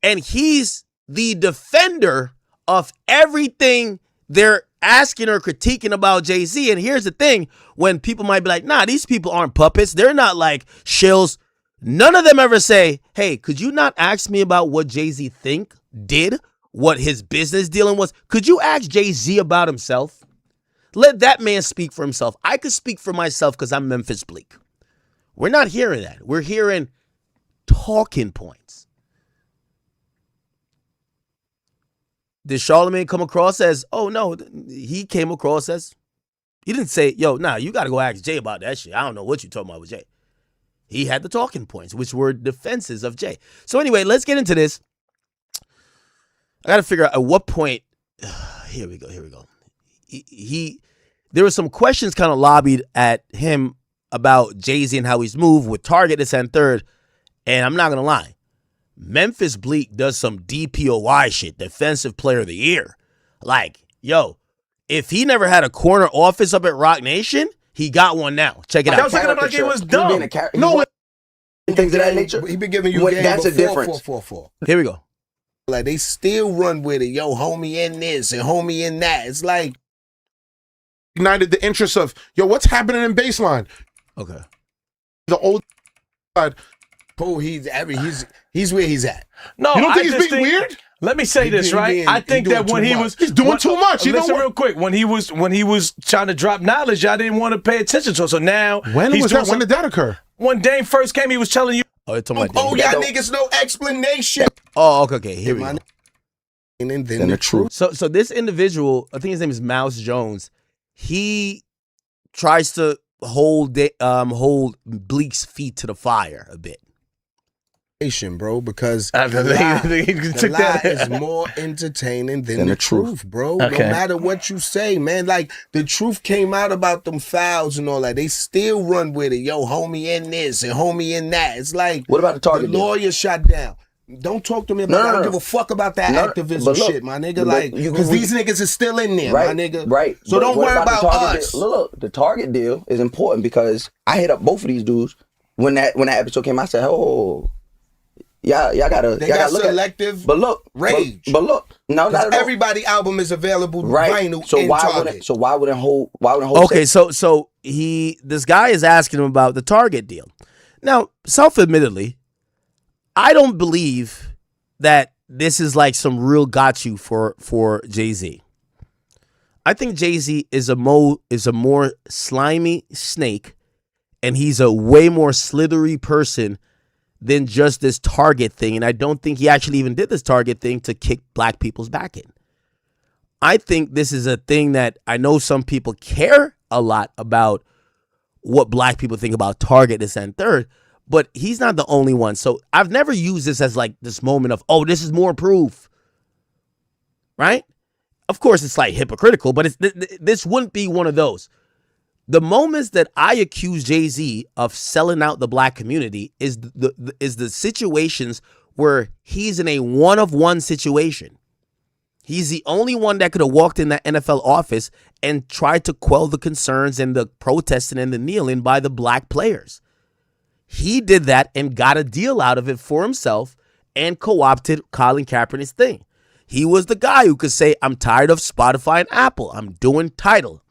and he's the defender of everything they're asking or critiquing about Jay-Z. And here's the thing, when people might be like, nah, these people aren't puppets. They're not like shills. None of them ever say, hey, could you not ask me about what Jay-Z did, what his business dealing was? Could you ask Jay-Z about himself? Let that man speak for himself. I could speak for myself because I'm Memphis Bleak. We're not hearing that. We're hearing talking points. Did Charlamagne come across as, oh no, he came across as, he didn't say, yo, nah, you got to go ask Jay about that shit. I don't know what you're talking about with Jay. He had the talking points, which were defenses of Jay. So anyway, let's get into this. I got to figure out at what point, here we go. There were some questions kind of lobbied at him about Jay-Z and how he's moved with Target, this and third. And I'm not going to lie. Memphis Bleak does some DPOY shit, Defensive Player of the Year. Like, yo, if he never had a corner office up at Rock Nation, he got one now. Check it out. I was looking at him like it was dumb. No, things of that nature. He been giving you game that's a before, difference. Here we go. Like, they still run with it. Yo, homie in this and homie in that. It's like, ignited the interest of, yo, what's happening in baseline? Okay. The old side. Oh, he's where he's at. No, you don't think he's being weird? Let me say this, right? I think that when he's doing too much. You listen know real quick. When he was trying to drop knowledge, y'all didn't want to pay attention to it. So now when did that occur? When Dame first came, he was telling you. Oh, y'all niggas no explanation. Oh, okay. Here we go. And then the truth. So this individual, I think his name is Mouse Jones. He tries to hold Bleak's feet to the fire a bit. bro, because He the took lie that. is more entertaining than the truth, bro. No matter what you say, man. Like, the truth came out about them fouls and all that. They still run with it. Yo, homie in this and homie in that. It's like, what about the Target the lawyer shut down. Don't talk to me about I don't give a fuck about that activism shit, my nigga. Like, because these niggas is still in there, my nigga. Right. So don't worry about us. Look, the Target deal is important because I hit up both of these dudes when that episode came. I said, oh, y'all gotta look selective at, but look, rage. But look, no, not at all. Everybody album is available vinyl. So in why Target. wouldn't hold? Okay, so this guy is asking him about the Target deal. Now, self-admittedly, I don't believe that this is like some real got you for Jay-Z. I think Jay-Z is a more slimy snake, and he's a way more slithery person than just this Target thing. And I don't think he actually even did this Target thing to kick black people's back in. I think this is a thing that I know some people care a lot about what black people think about Target, this and third, but he's not the only one. So I've never used this as like this moment of, oh, this is more proof, right? Of course, it's like hypocritical, but this wouldn't be one of those. The moments that I accuse Jay-Z of selling out the black community is the situations where he's in a one-of-one situation. He's the only one that could have walked in that NFL office and tried to quell the concerns and the protesting and the kneeling by the black players. He did that and got a deal out of it for himself and co-opted Colin Kaepernick's thing. He was the guy who could say, I'm tired of Spotify and Apple. I'm doing Tidal.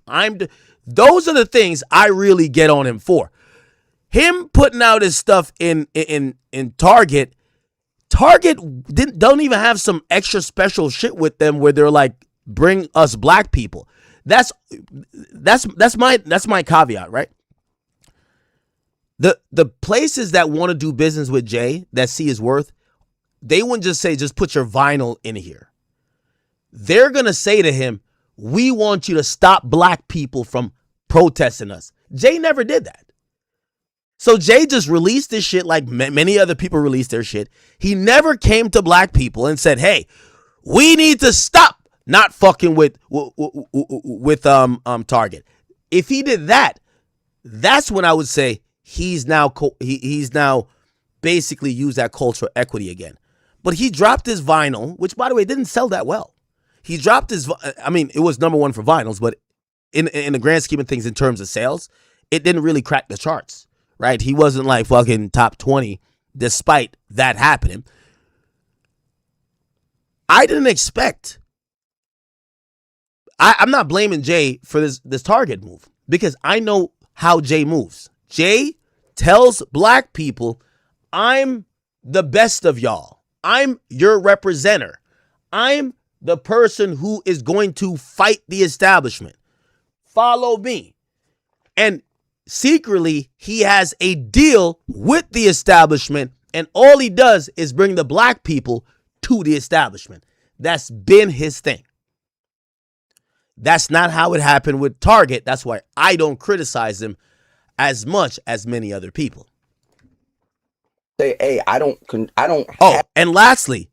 Those are the things I really get on him for. Him putting out his stuff in Target. Target don't even have some extra special shit with them where they're like, bring us black people. That's my caveat, right? The places that want to do business with Jay, that see his worth, they wouldn't just say, just put your vinyl in here. They're going to say to him, we want you to stop black people from protesting us. Jay never did that. So Jay just released this shit like many other people released their shit. He never came to black people and said, hey, we need to stop not fucking with Target. If he did that, that's when I would say he's now basically used that cultural equity again. But he dropped his vinyl, which, by the way, didn't sell that well. He dropped his, I mean, it was number one for vinyls, but in the grand scheme of things, in terms of sales, it didn't really crack the charts, right? He wasn't like fucking top 20 despite that happening. I didn't expect, I'm not blaming Jay for this Target move because I know how Jay moves. Jay tells black people, I'm the best of y'all. I'm your representative. I'm the person who is going to fight the establishment. Follow me. And secretly, he has a deal with the establishment, and all he does is bring the black people to the establishment. That's been his thing. That's not how it happened with Target. That's why I don't criticize him as much as many other people. Hey, I don't. And lastly,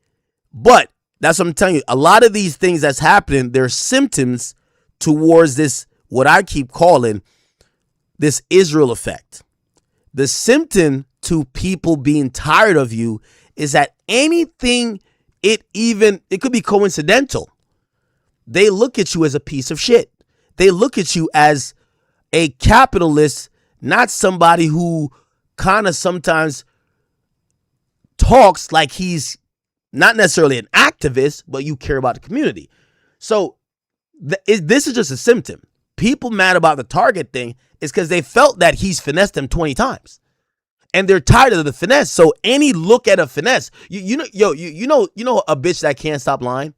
but that's what I'm telling you. A lot of these things that's happening, they're symptoms towards this, what I keep calling this Israel effect. The symptom to people being tired of you is that anything, it could be coincidental. They look at you as a piece of shit. They look at you as a capitalist, not somebody who kind of sometimes talks like he's not necessarily an activist, but you care about the community. So this is just a symptom. People mad about the Target thing is because they felt that he's finessed them 20 times. And they're tired of the finesse. So any look at a finesse, you know a bitch that can't stop lying?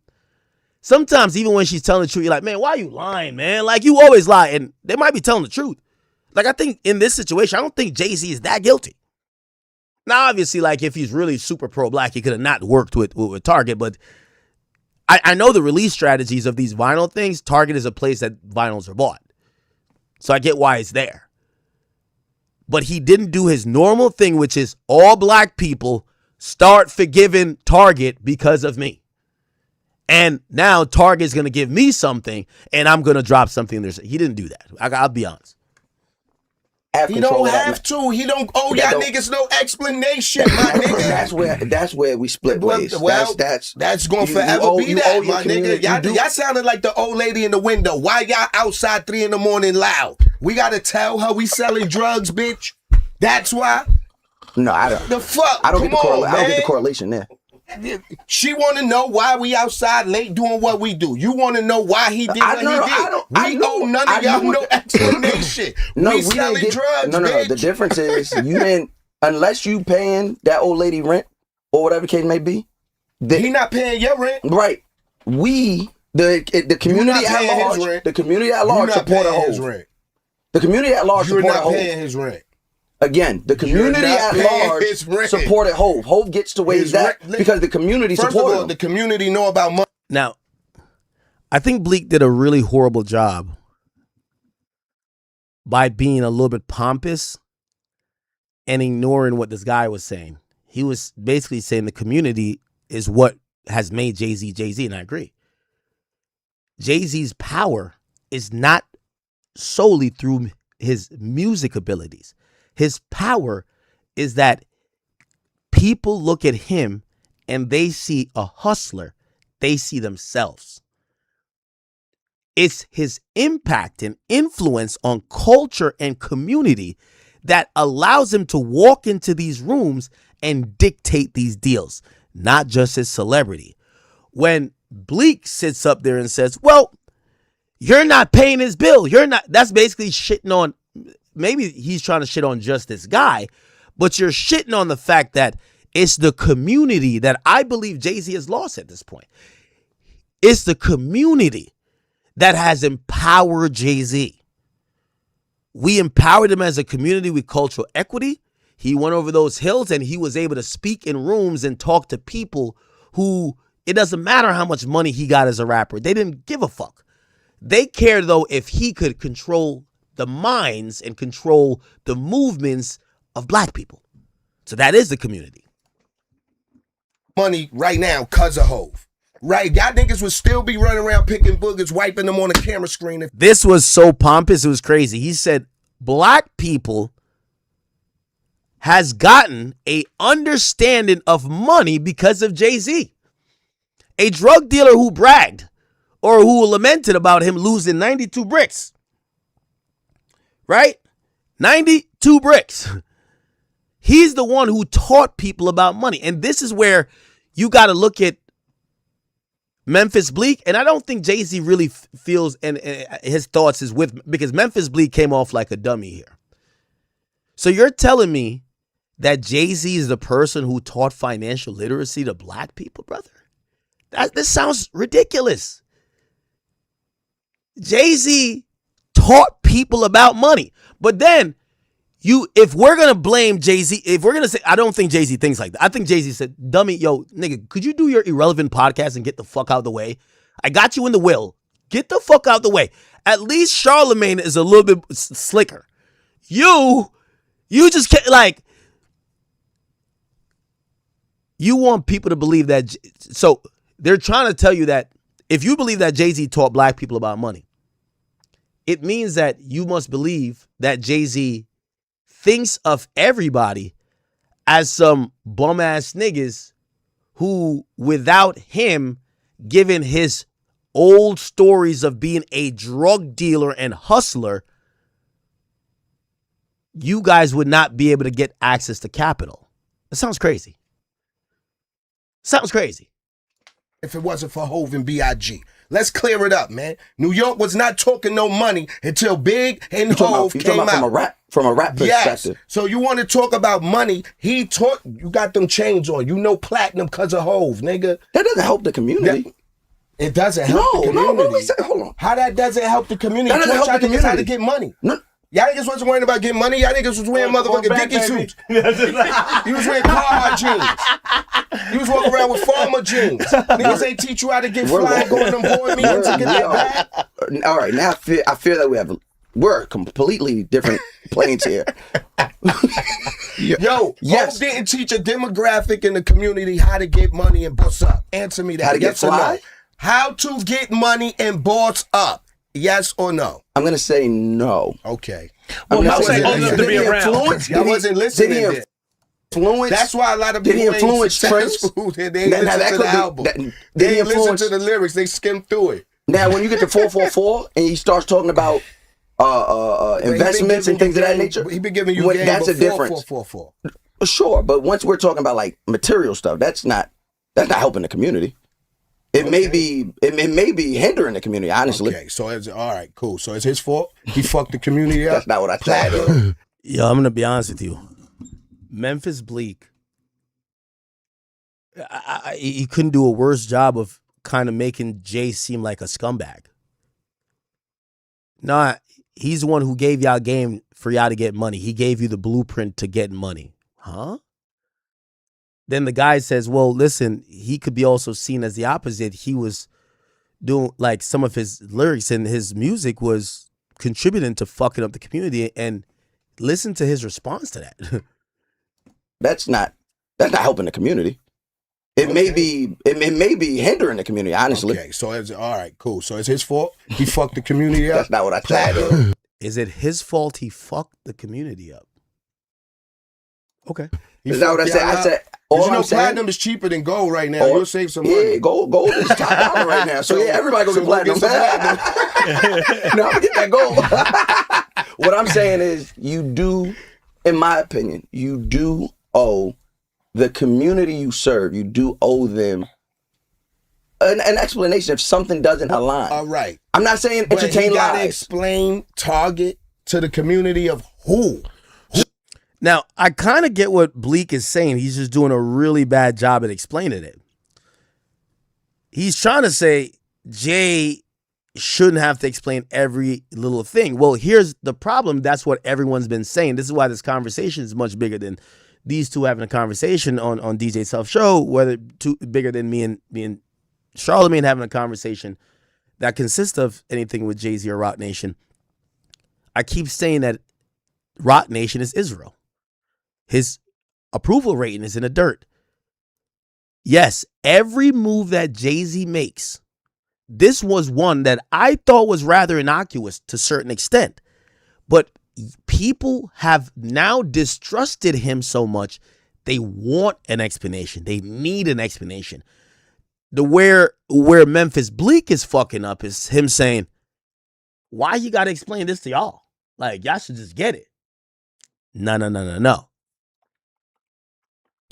Sometimes even when she's telling the truth, you're like, man, why are you lying, man? Like, you always lie. And they might be telling the truth. Like, I think in this situation, I don't think Jay-Z is that guilty. Now, obviously, like, if he's really super pro-black, he could have not worked with Target. But I know the release strategies of these vinyl things. Target is a place that vinyls are bought. So I get why it's there. But he didn't do his normal thing, which is all black people start forgiving Target because of me. And now Target's going to give me something, and I'm going to drop something there. He didn't do that. I'll be honest. He don't have to. He don't owe y'all niggas no explanation, my nigga. That's where we split ways. Well, that's gonna forever be that, my nigga. Y'all sounded like the old lady in the window. Why y'all outside 3 in the morning loud? We gotta tell her we selling drugs, bitch. That's why. No, I don't. The fuck? I don't get the correlation there. She want to know why we outside late doing what we do. You want to know why he did what he did. We owe none of y'all no explanation. We selling drugs, bitch. The difference is you didn't, unless you paying that old lady rent or whatever the case may be. He not paying your rent. Right. The community at large. The community at large support a Hov. The community at large support a Hov. You're not paying his rent. Again, the community at large supported Hov. Hov gets to where he's at because the community supported him. First of all, the community know about money. Now, I think Bleak did a really horrible job by being a little bit pompous and ignoring what this guy was saying. He was basically saying the community is what has made Jay-Z Jay-Z, and I agree. Jay-Z's power is not solely through his music abilities. His power is that people look at him and they see a hustler. They see themselves. It's his impact and influence on culture and community that allows him to walk into these rooms and dictate these deals, not just his celebrity. When Bleak sits up there and says, well, you're not paying his bill. That's basically shitting on, maybe he's trying to shit on just this guy, but you're shitting on the fact that it's the community that I believe Jay-Z has lost at this point. It's the community that has empowered Jay-Z. We empowered him as a community with cultural equity. He went over those hills and he was able to speak in rooms and talk to people who, it doesn't matter how much money he got as a rapper. They didn't give a fuck. They cared, though, if he could control the minds and control the movements of black people. So that is the community. Money right now because of Hov. Right? Y'all niggas would still be running around picking boogers, wiping them on the camera screen. This was so pompous, it was crazy. He said black people has gotten a understanding of money because of Jay-Z. A drug dealer who bragged or who lamented about him losing 92 bricks. Right? 92 bricks. He's the one who taught people about money. And this is where you got to look at Memphis Bleak. And I don't think Jay-Z really feels and his thoughts is with, because Memphis Bleak came off like a dummy here. So you're telling me that Jay-Z is the person who taught financial literacy to black people, brother? This sounds ridiculous. Jay-Z taught people about money. But then, if we're going to blame Jay-Z, if we're going to say, I don't think Jay-Z thinks like that. I think Jay-Z said, dummy, yo, nigga, could you do your irrelevant podcast and get the fuck out of the way? I got you in the will. Get the fuck out of the way. At least Charlemagne is a little bit slicker. You just can't, like, you want people to believe that. So they're trying to tell you that if you believe that Jay-Z taught black people about money, it means that you must believe that Jay-Z thinks of everybody as some bum-ass niggas who, without him giving his old stories of being a drug dealer and hustler, you guys would not be able to get access to capital. That sounds crazy. Sounds crazy. If it wasn't for Hov and B.I.G. Let's clear it up, man. New York was not talking no money until Big and Hov came out. From a rap perspective. Yes. So you want to talk about money? He taught you got them chains on. You know platinum because of Hov, nigga. That doesn't help the community. It doesn't help the community. Hold on. How that doesn't help the community? That doesn't help the community. How to get money? No. Y'all niggas wasn't worrying about getting money. Y'all niggas was wearing motherfucking Dickie suits. You was wearing Carhartt jeans. You was walking around with farmer jeans. Niggas ain't teach you how to get fly, go to them board meetings and get that back. All right, now I feel that we have we're completely different planes here. Yo, Yes. Hope didn't teach a demographic in the community how to get money and boss up. Answer me that. How to get yes or fly? no? How to get money and boss up. Yes or no? I'm gonna say no. Okay. I'm Well, not saying to be influence. I wasn't listening. Did he influence? That's why a lot of Did people he influence ain't Prince? successful. They ain't listen to the album. Did They he ain't listen influence to the lyrics. They skim through it. Now, when you get to 444 and he starts talking about investments and things of that nature, He been giving you game that's a before difference. 444. Sure, but once we're talking about like material stuff, that's not helping the community. It may be hindering the community, honestly. Okay, so it's all right, cool. So it's his fault. He fucked the community up. That's not what I said. Yo, I'm gonna be honest with you. Memphis Bleak, he couldn't do a worse job of kind of making Jay seem like a scumbag. Nah, he's the one who gave y'all game for y'all to get money. He gave you the blueprint to get money. Huh? Then the guy says, well, listen, he could be also seen as the opposite. He was doing, like, some of his lyrics and his music was contributing to fucking up the community, and listen to his response to that. That's not helping the community. It may be hindering the community, honestly. Okay, so it's all right, cool. So it's his fault. He fucked the community up. That's not what I said. Is it his fault he fucked the community up? Okay. Is that what I said? I said, all you know, I'm saying, platinum is cheaper than gold right now. You'll save some money. Yeah, gold is top dollar right now. So yeah, everybody go get platinum. No, I'm get that gold. What I'm saying is, you do, in my opinion, you do owe the community you serve. You do owe them an explanation if something doesn't align. All right. I'm not saying But entertain he gotta lies. explain target to the community of who. Now, I kind of get what Bleak is saying. He's just doing a really bad job at explaining it. He's trying to say Jay shouldn't have to explain every little thing. Well, here's the problem. That's what everyone's been saying. This is why this conversation is much bigger than these two having a conversation on DJ Self Show, whether bigger than me and Charlamagne having a conversation that consists of anything with Jay-Z or Rock Nation. I keep saying that Rock Nation is Israel. His approval rating is in the dirt. Yes, every move that Jay-Z makes, this was one that I thought was rather innocuous to a certain extent. But people have now distrusted him so much, they want an explanation. They need an explanation. Where Memphis Bleak is fucking up is him saying, why you got to explain this to y'all? Like, y'all should just get it. No.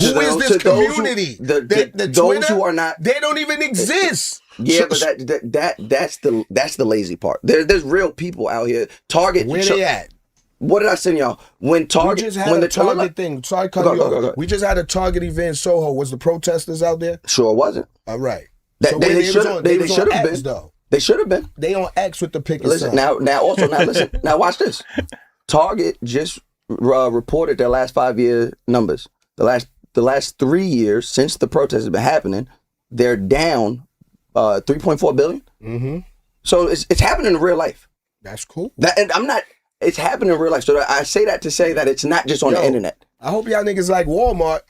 Who is this community? The those Twitter, who are not, they don't even exist. Yeah, but that's the lazy part. There's real people out here. Target. Where they at? What did I send y'all? When Target, we just had when a the Target thing. Sorry, cut you off. We just had a Target event in Soho. Was the protesters out there? Sure wasn't. All right. They should have been. Though. They should have been. They on X with the picket Listen sign. now listen. Now watch this. Target just reported their last 5-year numbers. The last 3 years since the protest has been happening, they're down 3.4 billion. Mm-hmm. So it's happening in real life. That's cool. It's happening in real life. So I say that to say that it's not just on the internet. I hope y'all niggas like Walmart.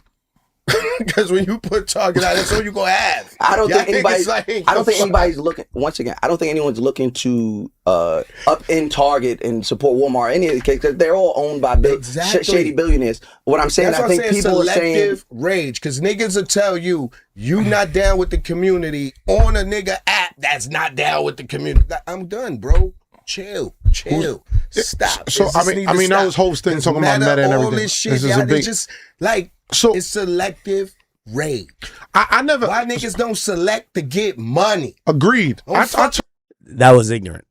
Because when you put Target out, that's all you gonna have. I don't think anybody's looking. Once again, I don't think anyone's looking to up in Target and support Walmart. Any of the case, because they're all owned by big shady billionaires. What I'm saying, I think people are saying rage. Because niggas will tell you not down with the community on a nigga app that's not down with the community. I'm done, bro. Chill. Stop. So I mean, that was Hope's thing talking about meta and everything. All this shit, it's just like it's selective rage. I never. Why niggas don't select to get money? Agreed. That was ignorant.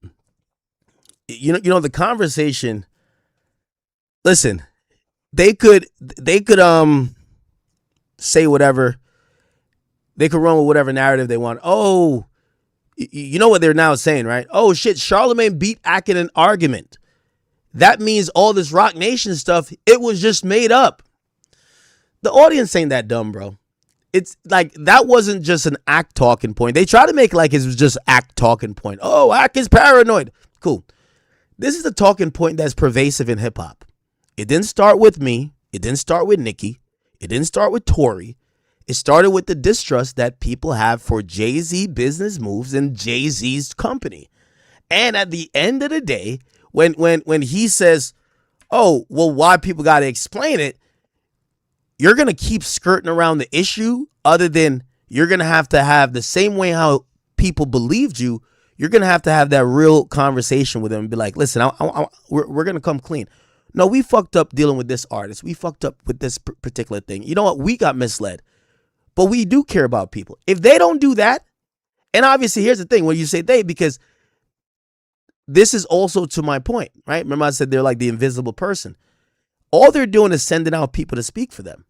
You know the conversation. Listen, they could say whatever. They could run with whatever narrative they want. Oh, you know what they're now saying, right? Oh shit, Charlamagne beat Ack in an argument. That means all this Rock Nation stuff, it was just made up. The audience ain't that dumb, bro. It's like, that wasn't just an Ack talking point. They try to make like it was just Ack talking point. Oh, Ack is paranoid. Cool. This is the talking point that's pervasive in hip hop. It didn't start with me. It didn't start with Nicki. It didn't start with Tory. It started with the distrust that people have for Jay-Z business moves and Jay-Z's company. And at the end of the day, when he says, oh, well, why people got to explain it, you're going to keep skirting around the issue other than you're going to have the same way how people believed you. You're going to have that real conversation with them and be like, listen, we're going to come clean. No, we fucked up dealing with this artist. We fucked up with this particular thing. You know what? We got misled. But we do care about people. If they don't do that, and obviously here's the thing, when you say they, because this is also to my point, right? Remember I said they're like the invisible person. All they're doing is sending out people to speak for them.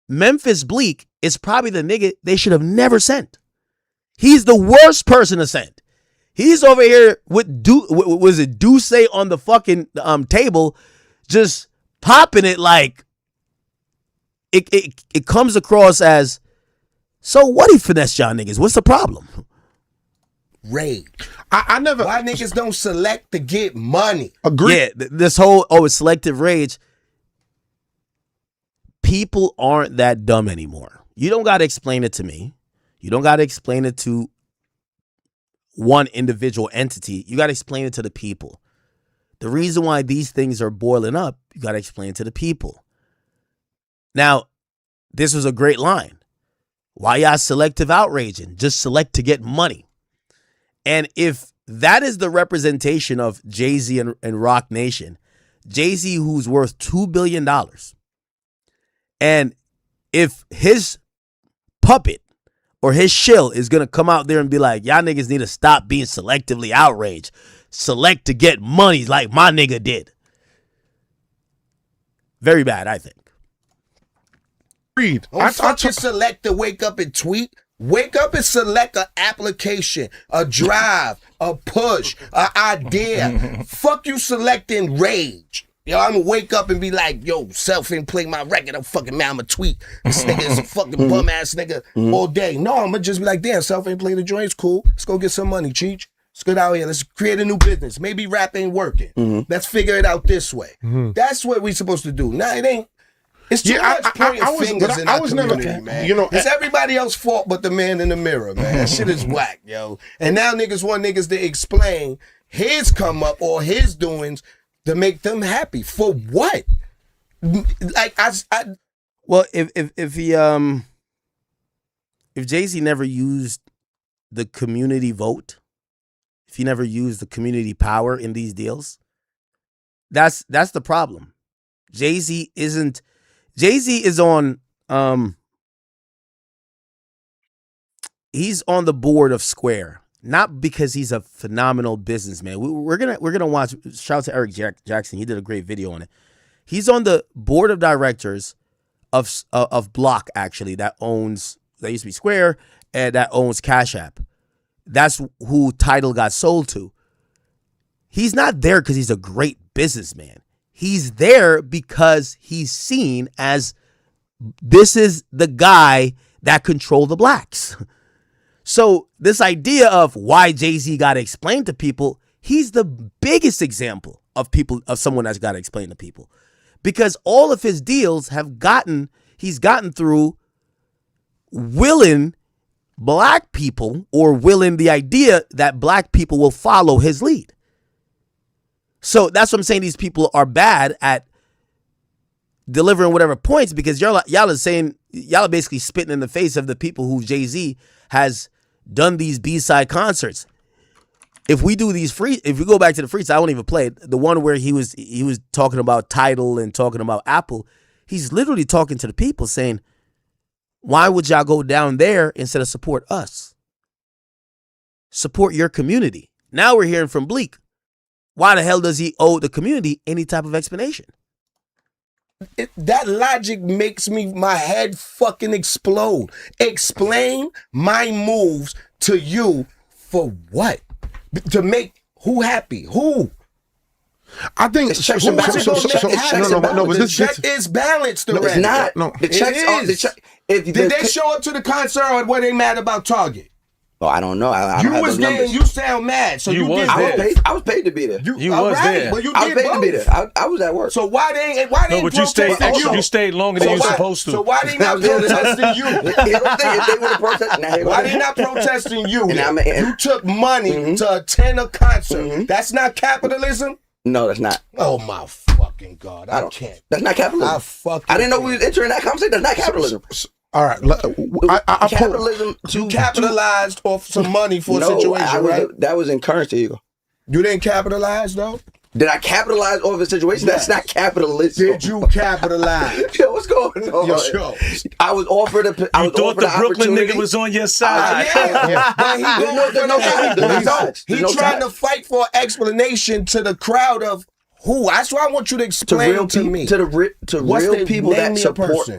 Memphis Bleak is probably the nigga they should have never sent. He's the worst person to send. He's over here with Duce on the fucking table, just popping it like it comes across as, so what he finesse y'all niggas? What's the problem? Rage. I never. Why niggas don't select to get money? Agree. Yeah, this whole it's selective rage. People aren't that dumb anymore. You don't got to explain it to me. You don't got to explain it to one individual entity. You got to explain it to the people. The reason why these things are boiling up, you got to explain it to the people. Now, this was a great line. Why y'all selective outraging? Just select to get money. And if that is the representation of Jay-Z and Rock Nation, Jay-Z who's worth $2 billion, and if his puppet or his shill is going to come out there and be like, y'all niggas need to stop being selectively outraged. Select to get money like my nigga did. Very bad, I think. Read. I fucking select to wake up and tweet. Wake up and select an application, a drive, a push, an idea. Fuck you selecting rage. Yo, I'm gonna wake up and be like, yo, self ain't play my record. I'm fucking man, I'm a tweet. This nigga is a fucking bum ass nigga all day. No, I'm gonna just be like, damn, self ain't play the joint. It's cool. Let's go get some money, Cheech. Let's get out here. Let's create a new business. Maybe rap ain't working. Let's figure it out this way. That's what we supposed to do. Now it ain't. It's too much pointing fingers in our community, man. You know, it's everybody else's fault but the man in the mirror, man. That shit is whack, yo. And now niggas want niggas to explain his come up or his doings to make them happy. For what? Like well, if Jay-Z never used the community vote, if he never used the community power in these deals, that's the problem. Jay-Z is on he's on the board of Square, not because he's a phenomenal businessman. We're gonna watch. Shout out to Eric Jackson. He did a great video on it. He's on the board of directors of Block, actually, that used to be Square and that owns Cash App. That's who Tidal got sold to. He's not there because he's a great businessman. He's there because he's seen as this is the guy that control the blacks. So this idea of why Jay-Z got to explain to people, he's the biggest example of someone that's got to explain to people, because all of his deals he's gotten through willing black people, or willing the idea that black people will follow his lead. So that's what I'm saying. These people are bad at delivering whatever points, because y'all are basically spitting in the face of the people who Jay-Z has done these B-side concerts. If we do if we go back to the freestyle, I won't even play it. The one where he was talking about Tidal and talking about Apple. He's literally talking to the people saying, why would y'all go down there instead of support us? Support your community. Now we're hearing from Bleak. Why the hell does he owe the community any type of explanation? That logic makes my head fucking explode. Explain my moves to you for what? To make who happy? Who? I think the check is balanced already. No, it's not. No, the checks are. Did they show up to the concert, or were they mad about Target? Oh, I don't know. I don't You have was those there numbers. and you sound mad. So you was did there. both. I was paid to be there. You was there. Well, you I was did paid to be both. there. I was at work. So why they No, ain't but you stayed protesting extra. You stayed longer than you were supposed to. So why they not protesting you? If they would have protested, why they not protesting you? And You took money to attend a concert. That's not capitalism? No, that's not. Oh my fucking God. I can't. That's not capitalism. I didn't know we was entering that conversation. That's not capitalism. All right. Capitalism. You capitalized off some money for a situation, right? That was in currency. You didn't capitalize though? Did I capitalize off a situation? Yes. That's not capitalism. Did you capitalize? Yo, what's going on? Yo, sure. I was offered a. I was thought offered the Brooklyn opportunity. nigga was on your side. But he trying to fight for an explanation to the crowd of who. That's why I want you to explain to me. To real people that support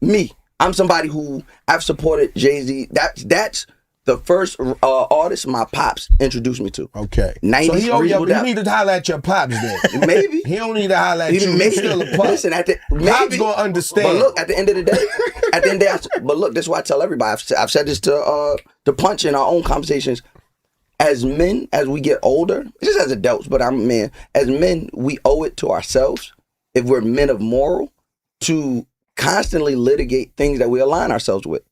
me. I'm somebody who I've supported Jay-Z. That's the first artist my pops introduced me to. Okay. 90s. So you need to holler at your pops then. Maybe. He don't need to holler at you. He's still a pop. Listen, Pop's gonna understand. But look, at the end of the day, but look, this is why I tell everybody. I've said this to Punch in our own conversations. As men, as we get older, just as adults, but I'm a man. As men, we owe it to ourselves, if we're men of moral, to constantly litigate things that we align ourselves with.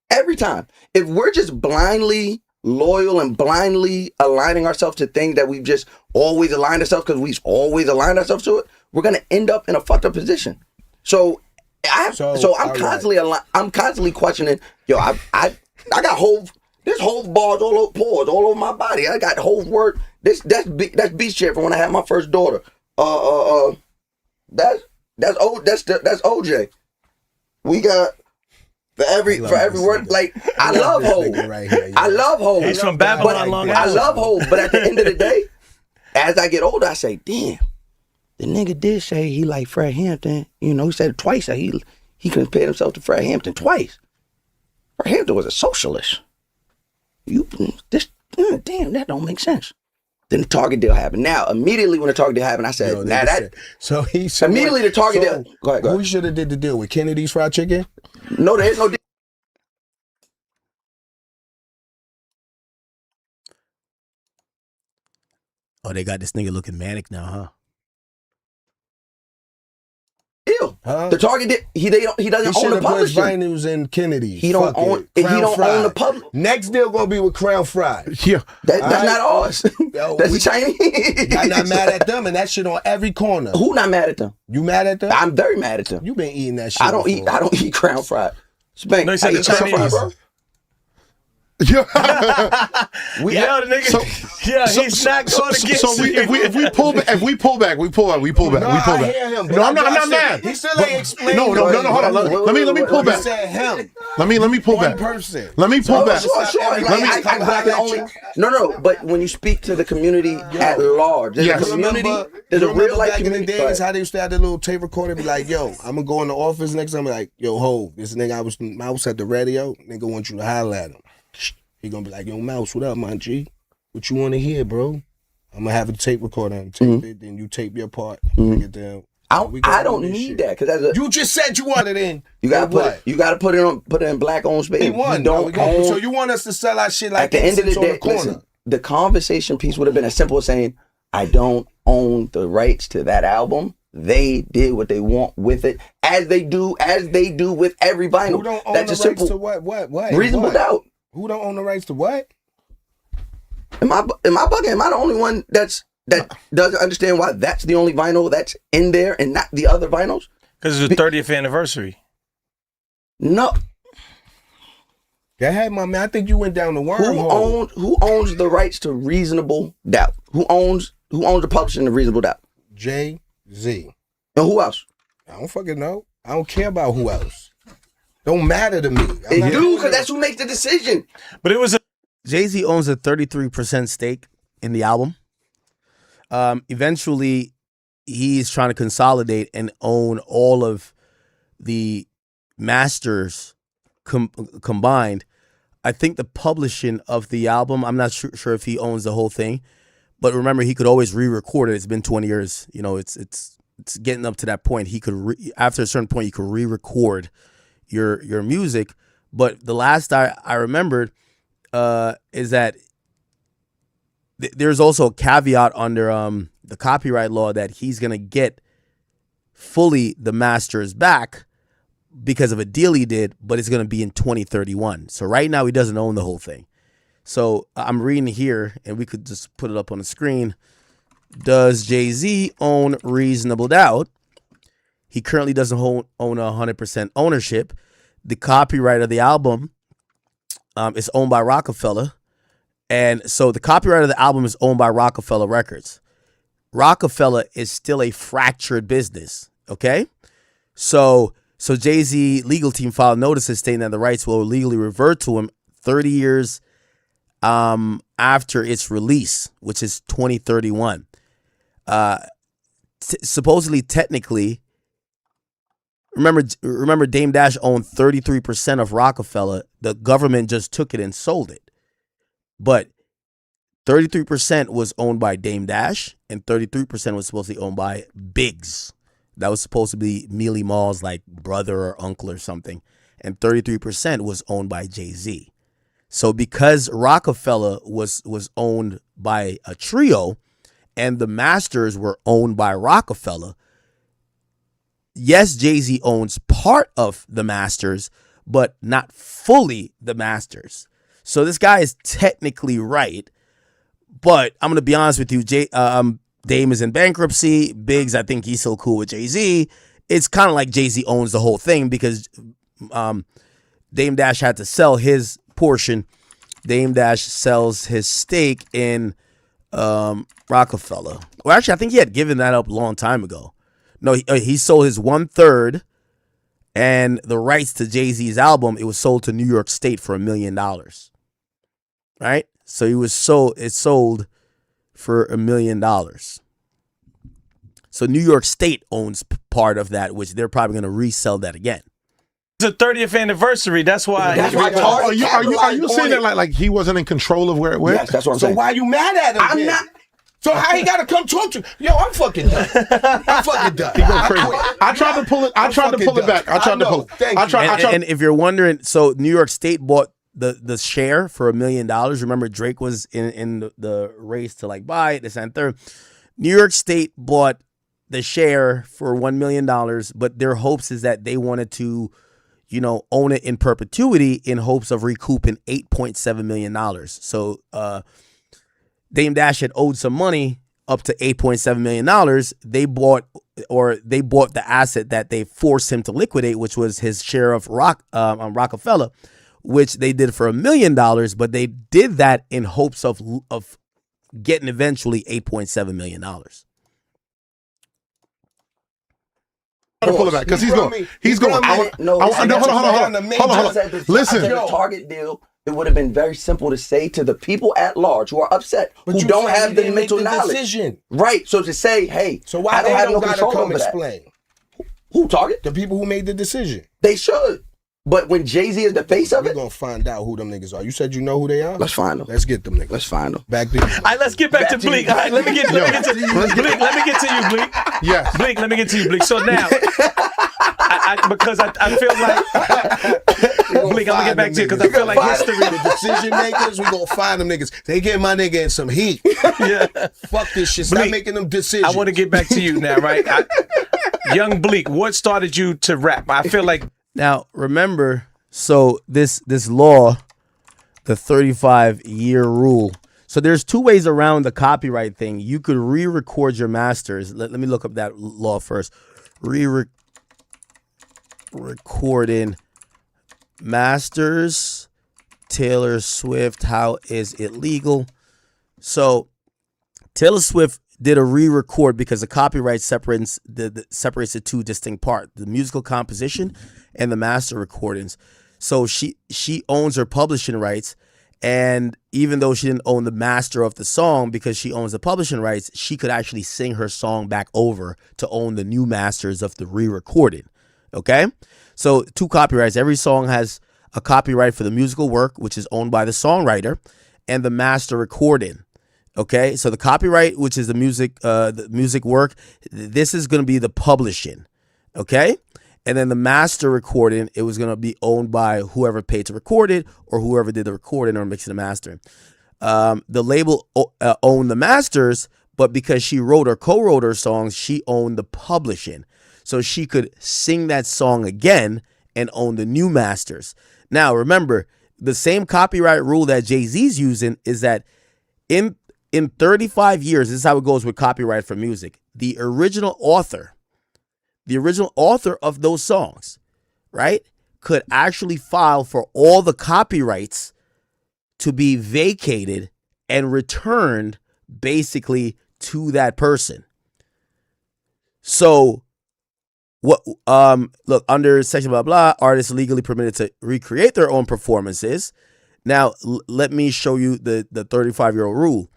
Every time. If we're just blindly loyal and blindly aligning ourselves to things that we've just always aligned ourselves because we've always aligned ourselves to it, we're gonna end up in a fucked up position. So I'm constantly questioning. Yo, I got there's whole bars all over my body. I got whole word. That's beach shit from when I had my first daughter. That's OJ. We got for every word. Like I love Hov. Right here, I love Hov. He's from Babylon, Long I Island. love Hov. But at the end of the day, as I get older, I say, damn, the nigga did say he like Fred Hampton. You know, he said it twice that he compared himself to Fred Hampton twice. Fred Hampton was a socialist. Damn, that don't make sense. Then the Target deal happened. Now, immediately when the Target deal happened, I said, So he said, immediately the Target deal. Go ahead. Who should have did the deal with Kennedy's Fried Chicken? No, there is no deal. Oh, they got this nigga looking manic now, huh? The Target did. He doesn't own the publishing. Vinyls in Kennedy's. He don't own. He don't own the public. Next deal gonna be with Crown Fried. Yeah, that's not ours. That's Chinese. I'm not mad at them, and that shit on every corner. Who not mad at them? You mad at them? I'm very mad at them. You been eating that shit. I don't eat Crown Fried. Spank. No, he said the Chinese. Yeah. The nigga. He's not going to get if we pull back. No, I hear him. No, I'm not mad. He still ain't explaining. No, hold on. Let me pull back. He said him. Let me pull back. Person. Let me pull back. Sure. No. But when you speak to the community at large, there's a community. There's a real life back community. in the days, how they used to have the little tape recorder, be like, "Yo, I'm gonna go in the office next time." Like, "Yo, Hov, this nigga I was at the radio. Nigga want you to holler at him." He gonna be like, "Yo, Mouse, what up, my G? What you want to hear, bro? I'm gonna have a tape recorder and tape it, then you tape your part, bring it down." I don't need that because you just said you wanted it in. You gotta put it in black owned space. He won. So you want us to sell our shit like at the end of the day? Listen, the conversation piece would have been as simple as saying, "I don't own the rights to that album. They did what they want with it, as they do with every vinyl." Who don't own That's the rights to what? Reasonable doubt. Who don't own the rights to what? Am I bugging? Am I the only one that doesn't understand why that's the only vinyl that's in there and not the other vinyls? Because it's the 30th anniversary. No. Go ahead, my man. I think you went down the wormhole. Who owns the rights to Reasonable Doubt? Who owns the publishing of Reasonable Doubt? Jay-Z. And who else? I don't fucking know. I don't care about who else. Don't matter to me. It do, because that's who makes the decision. But it was Jay-Z owns a 33% stake in the album. Eventually, he's trying to consolidate and own all of the masters combined. I think the publishing of the album, I'm not sure if he owns the whole thing, but remember, he could always re-record it. It's been 20 years. You know, it's getting up to that point. He could after a certain point, you could re-record your music. But the last I remembered, is that there's also a caveat under the copyright law that he's gonna get fully the masters back because of a deal he did, but it's gonna be in 2031. So right now he doesn't own the whole thing. So I'm reading here, and we could just put it up on the screen. Does Jay-Z own Reasonable Doubt? He currently doesn't own 100% ownership. The copyright of the album is owned by Rockefeller. And so the copyright of the album is owned by Rockefeller Records. Rockefeller is still a fractured business, okay? So Jay-Z legal team filed notices stating that the rights will legally revert to him 30 years after its release, which is 2031. Supposedly, technically, remember Dame Dash owned 33% of Rockefeller. The government just took it and sold it. But 33% was owned by Dame Dash, and 33% was supposed to be owned by Biggs. That was supposed to be Mealy Mall's like brother or uncle or something. And 33% was owned by Jay-Z. So because Rockefeller was owned by a trio and the masters were owned by Rockefeller, yes, Jay-Z owns part of the masters, but not fully the masters. So this guy is technically right, but I'm going to be honest with you. Dame is in bankruptcy. Biggs, I think he's still cool with Jay-Z. It's kind of like Jay-Z owns the whole thing because Dame Dash had to sell his portion. Dame Dash sells his stake in Rockefeller. Well, actually, I think he had given that up a long time ago. No, he sold his 1/3 and the rights to Jay-Z's album. It was sold to New York State for $1 million. Right? So it sold for $1 million. So New York State owns part of that, which they're probably going to resell that again. It's the 30th anniversary. That's why. Are you saying that like he wasn't in control of where it went? Yes, that's what I'm saying. So why you mad at him? I'm not. So how he got to come talk to you? Yo, I'm fucking done. I'm fucking done. He go crazy. I tried to pull it. I tried to pull it back. And if you're wondering, so New York State bought the share for $1 million. Remember, Drake was in the race to like buy it, this and third. New York State bought the share for $1 million, but their hopes is that they wanted to, own it in perpetuity in hopes of recouping $8.7 million. So Dame Dash had owed some money up to $8.7 million. They bought the asset that they forced him to liquidate, which was his share of Rockefeller, which they did for $1 million, but they did that in hopes of getting eventually $8.7 million. To pull it back because he's going. Hold on. Listen, the Target deal. It would have been very simple to say to the people at large who are upset, who don't have the mental knowledge. Decision. Right. So to say, hey, so why I don't have no control come over explain? That. Who Target? The people who made the decision. They should. But when Jay-Z is the face of it, we're gonna find out who them niggas are. You said you know who they are? Let's find them. Let's get them niggas. Let's find them. Back to you. All right, let's get back to Bleak. All right, let me get to you, Bleak. Yes. Bleak, let me get to you, Bleak. So now, because I feel like, Bleak, I'm gonna get back to you because I feel like history. The decision makers, we gonna find them niggas. They get my nigga in some heat. Yeah. Fuck this shit. Stop making them decisions. I want to get back to you now, right? Young Bleak, what started you to rap? I feel like now remember. So this law, the 35-year rule. So there's two ways around the copyright thing. You could re-record your masters. Let me look up that law first. Recording masters. Taylor Swift. How is it legal? So Taylor Swift did a re-record because the copyright separates the two distinct parts: the musical composition and the master recordings. So she owns her publishing rights, and even though she didn't own the master of the song, because she owns the publishing rights, she could actually sing her song back over to own the new masters of the re-recording. Okay? So 2 copyrights. Every song has a copyright for the musical work, which is owned by the songwriter, and the master recording. Okay? So the copyright, which is the music work, this is going to be the publishing. Okay? And then the master recording, it was going to be owned by whoever paid to record it or whoever did the recording or mixing and mastering. The label owned the masters, but because she wrote or co-wrote her songs, she owned the publishing. So she could sing that song again and own the new masters. Now, remember, the same copyright rule that Jay-Z's using is that in 35 years, this is how it goes with copyright for music. The original author of those songs, right, could actually file for all the copyrights to be vacated and returned basically to that person. So what look, under section blah blah, artists legally permitted to recreate their own performances. Now let me show you the 35-year-old rule.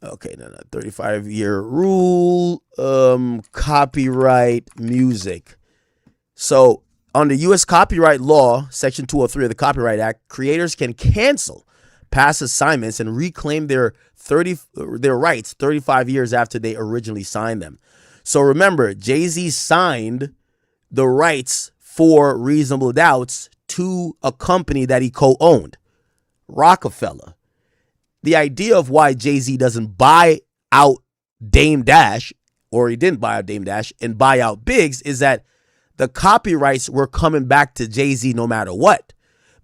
Okay, no, 35-year rule, copyright music. So under U.S. copyright law, section 203 of the Copyright Act, creators can cancel past assignments and reclaim their rights 35 years after they originally signed them. So remember, Jay-Z signed the rights for Reasonable Doubts to a company that he co-owned, Rockefeller. The idea of why Jay-Z doesn't buy out Dame Dash, or he didn't buy out Dame Dash and buy out Biggs, is that the copyrights were coming back to Jay-Z no matter what,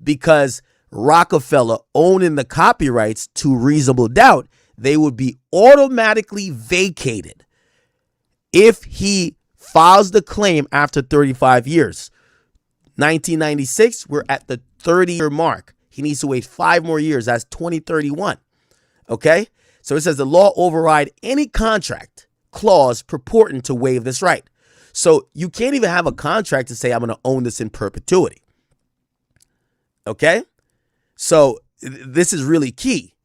because Rockefeller owning the copyrights to Reasonable Doubt, they would be automatically vacated if he files the claim after 35 years. 1996, we're at the 30-year mark. He needs to wait 5 more years. That's 2031. Okay? So it says the law override any contract clause purporting to waive this right. So you can't even have a contract to say I'm going to own this in perpetuity. Okay? So this is really key.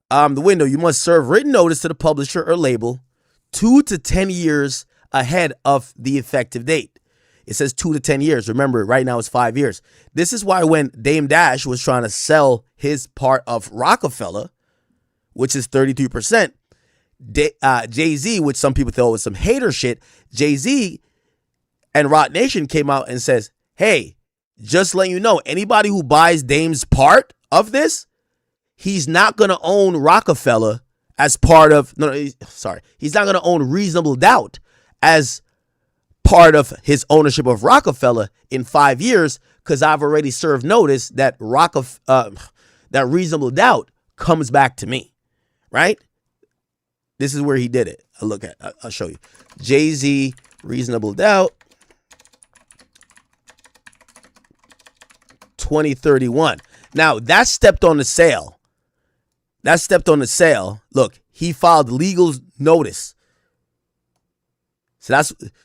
The window, you must serve written notice to the publisher or label 2 to 10 years ahead of the effective date. It says 2 to 10 years. Remember, right now it's 5 years. This is why when Dame Dash was trying to sell his part of Rockefeller, which is 33%, Jay-Z, which some people thought was some hater shit, Jay-Z and Roc Nation came out and says, hey, just letting you know, anybody who buys Dame's part of this, he's not going to own Rockefeller as part of, he's not going to own Reasonable Doubt as part of his ownership of Rockefeller in 5 years, because I've already served notice that that Reasonable Doubt comes back to me, right? This is where he did it. I'll show you. Jay-Z, Reasonable Doubt, 2031. Now, that stepped on the sale. Look, he filed legal notice.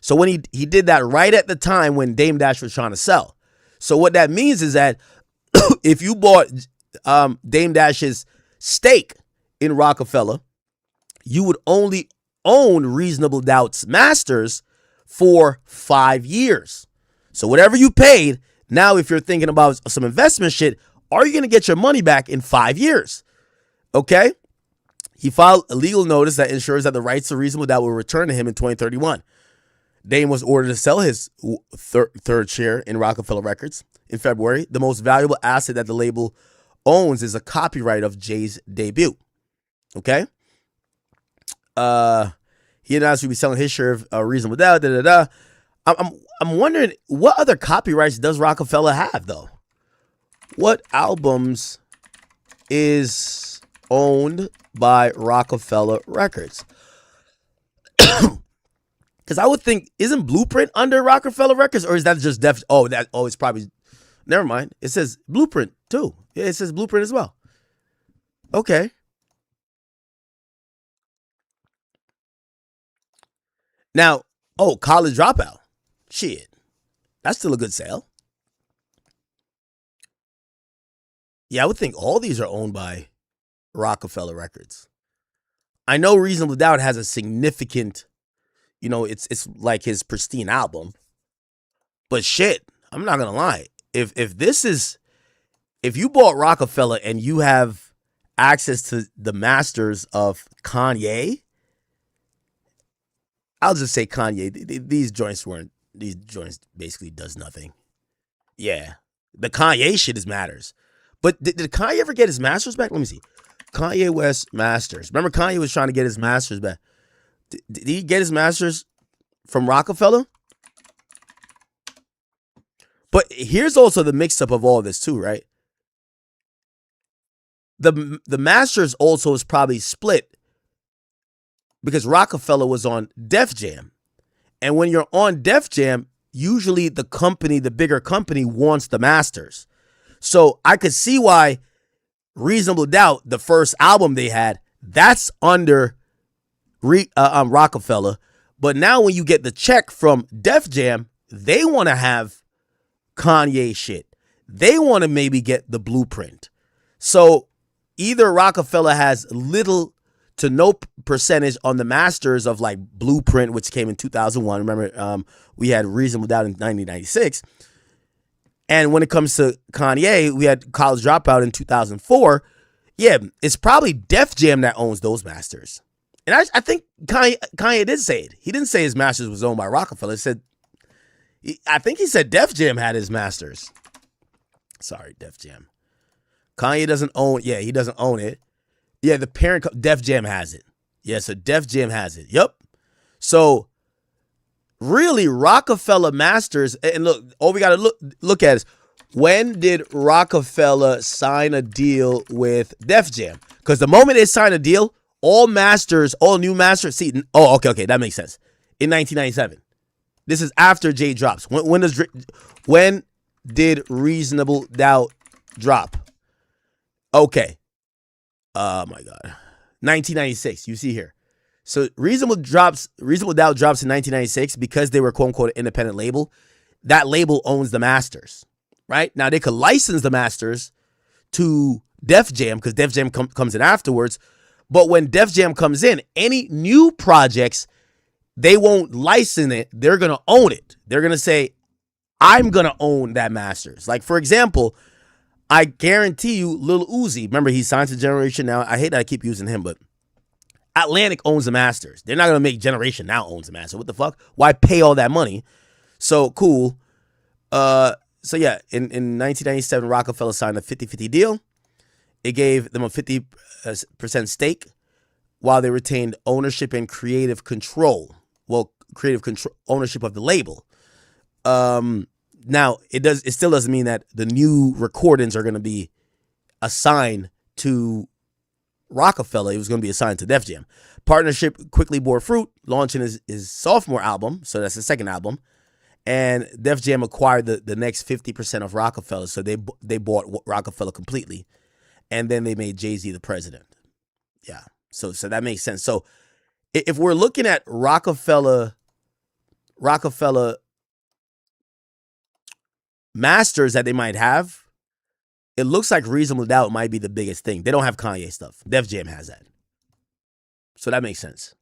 So when he did that right at the time when Dame Dash was trying to sell. So what that means is that if you bought Dame Dash's stake in Rockefeller, you would only own Reasonable Doubt's masters for 5 years. So whatever you paid, now if you're thinking about some investment shit, are you going to get your money back in 5 years? Okay? He filed a legal notice that ensures that the rights to Reasonable Doubt will return to him in 2031. Dame was ordered to sell his third share in Rockefeller Records in February. The most valuable asset that the label owns is a copyright of Jay's debut. Okay? He announced he'd be selling his share of Reasonable Doubt. I'm wondering, what other copyrights does Rockefeller have, though? What albums is owned by Rockefeller Records? Because I would think, isn't Blueprint under Rockefeller Records, or is that just it's probably, never mind. It says Blueprint too. Yeah, it says Blueprint as well. Okay. Now, College Dropout. Shit. That's still a good sale. Yeah, I would think all these are owned by Rockefeller Records. I know Reasonable Doubt has a significant, it's like his pristine album. But shit, I'm not gonna lie. If you bought Rockefeller and you have access to the masters of Kanye, I'll just say Kanye. These joints weren't these joints basically does nothing. Yeah. The Kanye shit is matters. But did Kanye ever get his masters back? Let me see. Kanye West masters. Remember Kanye was trying to get his masters back. Did he get his masters from Rockefeller? But here's also the mix-up of all this too, right? The masters also is probably split because Rockefeller was on Def Jam. And when you're on Def Jam, usually the company, the bigger company, wants the masters. So I could see why Reasonable Doubt, the first album they had, that's under Rockefeller. But now when you get the check from Def Jam, they want to have Kanye shit. They want to maybe get the blueprint. So either Rockefeller has little to no percentage on the masters of like Blueprint, which came in 2001. Remember, we had Reasonable Doubt in 1996. And when it comes to Kanye, we had College Dropout in 2004. Yeah, it's probably Def Jam that owns those masters. And I think Kanye did say it. He didn't say his masters was owned by Rockefeller. I think he said Def Jam had his masters. Sorry, Def Jam. Kanye doesn't own, yeah, he doesn't own it. Yeah, the parent, Def Jam has it. Yeah, so Def Jam has it. Yep. So really, Rockefeller masters, and look, all we got to look at is when did Rockefeller sign a deal with Def Jam? Because the moment they sign a deal, all new masters, okay, that makes sense. In 1997. This is after Jay drops. When did Reasonable Doubt drop? Okay. Oh my God. 1996. You see here. So Reasonable Doubt drops in 1996 because they were quote unquote an independent label. That label owns the masters, right? Now they could license the masters to Def Jam because Def Jam comes in afterwards. But when Def Jam comes in, any new projects, they won't license it. They're going to own it. They're going to say, I'm going to own that masters. Like, for example, I guarantee you Lil Uzi, remember he signed to Generation Now. I hate that I keep using him, but Atlantic owns the masters. They're not going to make Generation Now owns the master. What the fuck? Why pay all that money? So cool. So yeah, in 1997, Rockefeller signed a 50-50 deal. It gave them a 50% stake while they retained ownership and creative control. Well, ownership of the label. Now it still doesn't mean that the new recordings are going to be assigned to Rockefeller. It was going to be assigned to Def Jam. Partnership quickly bore fruit, launching his sophomore album. So that's the second album. And Def Jam acquired the next 50% of Rockefeller. So they bought Rockefeller completely. And then they made Jay-Z the president. Yeah. So that makes sense. So if we're looking at Rockefeller masters that they might have, it looks like Reasonable Doubt might be the biggest thing. They don't have Kanye stuff. Def Jam has that. So that makes sense.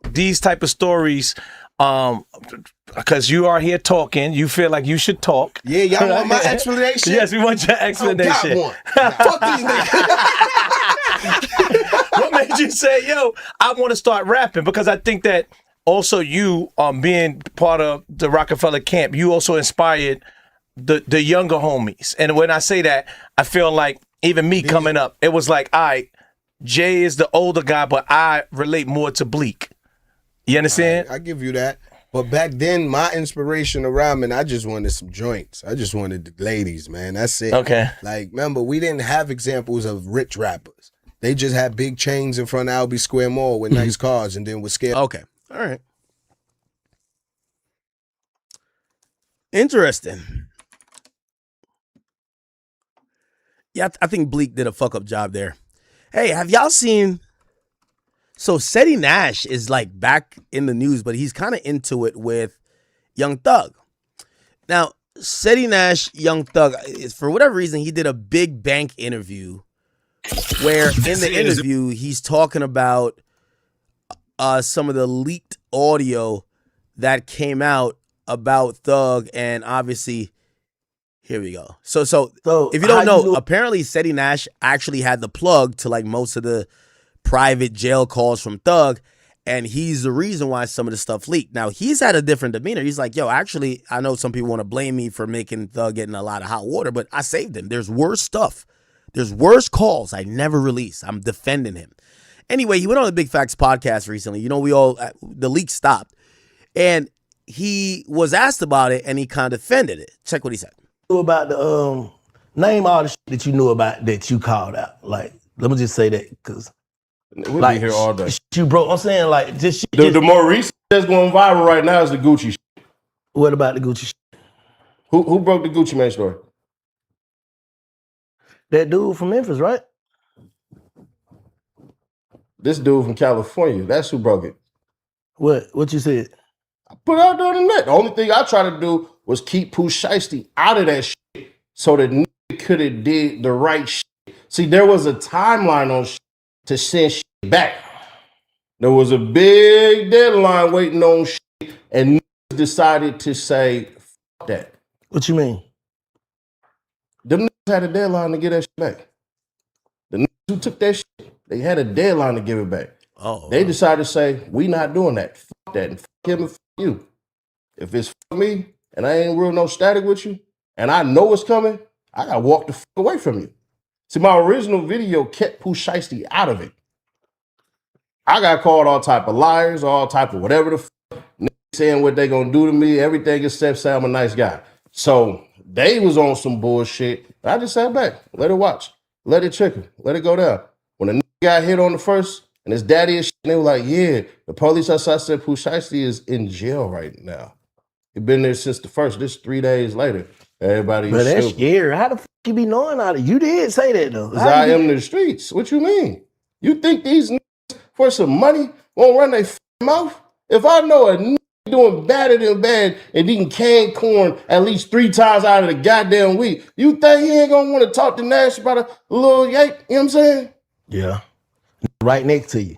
These type of stories, because you are here talking, you feel like you should talk. Yeah, y'all want my explanation? Yes, we want your explanation. I don't got one. Fuck these niggas. What made you say, yo, I want to start rapping? Because I think that also you, being part of the Rockefeller camp, you also inspired the younger homies. And when I say that, I feel like even me coming up, it was like, all right, Jay is the older guy, but I relate more to Bleak. You understand? I give you that. But back then, my inspiration around, man, I just wanted some joints. I just wanted the ladies, man. That's it. Okay. Like, remember, we didn't have examples of rich rappers. They just had big chains in front of Albee Square Mall with nice cars and then was scared. Okay. All right. Interesting. Yeah, I think Bleak did a fuck up job there. Hey, have y'all seen... So Seti Nash is like back in the news, but he's kind of into it with Young Thug. Now, Seti Nash, Young Thug, for whatever reason, he did a big bank interview where in the interview, he's talking about some of the leaked audio that came out about Thug, and obviously, here we go. So if you don't know, apparently Seti Nash actually had the plug to like most of the private jail calls from Thug, And he's the reason why some of the stuff leaked. Now, he's had a different demeanor. He's like, yo, actually, I know some people want to blame me for making Thug get in a lot of hot water, but I saved him. There's worse stuff. There's worse calls I never release. I'm defending him. Anyway, he went on the Big Facts podcast recently. You know, the leak stopped. And he was asked about it, and he kind of defended it. Check what he said. About the, name all the shit that you knew about that you called out. Like, let me just say that, because we'll be here all day. You broke. I'm saying, like, just shit. The more recent that's going viral right now is the Gucci shit. What about the Gucci shit? Who broke the Gucci Mane story? That dude from Memphis, right? This dude from California. That's who broke it. What you said? I put it out there on the net. The only thing I tried to do was keep Pooh Shiesty out of that shit so that nigga could have did the right shit. See, there was a timeline on shit to send shit back. There was a big deadline waiting on shit, and niggas decided to say, fuck that. What you mean? Them niggas had a deadline to get that shit back. The niggas who took that shit, they had a deadline to give it back. They decided to say, we not doing that. Fuck that. And fuck him and fuck you. If it's fuck me and I ain't real no static with you and I know it's coming, I gotta walk the fuck away from you. See, my original video kept Pooh Shiesty out of it. I got called all type of liars, all type of whatever the fuck, saying what they gonna do to me, everything except say I'm a nice guy. So they was on some bullshit. I just sat back, let it watch, let it trickle, let it go down. When a got hit on the first, and his daddy and shit, and they were like, yeah, the police outside said Pooh Shiesty is in jail right now. He been there since the first. This 3 days later. Everybody. But that's scary. How the fuck you be knowing all that? You did say that though. Because I am in the streets. What you mean? You think these niggas for some money won't run their mouth? If I know a nigga doing better than bad and eating canned corn at least 3 times out of the goddamn week, you think he ain't gonna want to talk to Nash about a little yank? You know what I'm saying? Yeah. Right next to you.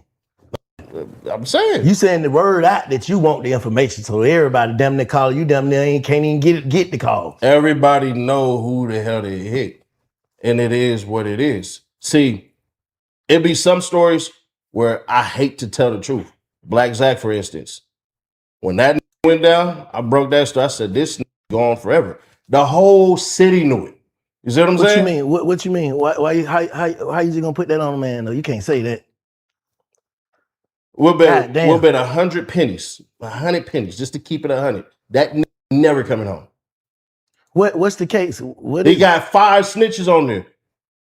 I'm saying. You saying the word out that you want the information, so everybody damn near call you, damn near can't even get the call. Everybody know who the hell they hit. And it is what it is. See, it be some stories where I hate to tell the truth. Black Zach, for instance. When that went down, I broke that story. I said, this gone forever. The whole city knew it. You see what I'm saying? What you mean? What you mean? How you just gonna put that on a man though? You can't say that. We'll bet 100 pennies. 100 pennies, just to keep it 100. That never coming home. What's the case? What he got 5 snitches on there.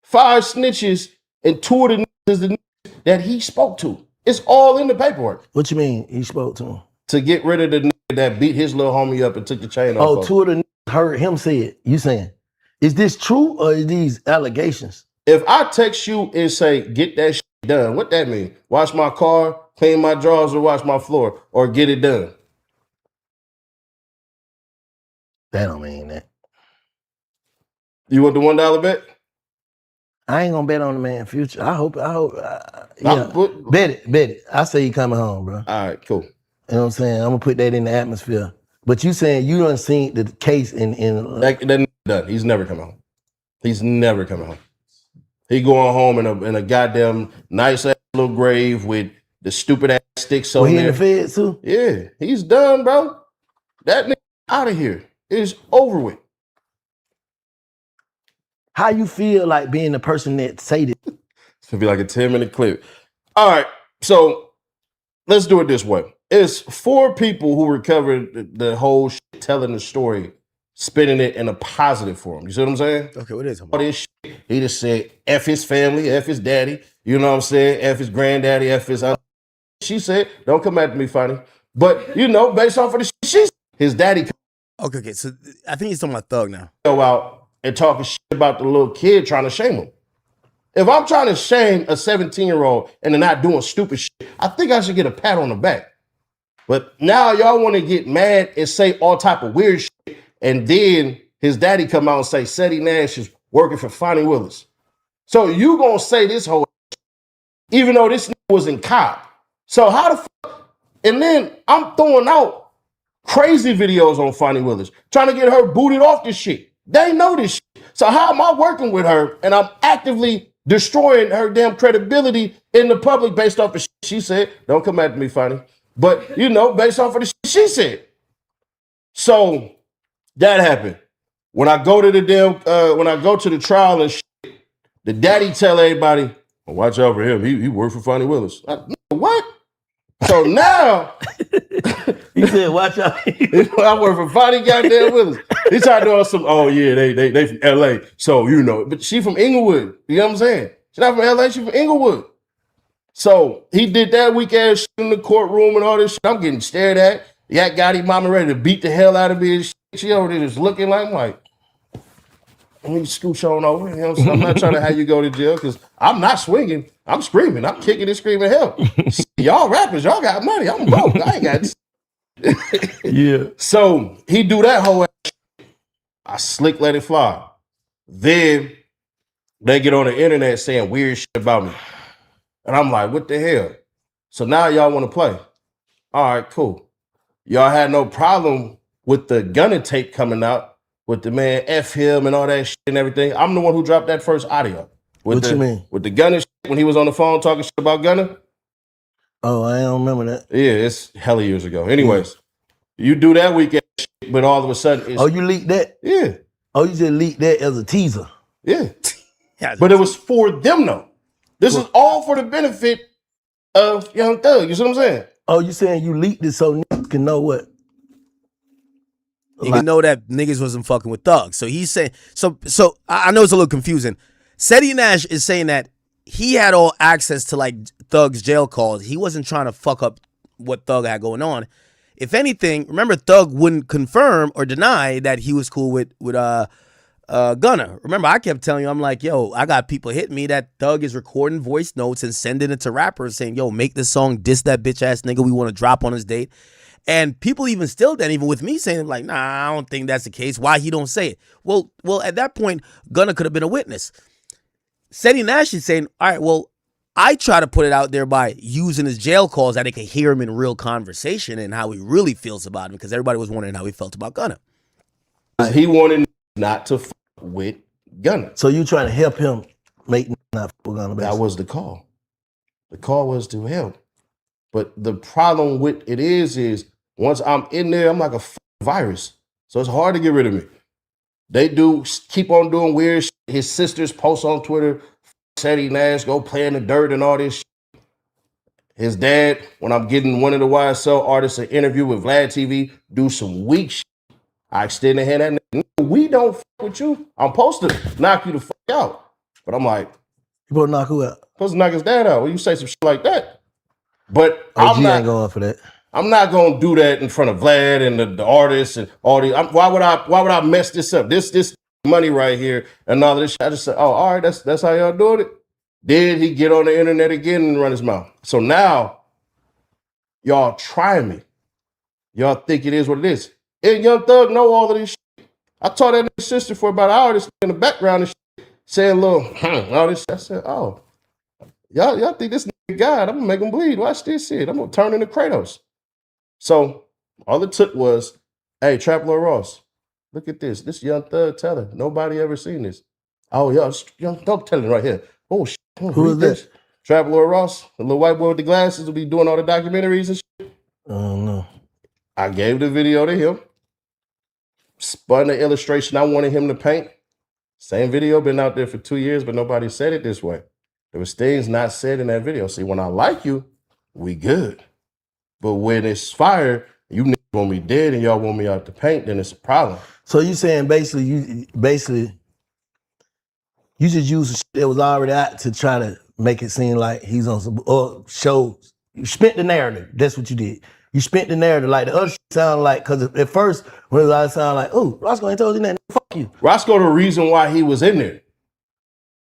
5 snitches, and 2 of the niggas the niggas that he spoke to. It's all in the paperwork. What you mean he spoke to him? To get rid of the nigga that beat his little homie up and took the chain off. Oh, 2 of the niggas heard him say it. You saying? Is this true or is these allegations? If I text you and say, get that shit done, what that mean? Wash my car, clean my drawers, or wash my floor, or get it done? That don't mean that. You want the $1 bet? I ain't gonna bet on the man's future. I hope, yeah. Bet it. I say he coming home, bro. All right, cool. You know what I'm saying? I'm gonna put that in the atmosphere. But you saying you done seen the case in that done. He's never coming home. He's never coming home. He going home in a goddamn nice ass little grave with the stupid ass sticks on there. He in the feds too? Yeah, he's done, bro. That nigga out of here. It's over with. How you feel like being the person that say this? It's gonna be like a 10-minute clip. All right, so let's do it this way. It's 4 people who recovered the whole shit, telling the story, spinning it in a positive form. You see what I'm saying? Okay, what is it? All this shit, he just said F his family, F his daddy, you know what I'm saying? F his granddaddy, F his aunt. She said, don't come at me funny. But, you know, based off of the shit, his daddy. Okay, so I think he's talking about Thug now. Go out and talking shit about the little kid trying to shame him. If I'm trying to shame a 17-year-old and they're not doing stupid shit, I think I should get a pat on the back. But now y'all want to get mad and say all type of weird shit, and then his daddy come out and say Seti Nash is working for Fonnie Willis. So you gonna say this whole shit, even though this was in cop. So how the fuck? And then I'm throwing out crazy videos on Fonnie Willis, trying to get her booted off this shit. They know this shit. So how am I working with her and I'm actively destroying her damn credibility in the public based off of shit she said. Don't come at me funny. But, based off of the shit she said. So that happened. When I go to the trial and shit, the daddy tell everybody, well, watch out for him. He worked for Fonnie Willis. What? So now he said, watch out. I work for Fonnie goddamn Willis. He tried doing some, they from LA. So but she from Inglewood. You know what I'm saying? She's not from LA, she from Inglewood. So he did that weak ass shit in the courtroom and all this shit. I'm getting stared at. Yak got his mama ready to beat the hell out of me and shit. She over there just looking like, let me scooch on over. You know what I'm saying? I'm not trying to have you go to jail because I'm not swinging. I'm screaming. I'm kicking and screaming help. Y'all rappers, y'all got money. I'm broke. I ain't got this. Yeah. So he do that whole ass shit. I slick let it fly. Then they get on the internet saying weird shit about me. And I'm like, what the hell? So now y'all want to play. All right, cool. Y'all had no problem with the Gunna tape coming out with the man F him and all that shit and everything. I'm the one who dropped that first audio. What you mean? With the Gunna shit when he was on the phone talking shit about Gunna. Oh, I don't remember that. Yeah, it's hella years ago. Anyways, you do that weekend shit, but all of a sudden it's... Oh, you leaked that? Yeah. Oh, you just leaked that as a teaser? Yeah. But it was for them though. This is all for the benefit of Young Thug. You see what I'm saying? Oh, you saying you leaked it so niggas can know what? You can know that niggas wasn't fucking with Thug. So he's saying, so I know it's a little confusing. Seti Nash is saying that he had all access to like Thug's jail calls. He wasn't trying to fuck up what Thug had going on. If anything, remember Thug wouldn't confirm or deny that he was cool with Gunna. Remember, I kept telling you, I'm like, yo, I got people hitting me that Thug is recording voice notes and sending it to rappers saying, yo, make this song, diss that bitch ass nigga we want to drop on his date. And people even still then, even with me saying, like, nah, I don't think that's the case. Why he don't say it? Well, at that point, Gunna could have been a witness. Seti Nash is saying, all right, well, I try to put it out there by using his jail calls that they could hear him in real conversation and how he really feels about him, because everybody was wondering how he felt about Gunna. He wanted not to fuck with Gunna. So you trying to help him make not fuck with Gunna? That was the call. The call was to help. But the problem with it is once I'm in there, I'm like a virus. So it's hard to get rid of me. They do keep on doing weird shit. His sisters post on Twitter, Seti Nash, go play in the dirt and all this shit. His dad, when I'm getting one of the YSL artists an interview with Vlad TV, do some weak shit. I extend a hand at nigga. We don't fuck with you. I'm supposed to knock you the fuck out. But I'm like, you supposed to knock who out? Supposed to knock his dad out. When you say some shit like that. But I'm not going for that. I'm not gonna do that in front of Vlad and the artists and all these. Why would I mess this up? This money right here and all this shit. I just said, oh, all right, that's how y'all doing it. Did he get on the internet again and run his mouth? So now y'all try me. Y'all think it is what it is. And Young Thug know all of this shit. I taught that nigga sister for about an hour this in the background and shit, saying little all this shit. I said, oh, y'all think this nigga God, I'm gonna make him bleed. Watch this shit. I'm gonna turn into Kratos. So all it took was, hey, Trap Lord Ross, look at this. This Young Thug telling. Nobody ever seen this. Oh, y'all, Young Thug telling right here. Oh, shit. Who is this? Trap Lord Ross, the little white boy with the glasses will be doing all the documentaries and shit. Oh, no. I gave the video to him. Spun the illustration I wanted him to paint. Same video, been out there for 2 years, but nobody said it this way. There was things not said in that video. See, when I like you, we good. But when it's fire, you niggas want me dead and y'all want me out to paint, then it's a problem. So you saying basically you just use the shit that was already out to try to make it seem like he's on some shows. You spent the narrative. That's what you did. You spent the narrative. Like the other shit sounded like, because at first when it was out, it sounded like, oh, Roscoe ain't told you that. Fuck you. Roscoe, the reason why he was in there.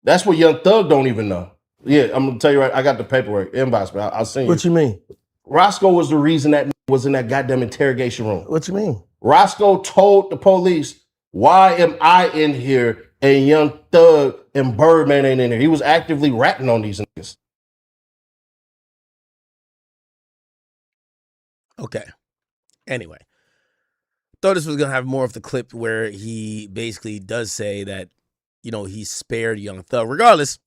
That's what Young Thug don't even know. Yeah, I'm gonna tell you right. I got the paperwork inbox, but I'll send you. What you mean? Roscoe was the reason that was in that goddamn interrogation room. What you mean? Roscoe told the police, why am I in here and Young Thug and Birdman ain't in there? He was actively ratting on these niggas. Okay. Anyway. Thought this was going to have more of the clip where he basically does say that, you know, he spared Young Thug. Regardless,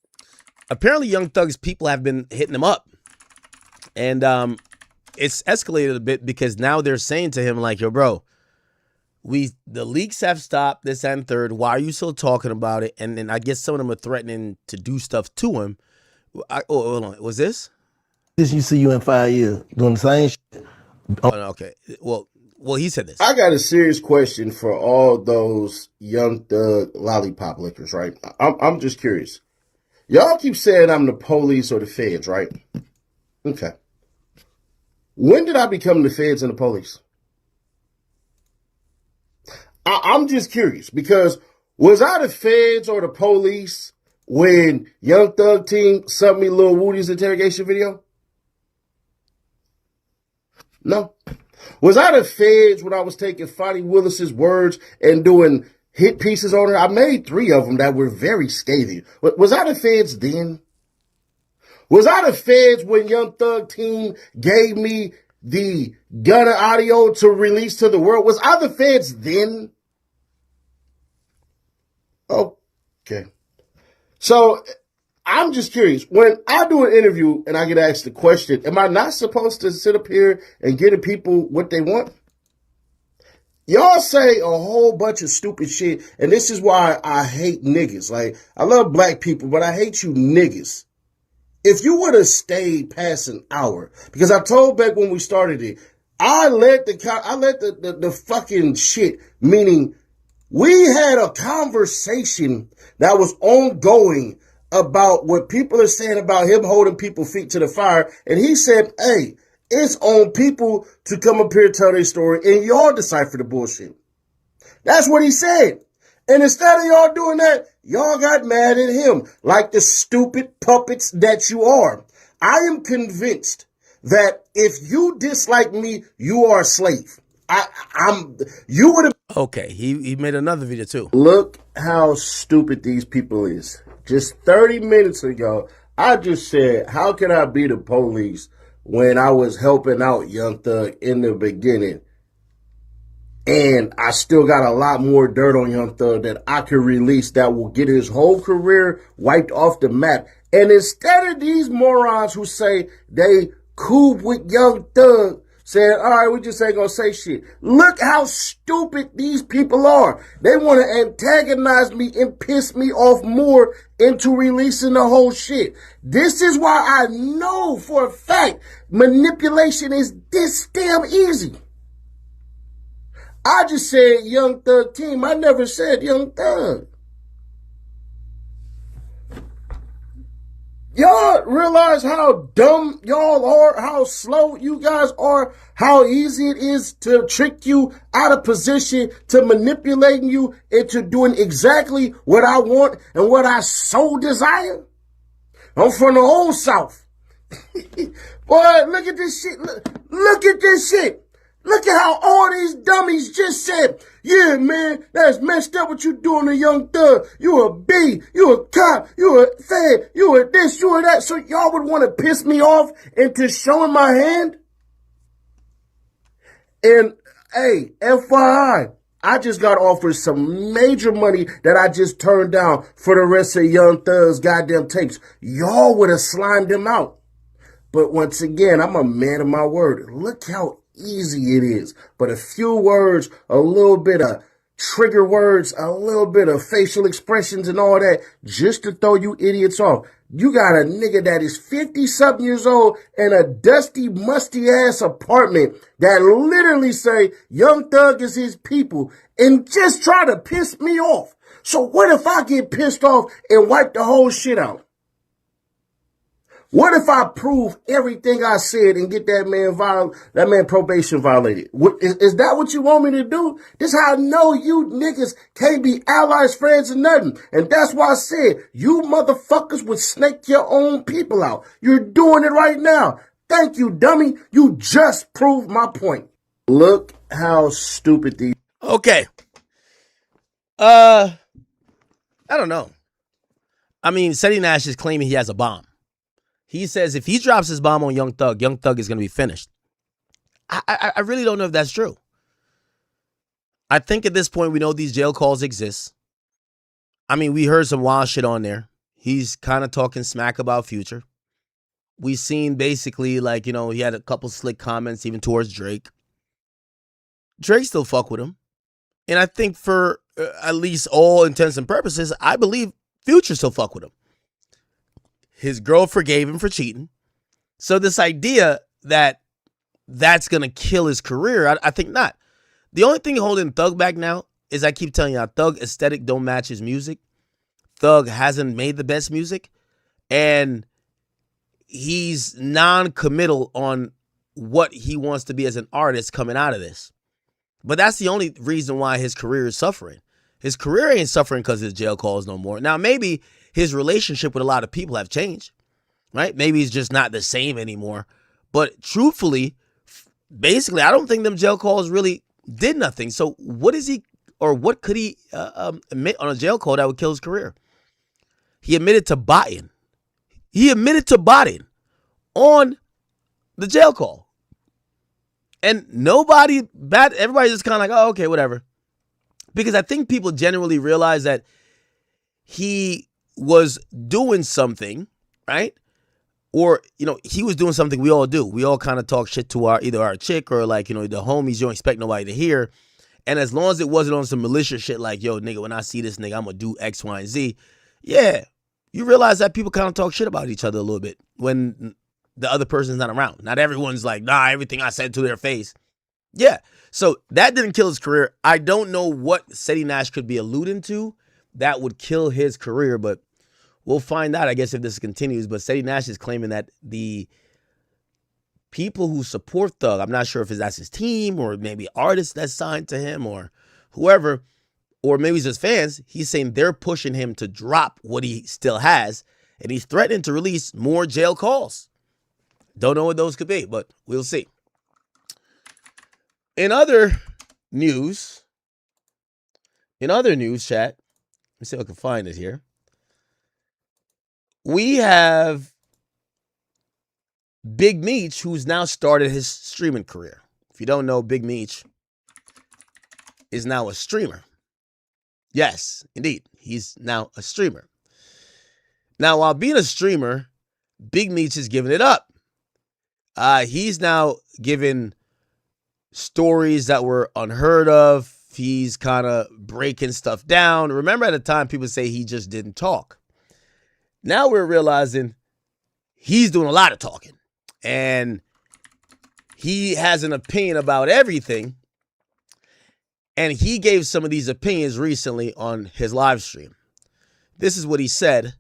apparently Young Thug's people have been hitting him up. And it's escalated a bit because now they're saying to him, like, yo, bro, the leaks have stopped, this and third. Why are you still talking about it? And then I guess some of them are threatening to do stuff to him. Hold on. Was this? This you see you in 5 years doing the same shit. Oh, no, okay. Well, he said this. I got a serious question for all those Young Thug lollipop lickers, right? I'm just curious. Y'all keep saying I'm the police or the feds, right? Okay. When did I become the feds and the police? I'm just curious because was I the feds or the police when Young Thug team sent me Lil Woody's interrogation video? No. Was I the feds when I was taking Fonnie Willis's words and doing hit pieces on her? I made 3 of them that were very scathing. Was I the feds then? Was I the feds when Young Thug team gave me the Gunna audio to release to the world? Was I the feds then? Okay. So I'm just curious. When I do an interview and I get asked the question, am I not supposed to sit up here and give the people what they want? Y'all say a whole bunch of stupid shit, and this is why I hate niggas. Like, I love black people, but I hate you niggas. If you would have stayed past an hour, because I told back when we started it, I let the fucking shit, meaning we had a conversation that was ongoing about what people are saying about him holding people's feet to the fire. And he said, hey, it's on people to come up here and tell their story and y'all decipher the bullshit. That's what he said. And instead of y'all doing that, y'all got mad at him like the stupid puppets that you are. I am convinced that if you dislike me, you are a slave. You would have. Okay, he made another video too. Look how stupid these people is. Just 30 minutes ago, I just said, how can I be the police when I was helping out Young Thug in the beginning? And I still got a lot more dirt on Young Thug that I could release that will get his whole career wiped off the map. And instead of these morons who say they cool with Young Thug, saying, all right, we just ain't gonna say shit. Look how stupid these people are. They want to antagonize me and piss me off more into releasing the whole shit. This is why I know for a fact manipulation is this damn easy. I just said Young Thug team. I never said Young Thug. Y'all realize how dumb y'all are, how slow you guys are, how easy it is to trick you out of position, to manipulating you into doing exactly what I want and what I so desire? I'm from the old South. Boy, look at this shit. Look at this shit. Look at how all these dummies just said, yeah, man, that's messed up what you doing to Young Thug. You a B, you a cop, you a fed, you a this, you a that. So y'all would want to piss me off into showing my hand? And, hey, FYI, I just got offered some major money that I just turned down for the rest of Young Thug's goddamn tapes. Y'all would have slimed him out. But once again, I'm a man of my word. Look how easy it is. But a few words, a little bit of trigger words, a little bit of facial expressions and all that, just to throw you idiots off. You got a nigga that is 50-something years old in a dusty, musty-ass apartment that literally say Young Thug is his people and just try to piss me off. So what if I get pissed off and wipe the whole shit out? What if I prove everything I said and get that man probation violated? Is that what you want me to do? This is how I know you niggas can't be allies, friends, or nothing. And that's why I said you motherfuckers would snake your own people out. You're doing it right now. Thank you, dummy. You just proved my point. Look how stupid these. Okay. I don't know. I mean, Seti Nash is claiming he has a bomb. He says if he drops his bomb on Young Thug is going to be finished. I really don't know if that's true. I think at this point we know these jail calls exist. I mean, we heard some wild shit on there. he's kind of talking smack about Future. We've seen basically like, you know, he had a couple slick comments even towards Drake. Drake still fuck with him. And I think for at least all intents and purposes, I believe Future still fuck with him. His girl forgave him for cheating. So this idea that that's going to kill his career, I think not. The only thing holding Thug back now is I keep telling you, Thug aesthetic don't match his music. Thug hasn't made the best music. And he's non-committal on what he wants to be as an artist coming out of this. But that's the only reason why his career is suffering. His career ain't suffering because of his jail calls no more. Now, maybe his relationship with a lot of people have changed, right? Maybe he's just not the same anymore. But truthfully, basically, I don't think them jail calls really did nothing. So what is he, or what could he admit on a jail call that would kill his career? He admitted to botting. He admitted to botting on the jail call. And everybody's just kind of like, oh, okay, whatever. Because I think people genuinely realize that he was doing something, right? Or, you know, he was doing something we all do. We all kind of talk shit to either our chick or like, you know, the homies you don't expect nobody to hear. And as long as it wasn't on some malicious shit like, yo, nigga, when I see this nigga, I'm going to do X, Y, and Z. Yeah, you realize that people kind of talk shit about each other a little bit when the other person's not around. Not everyone's like, nah, everything I said to their face. Yeah, so that didn't kill his career. I don't know what Seti Nash could be alluding to that would kill his career, but we'll find out, I guess, if this continues. But Seti Nash is claiming that the people who support Thug, I'm not sure if that's his team or maybe artists that's signed to him or whoever, or maybe it's just fans, he's saying they're pushing him to drop what he still has, and he's threatening to release more jail calls. Don't know what those could be, but we'll see. In other news, chat, let me see if I can find it here. We have Big Meech, who's now started his streaming career. If you don't know, Big Meech is now a streamer. Yes, indeed. He's now a streamer. Now, while being a streamer, Big Meech is giving it up. He's now given stories that were unheard of. He's kind of breaking stuff down. Remember at the time, people say he just didn't talk. Now we're realizing he's doing a lot of talking. And he has an opinion about everything. And he gave some of these opinions recently on his live stream. This is what he said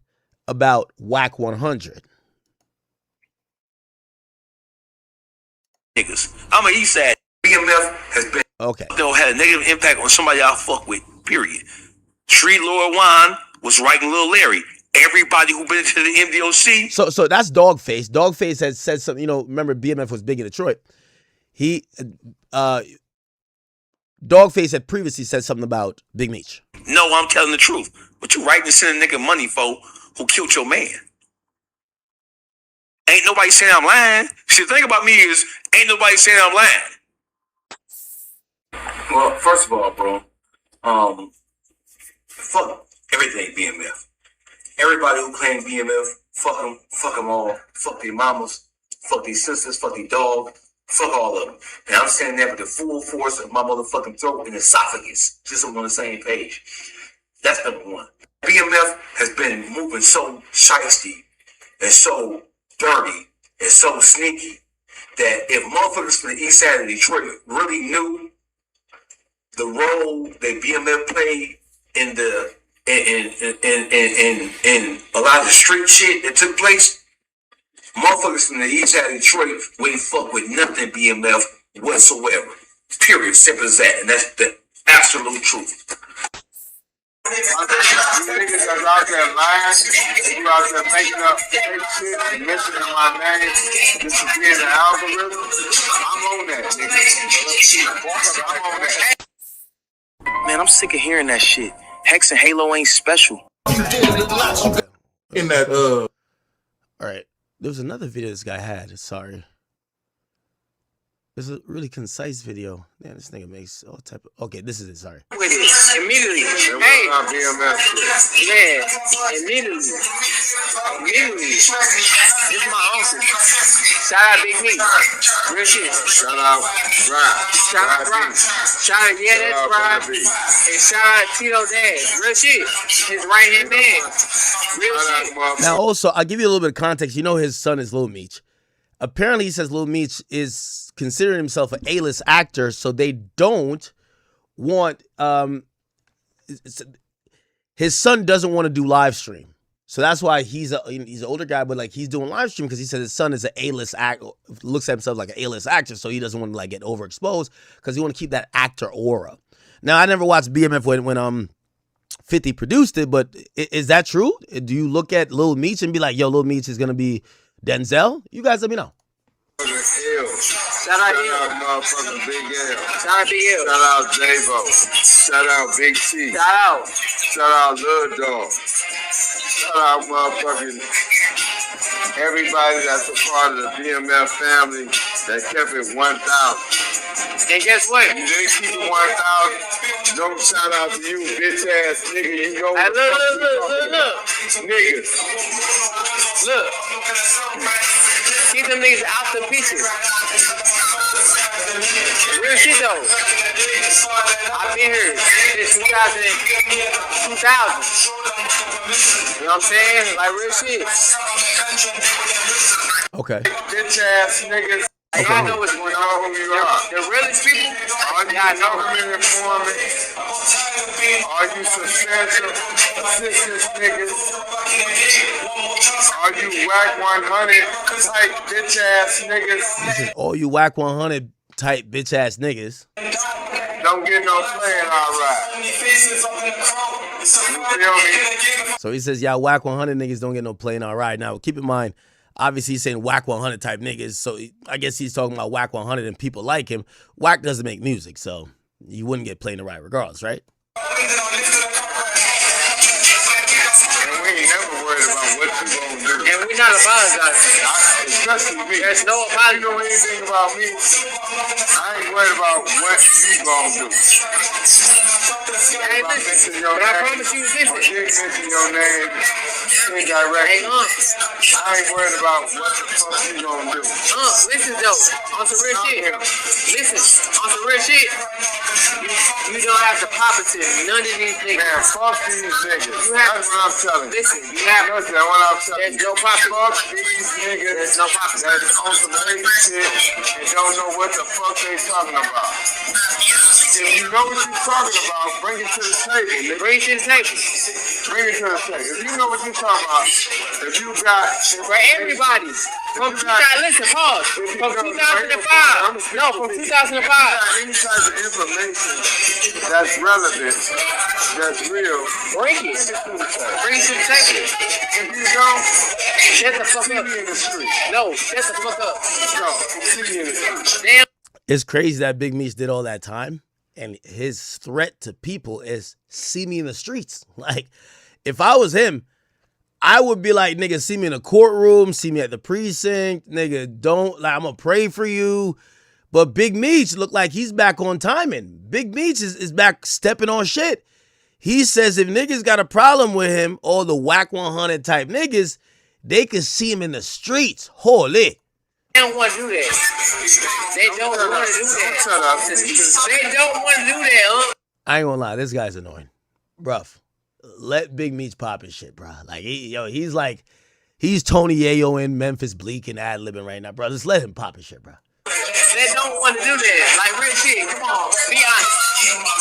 about Wack 100. Niggas. I'm an East Side. BMF has been had a negative impact on somebody y'all fuck with, period. Street Lord Juan was writing Lil Larry. Everybody who been to the MDOC. So that's Dogface. Dogface had said something, you know, remember BMF was big in Detroit. Dogface had previously said something about Big Meech. No, I'm telling the truth. What you writing to send a nigga money for who killed your man? Ain't nobody saying I'm lying. See, the thing about me is, ain't nobody saying I'm lying. Well, first of all, bro, fuck everything BMF. Everybody who claims BMF, fuck them all. Fuck their mamas, fuck their sisters, fuck their dog, fuck all of them. And I'm standing there with the full force of my motherfucking throat and esophagus, just so we're on the same page. That's number one. BMF has been moving so shiesty and so dirty and so sneaky that if motherfuckers from the east side of Detroit really knew the role that BMF played in a lot of the street shit that took place, motherfuckers from the east side of Detroit wouldn't fuck with nothing BMF whatsoever. Period. Simple as that. And that's the absolute truth. You niggas are out there lying, you out there making up fake shit and mentioning my name just to be in the algorithm. I'm on that, nigga. I'm on that. Man, I'm sick of hearing that shit. Hex and Halo ain't special. In that all right. There was another video this guy had. Sorry. It's a really concise video. Man, this nigga makes all type of... Okay, this is it. Sorry. With it. Immediately. Hey. Man, immediately. This is my uncle. Shout out Big Meech. Real shit. Shout out Brian. Shout out Brian. Shout out, yeah, that's Brian. And shout out Tito Dad. Real shit. His right hand man. Real shit. Now, also, I'll give you a little bit of context. You know his son is Lil Meech. Apparently, he says Lil Meech is considering himself an A-list actor, so they don't want his son doesn't want to do live stream. So that's why he's an older guy, but like he's doing live stream because he says his son is an A-list actor, looks at himself like an A-list actor, so he doesn't want to like get overexposed because he want to keep that actor aura. Now, I never watched BMF when 50 produced it, but is that true? Do you look at Lil Meech and be like, yo, Lil Meech is gonna be Denzel? You guys let me know. Shout out motherfucking Big L. Shout out Big L. Shout out J-Bo. Shout out Big T. Shout out. Shout out Lil Dog. Shout out motherfucking everybody that's a part of the BMF family that kept it 1,000. And guess what? You didn't keep it 1,000. No shout out to you, bitch ass nigga. You know hey, look. Niggas. Look. Keep them niggas out the picture. Real shit though. I've been here since 2000. You know what I'm saying? Like real shit. Okay. Bitch ass niggas. Okay. Y'all know what's going on. Who you are. The realest people. Y'all know government informant. Are you substantial assistance niggas? Are you Wack 100 type bitch ass niggas? This is all you Wack 100 type bitch ass niggas. Don't get no playing alright. You feel me? So he says, y'all Wack 100 niggas don't get no playing alright. Now, keep in mind, obviously he's saying Wack 100 type niggas, so I guess he's talking about Wack 100 and people like him. Wack doesn't make music, so you wouldn't get playing alright regardless, right? And we're not apologizing. Especially me. There's no apology. You know anything about me? I ain't worried about what you gonna do. Hey, listen, but I promise you this. I didn't mention your name indirectly. Hey, I ain't worried about what the fuck you gonna do. Listen though, on some real shit. Listen, on some real shit. You don't have to pop it to none of these niggas. Man, fuck these niggas. That's what I'm telling you. Listen, you have to. Listen, what I'm telling you. There's no pop it. Fuck these niggas. There's no pop it. That's on some lady shit and don't know what the fuck they talking about. If you know what you're talking about, bring it to the table. Bring it to the table. Bring it to the table. If you know what you're talking about, if you got... For everybody. Listen, pause. From 2005. No, from 2005. Any type of information that's relevant, that's real, bring it. Bring it to the table. If you don't, shut the fuck up. See me in the street. No, shut the fuck up. No, see me in the street. Damn. It's crazy that Big Meech did all that time, and his threat to people is see me in the streets. Like, if I was him, I would be like, nigga, see me in the courtroom, see me at the precinct, nigga, don't, like, I'm gonna pray for you. But Big Meech look like he's back on timing. Big Meech is back stepping on shit. He says if niggas got a problem with him, all the Wack 100 type niggas, they can see him in the streets. Holy. They don't want to do that. They don't want to do that. They don't want to do that, huh? I ain't gonna lie, this guy's annoying. Bruh, let Big Meech pop his shit, bro. Like, he's like, he's Tony Yayo in Memphis Bleak and ad-libbing right now, bro. Just let him pop his shit, bro. They don't want to do that. Like, real shit, come on, be honest.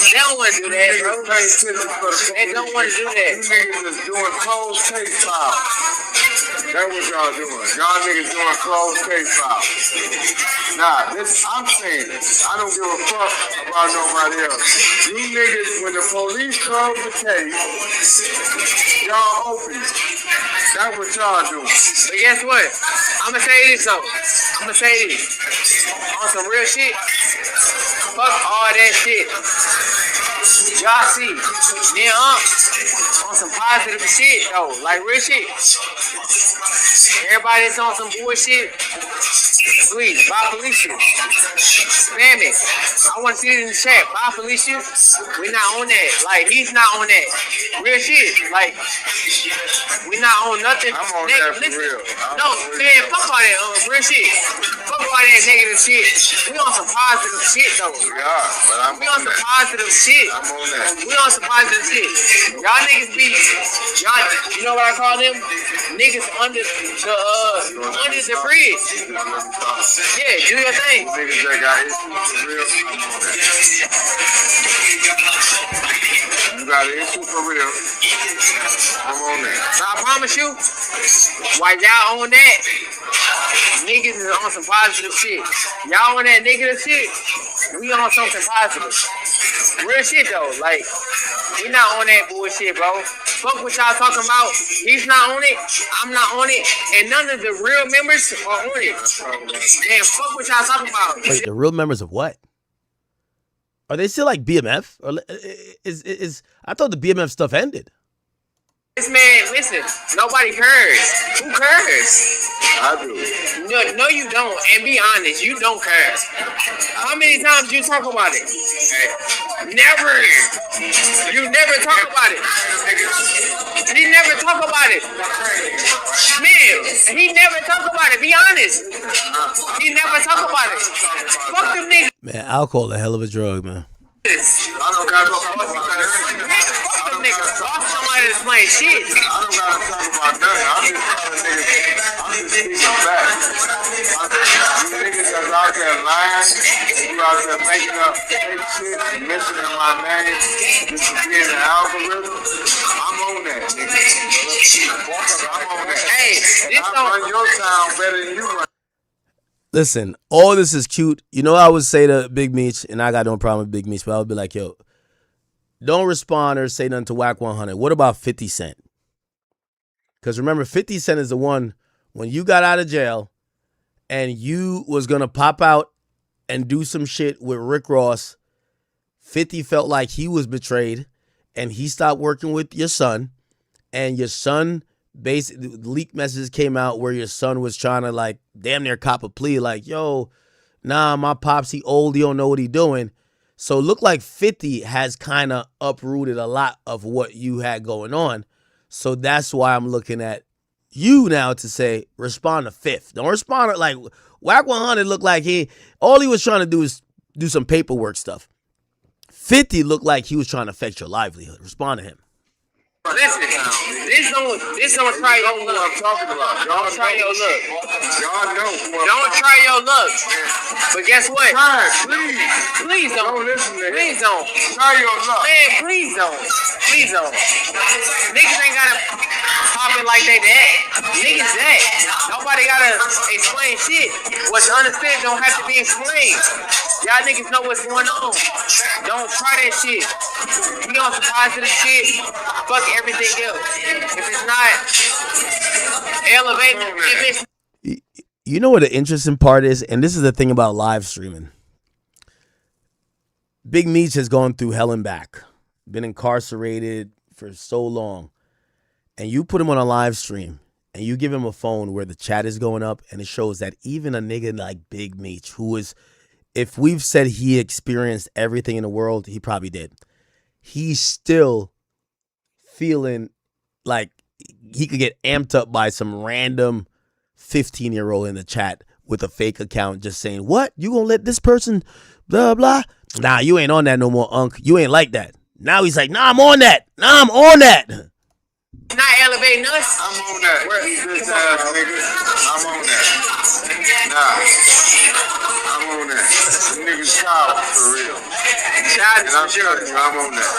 They don't want to do that, bro. They don't want to do that. You niggas is doing closed case files. That's what y'all doing. Y'all niggas doing closed case files. Nah, I'm saying this. I don't give a fuck about nobody else. You niggas, when the police close the case, y'all open it. That's what y'all doing. But guess what? I'm going to say this, though. I'm going to say this. On some real shit, fuck all that shit. Y'all see, me and on some positive shit, though. Like real shit. Everybody that's on some bullshit, Please, buy Felicia. Spam it. I want to see it in the chat. Buy Felicia. We not on that. Like, he's not on that. Real shit. Like, we not on nothing. I'm on that for real. No, man, fuck all that. Real shit. Fuck all that negative shit. We on some positive shit, though. We are, but I'm We on some positive shit. I'm on that. We on some positive shit. Y'all niggas be, y'all, you know what I call them? Niggas under the bridge. Yeah, do your thing. Niggas that got issues for real, I'm on that. You got an issue for real, I'm on that. So I promise you, while y'all on that, niggas is on some positive shit. Y'all on that negative shit, we on something positive. Real shit though, like, we not on that bullshit, bro. Fuck what y'all talking about. He's not on it, I'm not on it, and none of the real members are on it. Man, fuck what y'all talking about. Wait, the real members of what? Are they still like BMF? Or is I thought the BMF stuff ended. This man, listen, nobody cares. Who cares? I do. No, you don't. And be honest, you don't care. How many times you talk about it? Never. You never talk about it. He never talk about it. Man, he never talk about it. Be honest. He never talk about it. Fuck them niggas. Man, alcohol a hell of a drug, man. I don't gotta talk about that. Fuck them niggas. Lost somebody that's playing shit. I don't gotta talk about nothing. I'm just speaking facts. You niggas that's out there lying, you out there making up fake shit and mentioning my name just to be in the algorithm. I'm on that, nigga. I'm on that. Hey, this I run your town better than you run. Listen, all this is cute. You know, I would say to Big Meech, and I got no problem with Big Meech, but I would be like, yo, don't respond or say nothing to Wack 100. What about 50 Cent? Because remember, 50 Cent is the one, when you got out of jail and you was going to pop out and do some shit with Rick Ross, 50 felt like he was betrayed and he stopped working with your son, and your son basically, leak messages came out where your son was trying to like damn near cop a plea, like, yo, nah, my pops, he old, he don't know what he doing. So it looked like 50 has kind of uprooted a lot of what you had going on. So that's why I'm looking at you now to say, respond to Fifth. Don't respond to, like, Wack 100 looked like all he was trying to do is do some paperwork stuff. 50 looked like he was trying to affect your livelihood. Respond to him. Listen, this don't try your luck. I'm talking about. Y'all Don't try your luck. Y'all know. Don't try your luck. But guess what? Try it, please. Please don't. Don't listen to him. Please don't. Try your luck. Man, please don't. Please don't. Niggas ain't gotta pop it like they that. Niggas that. Nobody gotta explain shit. What's understood don't have to be explained. Y'all niggas know what's going on. Don't try that shit. We on some positive shit. Fuck everything else. If it's not elevating, if it's You know what the interesting part is? And this is the thing about live streaming. Big Meech has gone through hell and back. Been incarcerated for so long. And you put him on a live stream and you give him a phone where the chat is going up, and it shows that even a nigga like Big Meech, who is, if we've said he experienced everything in the world, he probably did. He's still feeling like he could get amped up by some random 15-year-old in the chat with a fake account just saying, what? You gonna let this person blah, blah? Nah, you ain't on that no more, Unc. You ain't like that. Now he's like, nah, I'm on that. Nah, I'm on that. not elevating us. I'm on that. Bitch ass nigga. I'm on that. Nah. I'm on that. Them niggas child for real. And I'm telling you, I'm on that.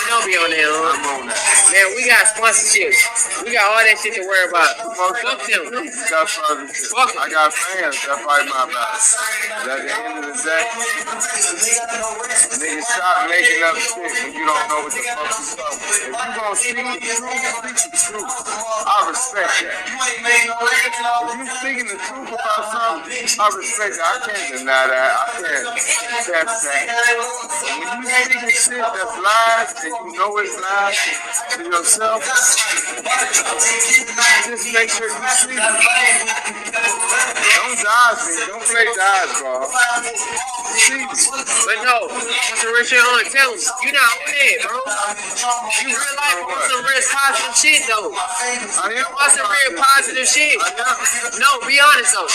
Don't be on there, I'm on that. Man, we got sponsorships. We got all that shit to worry about. Fuck them. That's fuck I got fans that fight my battle. But at the end of the day, niggas stop making up shit when you don't know what the fuck you're talking. If you gonna speak the truth, I respect that. If you speaking the truth about something, I respect that. I can't deny that. I can't test that. But when you speaking shit that's lies and You know it's not to yourself. Just make sure you see. Don't dodge me. Don't play dodgeball. But no, some real shit on the tell him. You not on it, bro. You real life on some real positive shit though. You want some real positive shit. No, be honest though.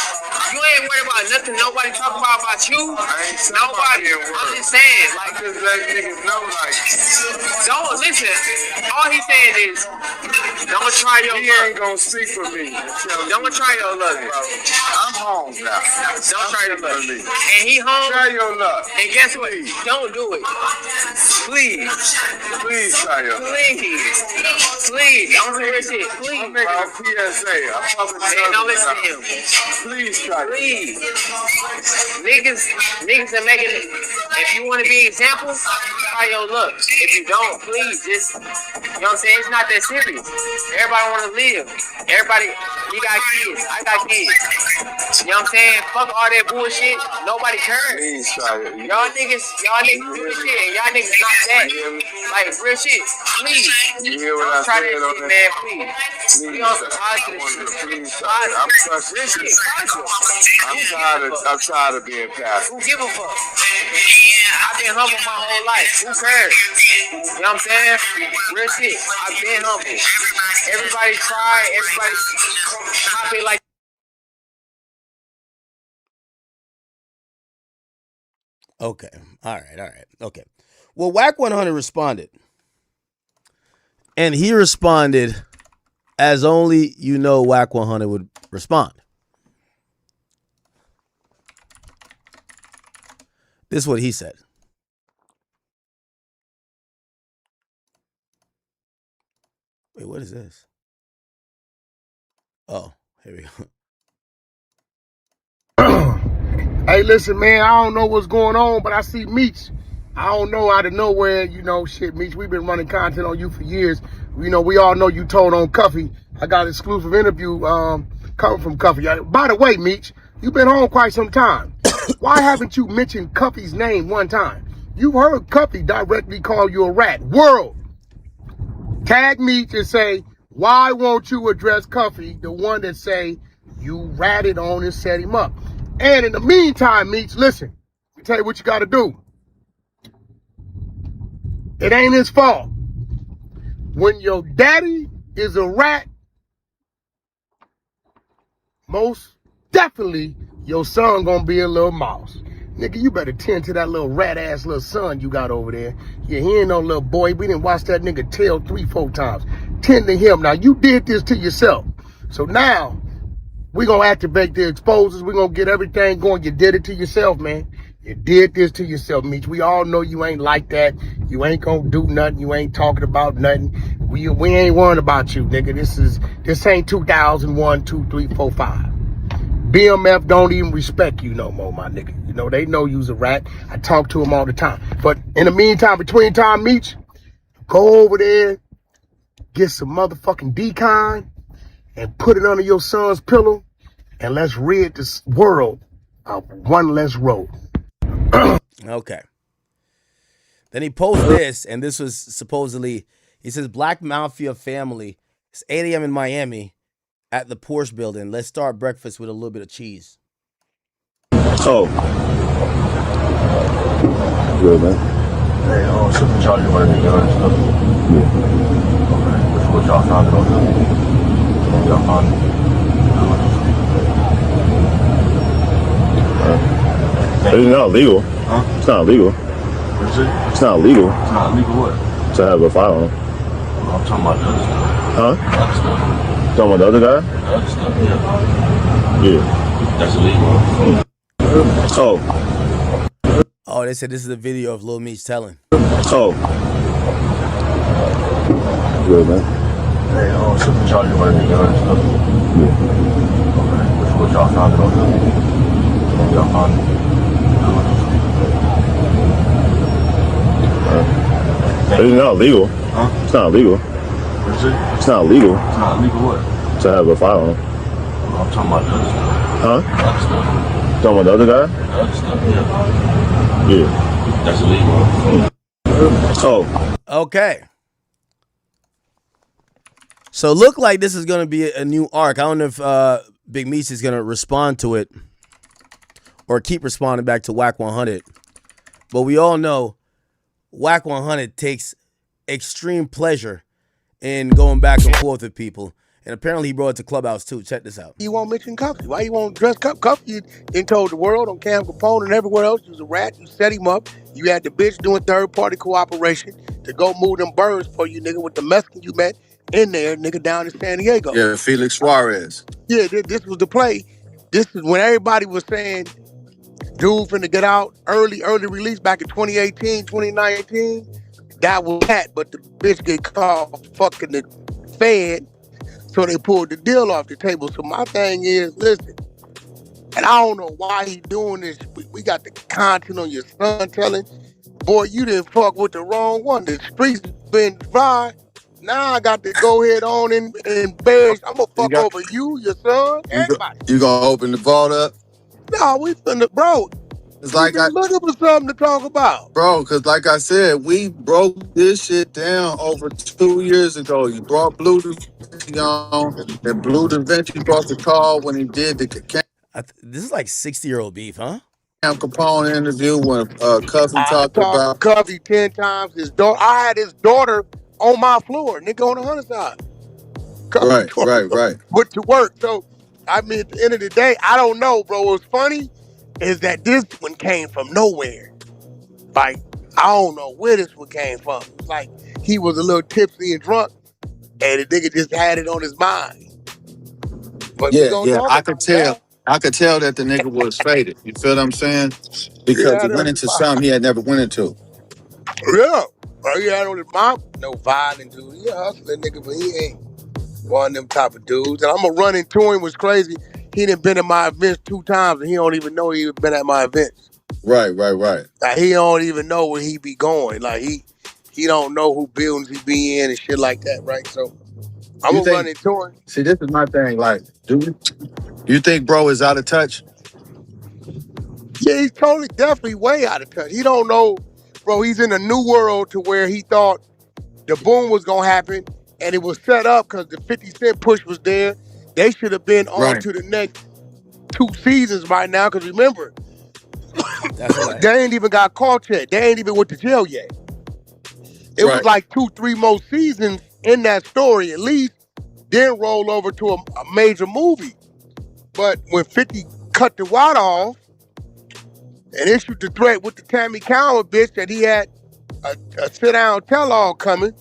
You ain't worried about nothing nobody talk about you. Nobody. I'm just saying, like, just let niggas know, like, don't listen. All he's saying is, don't try your luck. He ain't gonna speak for me. Don't try your luck, bro. I'm home now. Don't try your luck. And he home. Try your luck. And guess what? Don't do it. Please. Please try your luck. Please. Please. Don't do this shit. Please. I'm making a PSA. I'm public service. Don't listen to him. Please try. Please. Niggas are making it. If you want to be an example, try your luck. If you don't, please just, you know what I'm saying? It's not that serious. Everybody want to live. Everybody, you got kids. I got kids. You know what I'm saying? Fuck all that bullshit. Nobody cares. Please try it. Y'all niggas do this shit, and y'all niggas not that. Like, real shit. Please. You hear what I try said that on shit, that? man. Please. We on some positive Please shit. try it. I'm Real shit. I'm tired of being passive. Who give a fuck? I've been humble my whole life. Who cares? You know what I'm saying? Real shit. I've been humble. Everybody try. Everybody copy like. Okay. All right. Okay. Well, Wack 100 responded. And he responded as only you know Wack 100 would respond. This is what he said. Wait, what is this? Oh, here we go. Hey, listen, man, I don't know what's going on, but I see Meech. I don't know out of nowhere, you know, shit, Meech, we've been running content on you for years. You know, we all know you told on Cuffy. I got an exclusive interview coming from Cuffy. By the way, Meech, you've been on quite some time. Why haven't you mentioned Cuffy's name one time? You heard Cuffy directly call you a rat. World, tag Meech and say, why won't you address Cuffy, the one that say you ratted on and set him up? And in the meantime, Meech, listen, let me tell you what you got to do. It ain't his fault. When your daddy is a rat, most definitely your son gonna be a little mouse. Nigga, you better tend to that little rat-ass little son you got over there. Yeah, he ain't no little boy. We didn't watch that nigga tail 3-4 times. Tend to him. Now, you did this to yourself. So now, we gonna activate the exposers. We gonna get everything going. You did it to yourself, man. You did this to yourself, Meech. We all know you ain't like that. You ain't gonna do nothing. You ain't talking about nothing. We ain't worrying about you, nigga. This ain't 2001, 2, 3, 4, 5. BMF don't even respect you no more, my nigga. You know, they know you's a rat. I talk to them all the time. But in the meantime, between time, Meech, go over there, get some motherfucking decon, and put it under your son's pillow, and let's rid this world of one less road. Okay. Then he posts this, and this was supposedly, he says, Black Mafia family. It's 8 a.m. in Miami at the Porsche building. Let's start breakfast with a little bit of cheese. Oh. Good, man. Hey, shouldn't charge you whatever you're doing and stuff. Yeah. Okay. That's what y'all found it on the. Y'all found it. It's not illegal. Huh? It's not illegal. Is it? It's not illegal. It's not illegal what? To have a firearm. Well, I'm talking about the other stuff. Huh? The other stuff. Talking about the other guy? The other stuff, yeah. Yeah. That's illegal. Oh. Oh, they said this is a video of Lil Meech telling. Oh. Good, man. Hey, shouldn't charge you whatever you're doing and stuff. Yeah. Okay. That's what y'all found it on the. Y'all found it. It's not illegal. Huh? It's not illegal. Is it? It's not illegal. It's not illegal what? To have a firearm. Well, I'm talking about the other stuff. Huh? The other stuff. Talking about the other guy? The other stuff, yeah. Yeah. That's illegal. Oh. Okay. So look like this is gonna be a new arc. I don't know if Big Meech is gonna respond to it or keep responding back to Wack 100. But we all know Wack 100 takes extreme pleasure in going back and forth with people. And apparently he brought it to Clubhouse too. Check this out. You won't mention Cuffy. Why you won't dress Cuffy? You then told the world on Cam Capone and everywhere else you was a rat. You set him up. You had the bitch doing third-party cooperation to go move them birds for you, nigga, with the Mexican you met in there, nigga, down in San Diego. Yeah, Felix Suarez. Yeah, this was the play. This is when everybody was saying, dude finna get out early release back in 2018, 2019. That was that, but the bitch get caught fucking the Fed. So they pulled the deal off the table. So my thing is, listen, and I don't know why he doing this. We got the content on your son telling, boy, you didn't fuck with the wrong one. The streets been dry. Now I got to go ahead on and embarrass. I'm gonna fuck over you, your son, everybody. You gonna open the vault up? No, we finna, bro. It's like I looking for something to talk about. Bro, because like I said, we broke this shit down over 2 years ago. You brought Blue Da Vinci on, and Blue Da Vinci brought the call when he did the This is like 60-year-old beef, huh? Cam Capone interview when Cuffy talked about Cuffy 10 times. His daughter, I had his daughter on my floor, nigga, on the Hunter side. Right. Went to work. So, I mean, at the end of the day, I don't know, bro. What's funny is that this one came from nowhere. Like, I don't know where this one came from. Like, he was a little tipsy and drunk, and the nigga just had it on his mind. But yeah, I could tell. I could tell that the nigga was faded. You feel what I'm saying? Because he went into something he had never went into. Yeah. Bro, he had on his mind. No violent dude. He a hustling nigga, but he ain't one of them type of dudes. And I'm going to run into him. Was crazy. He done been at my events 2 times, and he don't even know he been at my events. Right. Like, he don't even know where he be going. Like, he don't know who buildings he be in and shit like that, right? So, I'm going to run into him. See, this is my thing. Like, do you think bro is out of touch? Yeah, he's totally, definitely way out of touch. He don't know, bro, he's in a new world to where he thought the boom was going to happen, and it was set up because the 50 Cent push was there. They should have been on to the next 2 seasons right now, because remember, they ain't even got caught yet. They ain't even went to jail yet. It was like 2-3 more seasons in that story, at least, then roll over to a major movie. But when 50 cut the water off and issued the threat with the Tammy Cowan bitch that he had a sit-down tell-all coming,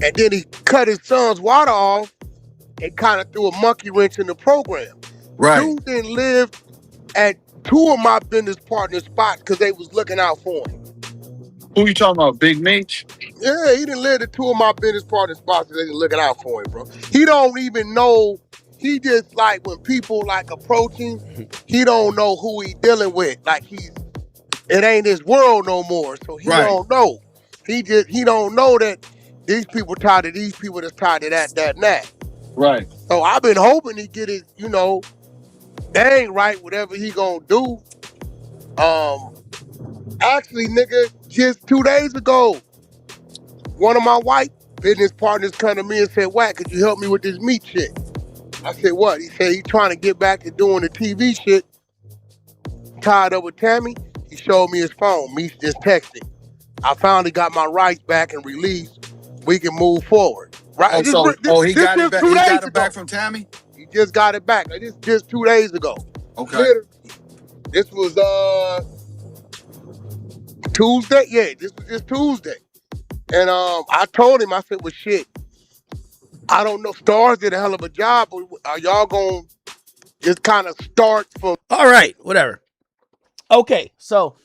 and then he cut his son's water off and kind of threw a monkey wrench in the program. Right. Dude didn't live at 2 of my business partners' spots because they was looking out for him. Who you talking about, Big Meech? Yeah, he didn't live at 2 of my business partners' spots because they was looking out for him, bro. He don't even know. He just, like, when people, like, approach him, he don't know who he dealing with. Like, it ain't his world no more, so he don't know. He don't know that these people tied to these people that's tied to that, and that. Right. So I've been hoping he get his, dang right, whatever he gonna do. Actually, nigga, just 2 days ago, one of my white business partners come to me and said, Wack, could you help me with this meat shit? I said, what? He said he trying to get back to doing the TV shit. Tied up with Tammy. He showed me his phone. Meech just texted. I finally got my rights back and released. We can move forward. Right? He got it back. He got it back from Tammy? He just got it back. This just 2 days ago. Okay. Literally. This was Tuesday. Yeah, this was just Tuesday. And I told him, I said, well, shit, I don't know. Stars did a hell of a job, but are y'all going to just kind of start from... All right, whatever. Okay, so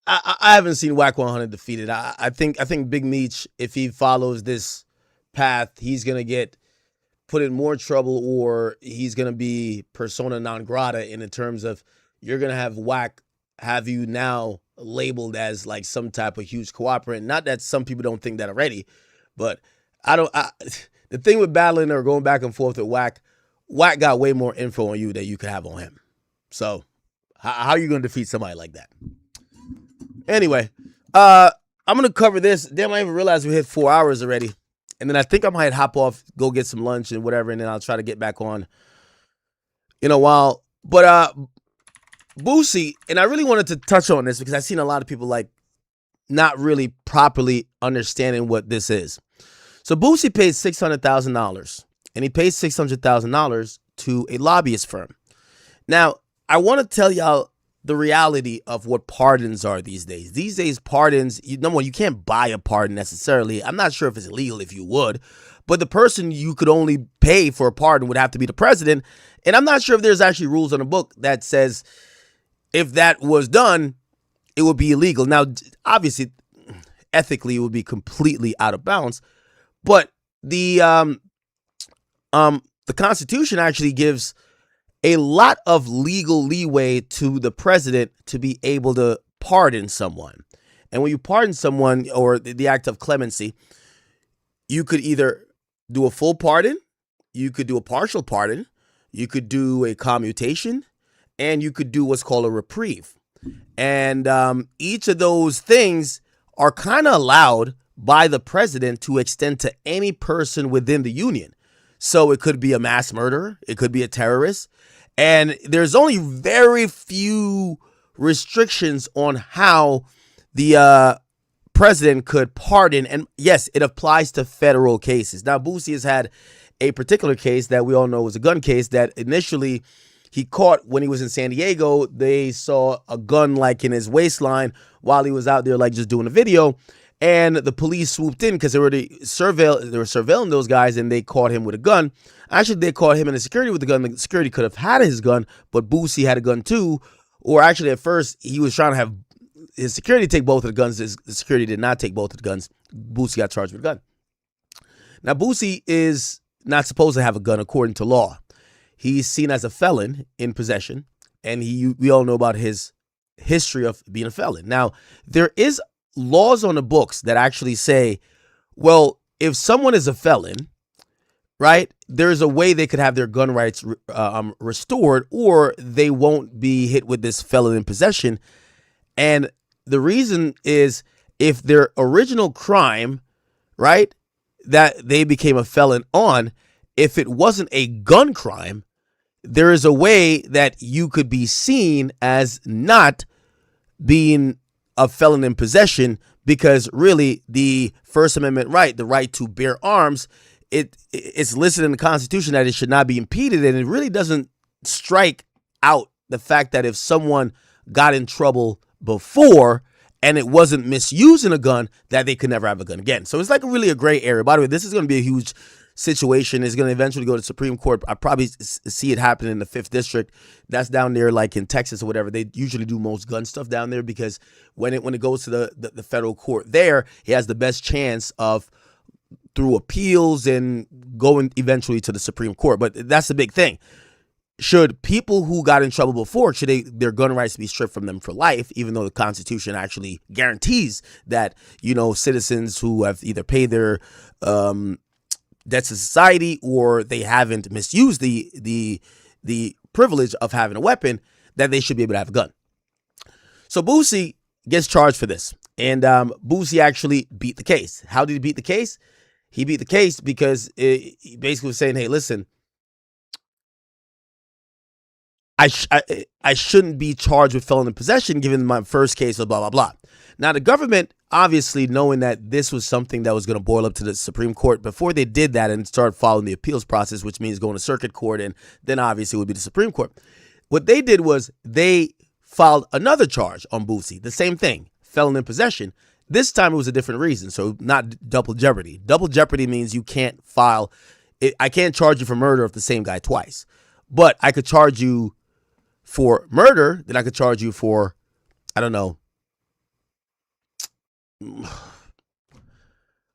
I haven't seen Wack 100 defeated. I think Big Meech, if he follows this path, he's going to get put in more trouble, or he's going to be persona non grata in terms of you're going to have Wack have you now labeled as like some type of huge cooperant. Not that some people don't think that already, but the thing with battling or going back and forth with Wack got way more info on you that you could have on him. So how are you going to defeat somebody like that? Anyway, I'm gonna cover this. Damn, I even realized we hit 4 hours already. And then I think I might hop off, go get some lunch and whatever, and then I'll try to get back on in a while. But Boosie, and I really wanted to touch on this because I've seen a lot of people like not really properly understanding what this is. So Boosie paid $600,000, and he paid $600,000 to a lobbyist firm. Now, I want to tell y'all the reality of what pardons are these days. These days, pardons, number one, you can't buy a pardon necessarily. I'm not sure if it's illegal if you would, but the person you could only pay for a pardon would have to be the president. And I'm not sure if there's actually rules on the book that says if that was done, it would be illegal. Now, obviously, ethically, it would be completely out of bounds. But the Constitution actually gives a lot of legal leeway to the president to be able to pardon someone. And when you pardon someone, or the act of clemency, you could either do a full pardon, you could do a partial pardon, you could do a commutation, and you could do what's called a reprieve. And each of those things are kind of allowed by the president to extend to any person within the union. So it could be a mass murderer, it could be a terrorist, and there's only very few restrictions on how the president could pardon. And yes, it applies to federal cases. Now, Boosie has had a particular case that we all know was a gun case that initially he caught when he was in San Diego. They saw a gun like in his waistline while he was out there like just doing a video. And the police swooped in because they were surveilling those guys, and they caught him with a gun. Actually, they caught him in the security with a gun. The security could have had his gun, but Boosie had a gun too. Or actually, at first, he was trying to have his security take both of the guns. The security did not take both of the guns. Boosie got charged with a gun. Now, Boosie is not supposed to have a gun according to law. He's seen as a felon in possession, and we all know about his history of being a felon. Now, there is laws on the books that actually say, well, if someone is a felon, right, there's a way they could have their gun rights restored, or they won't be hit with this felon in possession. And the reason is if their original crime, right, that they became a felon on, if it wasn't a gun crime, there is a way that you could be seen as not being a felon in possession, because really the First Amendment right, the right to bear arms, it's listed in the Constitution that it should not be impeded, and it really doesn't strike out the fact that if someone got in trouble before and it wasn't misusing a gun, that they could never have a gun again. So it's like really a gray area. By the way, this is going to be a huge situation. It's going to eventually go to the Supreme Court. I probably see it happen in the 5th District. That's down there like in Texas or whatever. They usually do most gun stuff down there, because when it goes to the federal court there, he has the best chance of, through appeals, and going eventually to the Supreme Court. But that's the big thing. Should people who got in trouble before, should their gun rights be stripped from them for life, even though the Constitution actually guarantees that, citizens who have either paid their debts to society, or they haven't misused the privilege of having a weapon, that they should be able to have a gun. So Boosie gets charged for this, and Boosie actually beat the case. How did he beat the case? He beat the case because he basically was saying, hey, listen, I shouldn't be charged with felon in possession given my first case of blah, blah, blah. Now, the government, obviously knowing that this was something that was going to boil up to the Supreme Court, before they did that and started following the appeals process, which means going to circuit court, and then obviously it would be the Supreme Court. What they did was they filed another charge on Boosie, the same thing, felon in possession. This time it was a different reason, so not double jeopardy. Double jeopardy means you can't file, I can't charge you for murder of the same guy twice, but I could charge you for murder, then I could charge you for, I don't know,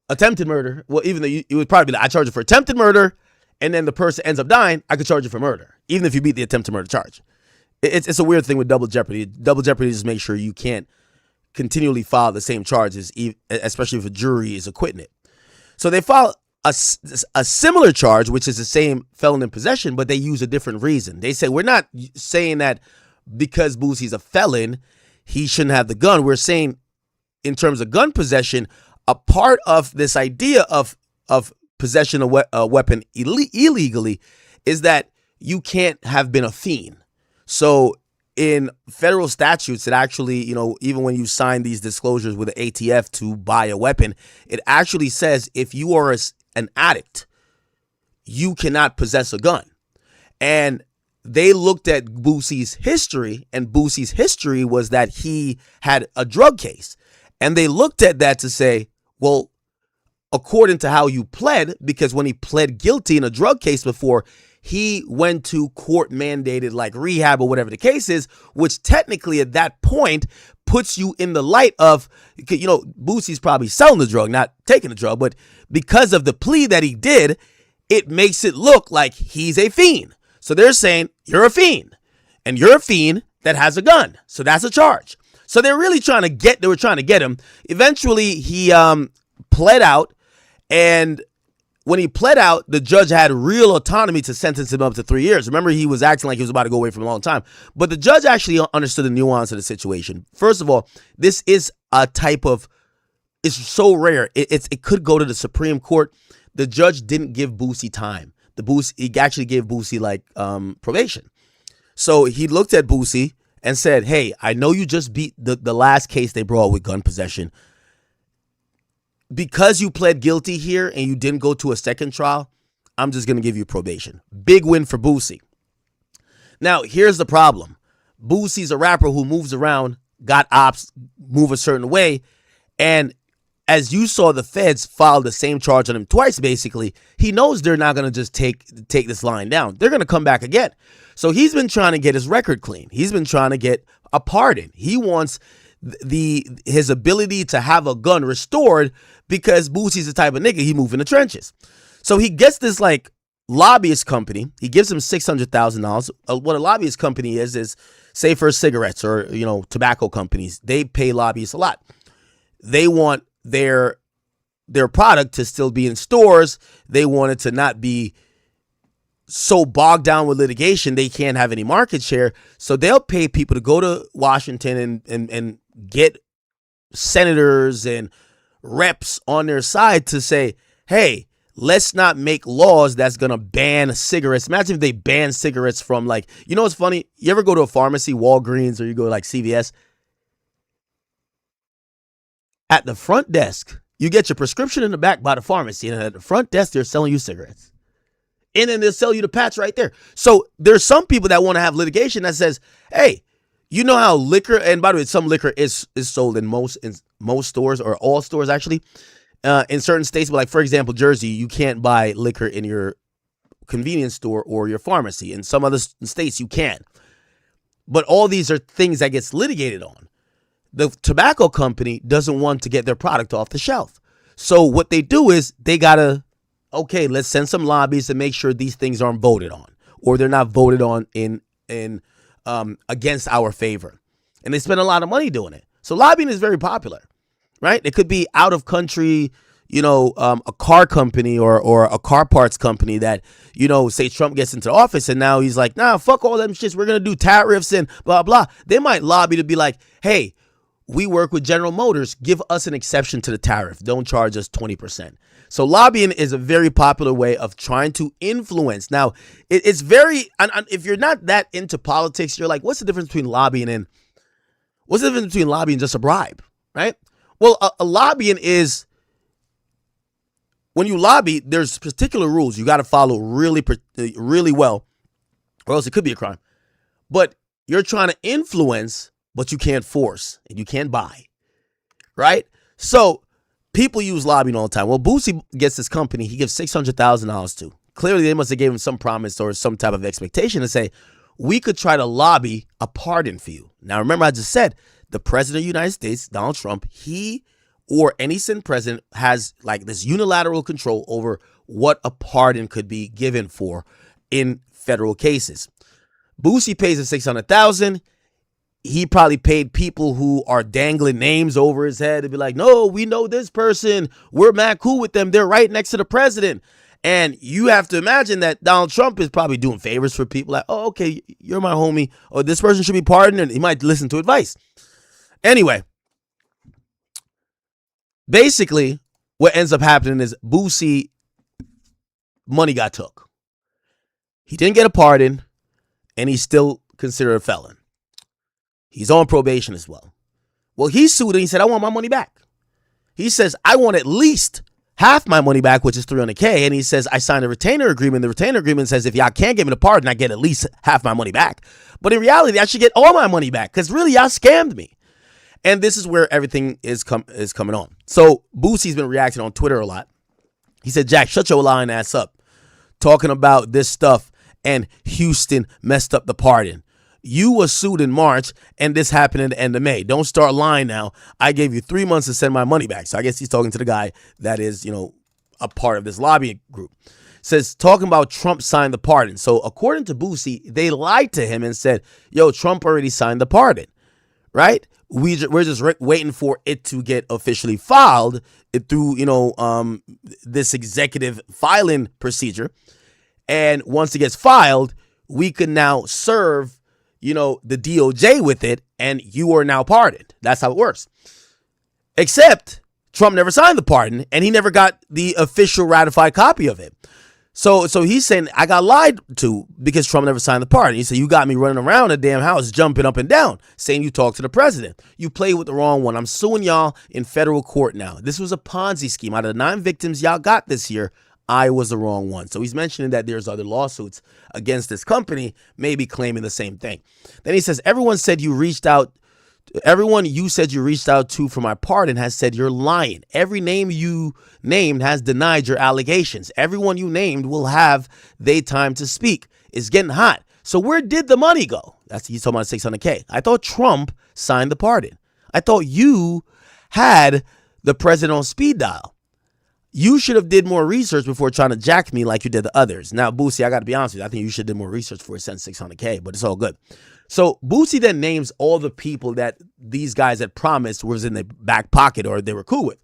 attempted murder. Well, even though it would probably be like, I charge you for attempted murder, and then the person ends up dying, I could charge you for murder, even if you beat the attempted murder charge. It's a weird thing with double jeopardy. Double jeopardy just makes sure you can't continually file the same charges, especially if a jury is acquitting it. So they file a similar charge, which is the same felon in possession, but they use a different reason. They say, we're not saying that because Boosie's a felon, he shouldn't have the gun. We're saying in terms of gun possession, a part of this idea of possession of a weapon illegally is that you can't have been a fiend. So in federal statutes, it actually, even when you sign these disclosures with the ATF to buy a weapon, it actually says if you are an addict, you cannot possess a gun. And they looked at Boosie's history, and Boosie's history was that he had a drug case. And they looked at that to say, well, according to how you pled, because when he pled guilty in a drug case before, he went to court mandated like rehab or whatever the case is, which technically at that point puts you in the light of, Boosie's probably selling the drug, not taking the drug, but because of the plea that he did, it makes it look like he's a fiend. So they're saying you're a fiend, and you're a fiend that has a gun. So that's a charge. So they were trying to get him. Eventually he pled out, and when he pled out, the judge had real autonomy to sentence him up to 3 years. Remember, he was acting like he was about to go away for a long time. But the judge actually understood the nuance of the situation. First of all, this is a type of, it's so rare. It could go to the Supreme Court. The judge didn't give Boosie time. He actually gave Boosie probation. So he looked at Boosie and said, hey, I know you just beat the last case they brought with gun possession. Because you pled guilty here and you didn't go to a second trial, I'm just going to give you probation. Big win for Boosie. Now, here's the problem. Boosie's a rapper who moves around, got ops move a certain way, and as you saw, the feds filed the same charge on him twice, basically. He knows they're not going to just take this line down. They're going to come back again. So he's been trying to get his record clean. He's been trying to get a pardon. He wants his ability to have a gun restored because Boosie's the type of nigga he move in the trenches. So he gets this lobbyist company. He gives him $600,000. What a lobbyist company is say for cigarettes or, tobacco companies, they pay lobbyists a lot. They want their product to still be in stores. They want it to not be so bogged down with litigation they can't have any market share. So they'll pay people to go to Washington and get senators and reps on their side to say, hey, let's not make laws that's going to ban cigarettes. Imagine if they ban cigarettes from what's funny? You ever go to a pharmacy, Walgreens, or you go to CVS? At the front desk, you get your prescription in the back by the pharmacy, and at the front desk, they're selling you cigarettes. And then they'll sell you the patch right there. So there's some people that want to have litigation that says, hey, you know how liquor, and by the way, some liquor is sold in most stores, or all stores actually, in certain states, but for example, Jersey, you can't buy liquor in your convenience store or your pharmacy. In some other states, you can. But all these are things that gets litigated on. The tobacco company doesn't want to get their product off the shelf. So what they do is they gotta, let's send some lobbies to make sure these things aren't voted on, or they're not voted on in against our favor. And they spend a lot of money doing it. So lobbying is very popular, right? It could be out of country, a car company or a car parts company that, say Trump gets into office and now he's like, nah, fuck all them shits. We're going to do tariffs and blah, blah. They might lobby to be like, hey, we work with General Motors. Give us an exception to the tariff. Don't charge us 20%. So lobbying is a very popular way of trying to influence. Now, it's very, and if you're not that into politics, you're like, what's the difference between lobbying and just a bribe, right? Well, a lobbying is, when you lobby, there's particular rules you got to follow really well, or else it could be a crime. But you're trying to influence, but you can't force and you can't buy, right? So people use lobbying all the time. Well, Boosie gets this company he gives $600,000 to. Clearly, they must have gave him some promise or some type of expectation to say, we could try to lobby a pardon for you. Now, remember, I just said the president of the United States, Donald Trump, he or any sitting president has this unilateral control over what a pardon could be given for in federal cases. Boosie pays him $600,000. He probably paid people who are dangling names over his head to be like, no, we know this person. We're mad cool with them. They're right next to the president. And you have to imagine that Donald Trump is probably doing favors for people like, oh, okay, you're my homie. Or this person should be pardoned. And he might listen to advice. Anyway, basically, what ends up happening is Boosie money got took. He didn't get a pardon, and he's still considered a felon. He's on probation as well. Well, he sued and he said, I want my money back. He says, I want at least half my money back, which is $300K. And he says, I signed a retainer agreement. The retainer agreement says, if y'all can't give me the pardon, I get at least half my money back. But in reality, I should get all my money back because really, y'all scammed me. And this is where everything is coming on. So Boosie's been reacting on Twitter a lot. He said, Jack, shut your lying ass up. Talking about this stuff and Houston messed up the pardon. You were sued in March and this happened in the end of May. Don't start lying now. I gave you 3 months to send my money back. So I guess he's talking to the guy that is, a part of this lobbying group. Says, talking about Trump signed the pardon. So according to Boosie, they lied to him and said, yo, Trump already signed the pardon, right? We're just waiting for it to get officially filed through, this executive filing procedure. And once it gets filed, we can now serve, the DOJ with it, and you are now pardoned. That's how it works. Except Trump never signed the pardon, and he never got the official ratified copy of it. So he's saying, I got lied to because Trump never signed the pardon. He said, you got me running around the damn house, jumping up and down, saying you talked to the president. You played with the wrong one. I'm suing y'all in federal court now. This was a Ponzi scheme. Out of the 9 victims y'all got this year, I was the wrong one. So he's mentioning that there's other lawsuits against this company, maybe claiming the same thing. Then he says, everyone you said you reached out to for my pardon has said you're lying. Every name you named has denied your allegations. Everyone you named will have their time to speak. It's getting hot. So where did the money go? He's talking about $600K. I thought Trump signed the pardon. I thought you had the president on speed dial. You should have did more research before trying to jack me like you did the others. Now, Boosie, I got to be honest with you. I think you should have did more research before he sent $600K, but it's all good. So Boosie then names all the people that these guys had promised was in their back pocket or they were cool with.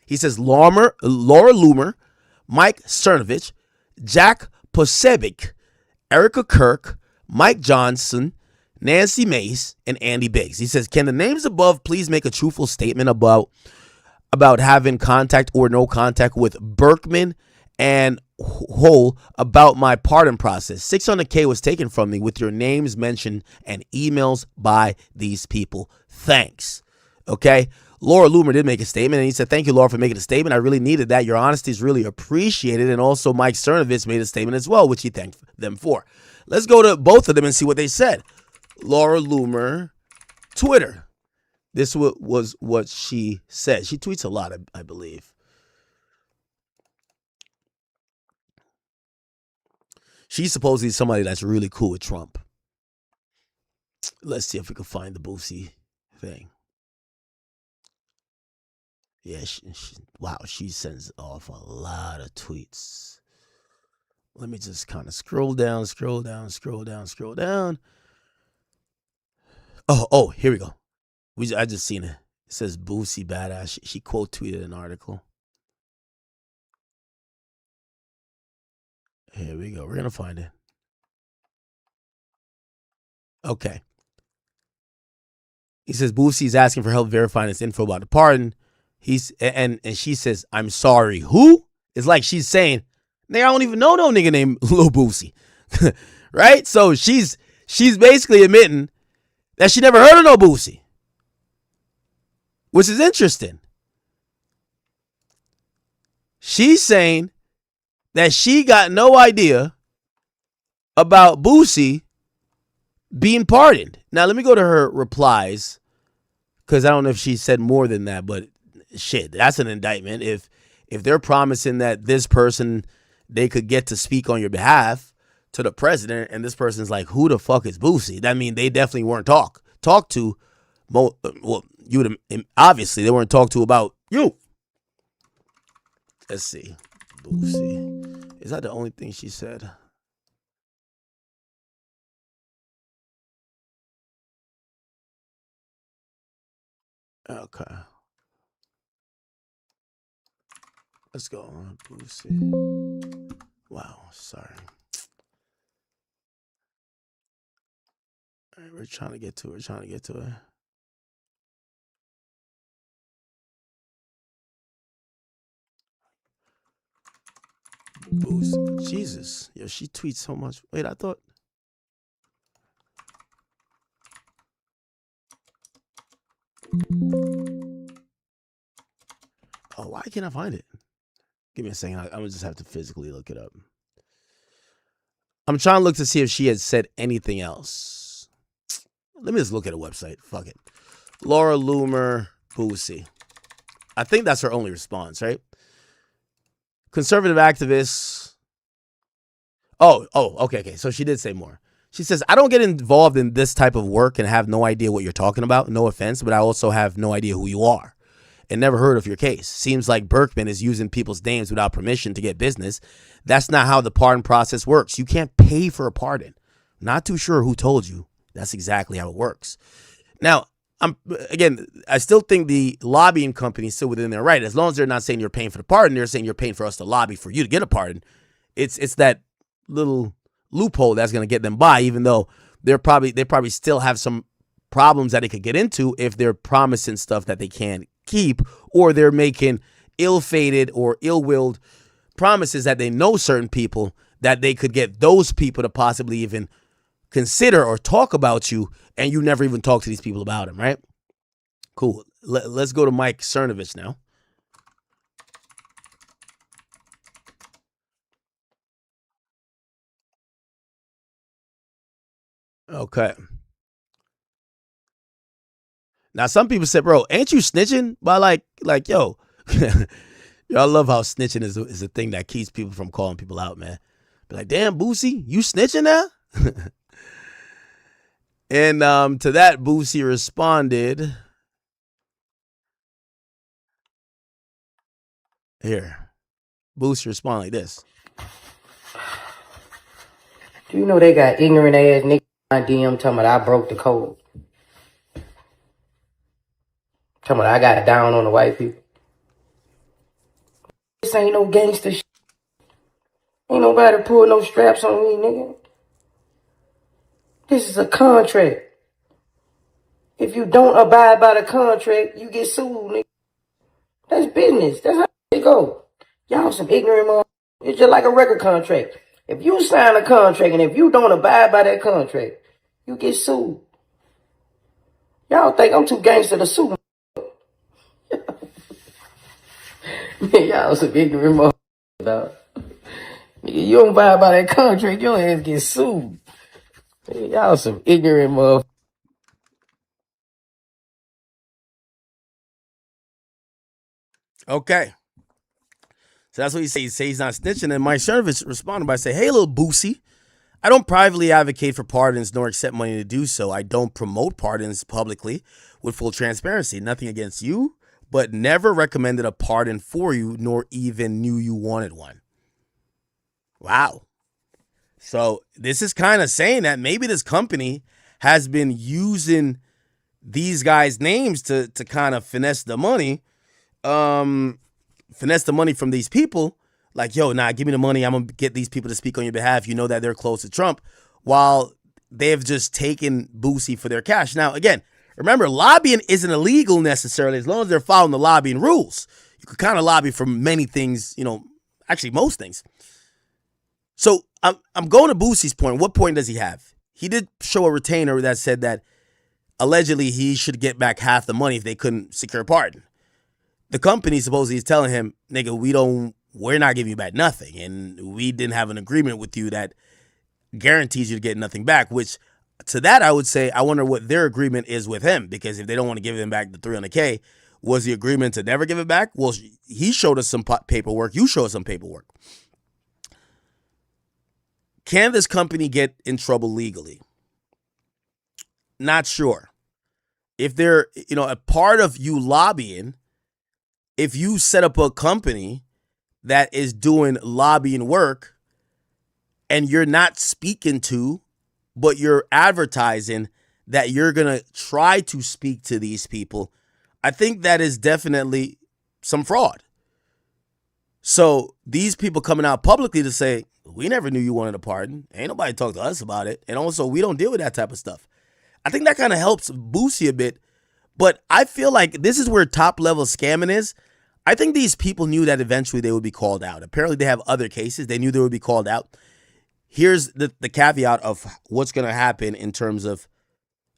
He says Laura Loomer, Mike Cernovich, Jack Posebic, Erica Kirk, Mike Johnson, Nancy Mace, and Andy Biggs. He says, can the names above please make a truthful statement about having contact or no contact with Berkman and Hole about my pardon process? $600K was taken from me with your names mentioned and emails by these people. Thanks. Okay. Laura Loomer did make a statement and he said, thank you, Laura, for making a statement. I really needed that. Your honesty is really appreciated. And also Mike Cernovich made a statement as well, which he thanked them for. Let's go to both of them and see what they said. Laura Loomer, Twitter. This was what she said. She tweets a lot, I believe. She's supposedly somebody that's really cool with Trump. Let's see if we can find the Boosie thing. Yeah, she sends off a lot of tweets. Let me just kind of scroll down. Oh, here we go. I just seen it. It says Boosie badass. She quote tweeted an article. Here we go. We're going to find it. Okay. He says Boosie's asking for help verifying his info about the pardon. And she says, I'm sorry. Who? It's like she's saying, nigga, I don't even know no nigga named Lil Boosie. Right? So she's basically admitting that she never heard of no Boosie. Which is interesting. She's saying that she got no idea about Boosie being pardoned. Now, let me go to her replies, because I don't know if she said more than that, but shit, that's an indictment. If they're promising that this person, they could get to speak on your behalf to the president, and this person's like, who the fuck is Boosie? That means they definitely weren't talked to. Well, you would obviously they weren't talked to about you. Let's see. Boosie. Is that the only thing she said? Okay. Let's go on Boosie. Wow, sorry. All right, we're trying to get to it. Boosie. Jesus. Yo, she tweets so much. Wait, I thought. Oh, why can't I find it? Give me a second. I'm going to just have to physically look it up. I'm trying to look to see if she had said anything else. Let me just look at a website. Fuck it. Laura Loomer Boosie. I think that's her only response, right? Conservative activists. Okay. So she did say more. She says, I don't get involved in this type of work and have no idea what you're talking about. No offense, but I also have no idea who you are and never heard of your case. Seems like Berkman is using people's names without permission to get business. That's not how the pardon process works. You can't pay for a pardon. Not too sure who told you. That's exactly how it works. Now, I still think the lobbying company is still within their right. As long as they're not saying you're paying for the pardon, they're saying you're paying for us to lobby for you to get a pardon. It's that little loophole that's going to get them by, even though they probably still have some problems that they could get into if they're promising stuff that they can't keep, or they're making ill-fated or ill-willed promises that they know certain people that they could get those people to possibly even consider or talk about you, and you never even talk to these people about them, right? Cool. Let's go to Mike Cernovich now. Okay. Now, some people said, bro, ain't you snitching? But like, yo, I love how snitching is a thing that keeps people from calling people out, man. Be like, damn, Boosie, you snitching now? And to that, Boosie responded, here. Boosie responded like this. Do you know they got ignorant ass niggas in my DM talking about I broke the code? Talking about I got it down on the white people. This ain't no gangster shit. Ain't nobody pull no straps on me, nigga. This is a contract. If you don't abide by the contract, you get sued, nigga. That's business. That's how it go. Y'all some ignorant motherfuckers. It's just like a record contract. If you sign a contract and if you don't abide by that contract, you get sued. Y'all think I'm too gangster to sue. Man, y'all some ignorant motherfuckers, dog. Nigga, you don't abide by that contract, your ass get sued. Man, y'all some ignorant motherfuckers. Okay. So that's what he says. He says he's not snitching. And Mike Cernovich responded by saying, hey, little Boosie, I don't privately advocate for pardons nor accept money to do so. I don't promote pardons publicly with full transparency. Nothing against you, but never recommended a pardon for you, nor even knew you wanted one. Wow. So this is kind of saying that maybe this company has been using these guys' names to kind of finesse the money. Finesse the money from these people. Like, yo, nah, give me the money. I'm going to get these people to speak on your behalf. You know that they're close to Trump, while they've just taken Boosie for their cash. Now, again, remember, lobbying isn't illegal necessarily as long as they're following the lobbying rules. You could kind of lobby for many things, actually most things. So I'm going to Boosie's point. What point does he have? He did show a retainer that said that allegedly he should get back half the money if they couldn't secure a pardon. The company supposedly is telling him, nigga, we're not giving you back nothing. And we didn't have an agreement with you that guarantees you to get nothing back, which to that I would say, I wonder what their agreement is with him, because if they don't want to give him back the $300K, was the agreement to never give it back? Well, he showed us some paperwork. You showed us some paperwork. Can this company get in trouble legally? Not sure. If they're, a part of you lobbying, if you set up a company that is doing lobbying work and you're not speaking to, but you're advertising that you're going to try to speak to these people, I think that is definitely some fraud. So these people coming out publicly to say, we never knew you wanted a pardon. Ain't nobody talked to us about it. And also, we don't deal with that type of stuff. I think that kind of helps Boosie a bit. But I feel like this is where top level scamming is. I think these people knew that eventually they would be called out. Apparently they have other cases. They knew they would be called out. Here's the caveat of what's going to happen in terms of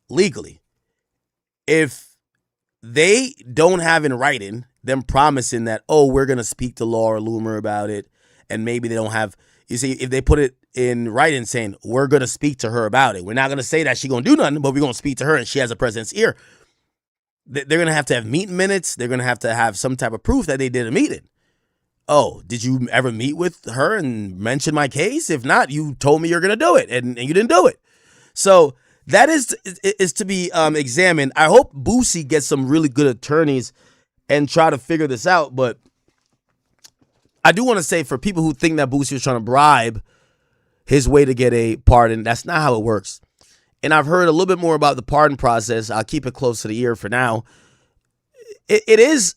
legally. If they don't have in writing them promising that, oh, we're going to speak to Laura Loomer about it, and maybe they don't have, you see, if they put it in writing saying, we're going to speak to her about it, we're not going to say that she's going to do nothing, but we're going to speak to her and she has a president's ear. They're going to have meeting minutes. They're going to have some type of proof that they did a meeting. Oh, did you ever meet with her and mention my case? If not, you told me you're going to do it, and you didn't do it. So that is to be examined. I hope Boosie gets some really good attorneys and try to figure this out. But I do want to say, for people who think that Boosie was trying to bribe his way to get a pardon, that's not how it works. And I've heard a little bit more about the pardon process. I'll keep it close to the ear for now. It is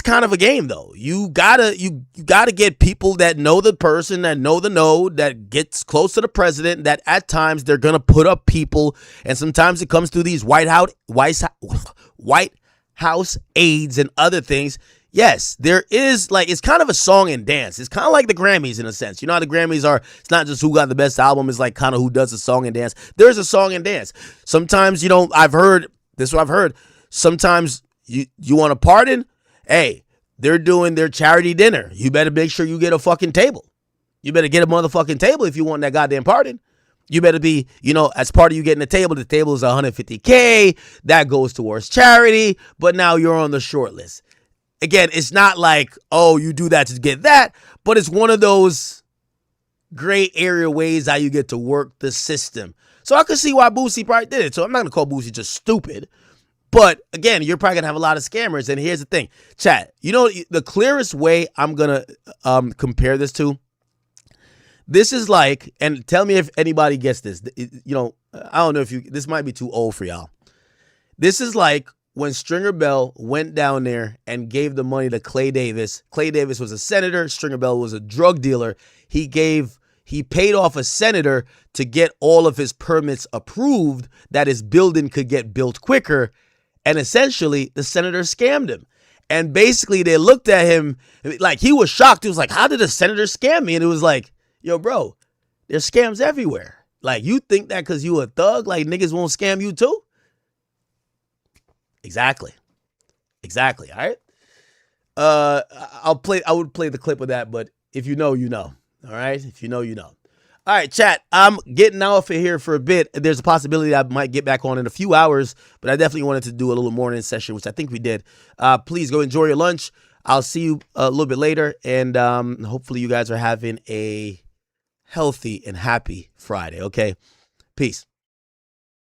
kind of a game, though. You gotta get people that know the person, that know the node, that gets close to the president, that at times they're gonna put up people, and sometimes it comes through these White House aides and other things. Yes, there is, it's kind of a song and dance. It's kind of like the Grammys in a sense. You know how the Grammys are, it's not just who got the best album, it's like kind of who does a song and dance. There's a song and dance. Sometimes, I've heard, this is what I've heard, sometimes you want a pardon? Hey, they're doing their charity dinner. You better make sure you get a fucking table. You better get a motherfucking table if you want that goddamn pardon. You better be, as part of you getting the table is $150K. That goes towards charity, but now you're on the short list. Again, it's not like, oh, you do that to get that, but it's one of those gray area ways how you get to work the system. So I could see why Boosie probably did it. So I'm not going to call Boosie just stupid. But again, you're probably going to have a lot of scammers. And here's the thing, chat, the clearest way I'm going to compare this to, this is like, and tell me if anybody gets this, I don't know if this might be too old for y'all. This is like when Stringer Bell went down there and gave the money to Clay Davis. Clay Davis was a senator. Stringer Bell was a drug dealer. He paid off a senator to get all of his permits approved that his building could get built quicker. And essentially, the senator scammed him. And basically, they looked at him like he was shocked. He was like, how did a senator scam me? And it was like, yo, bro, there's scams everywhere. Like, you think that because you a thug, like niggas won't scam you too? Exactly. All right. I would play the clip of that, but if you know, you know. All right. If you know, you know. All right, chat. I'm getting off of here for a bit. There's a possibility I might get back on in a few hours, but I definitely wanted to do a little morning session, which I think we did. Please go enjoy your lunch. I'll see you a little bit later, and hopefully you guys are having a healthy and happy Friday. Okay. Peace.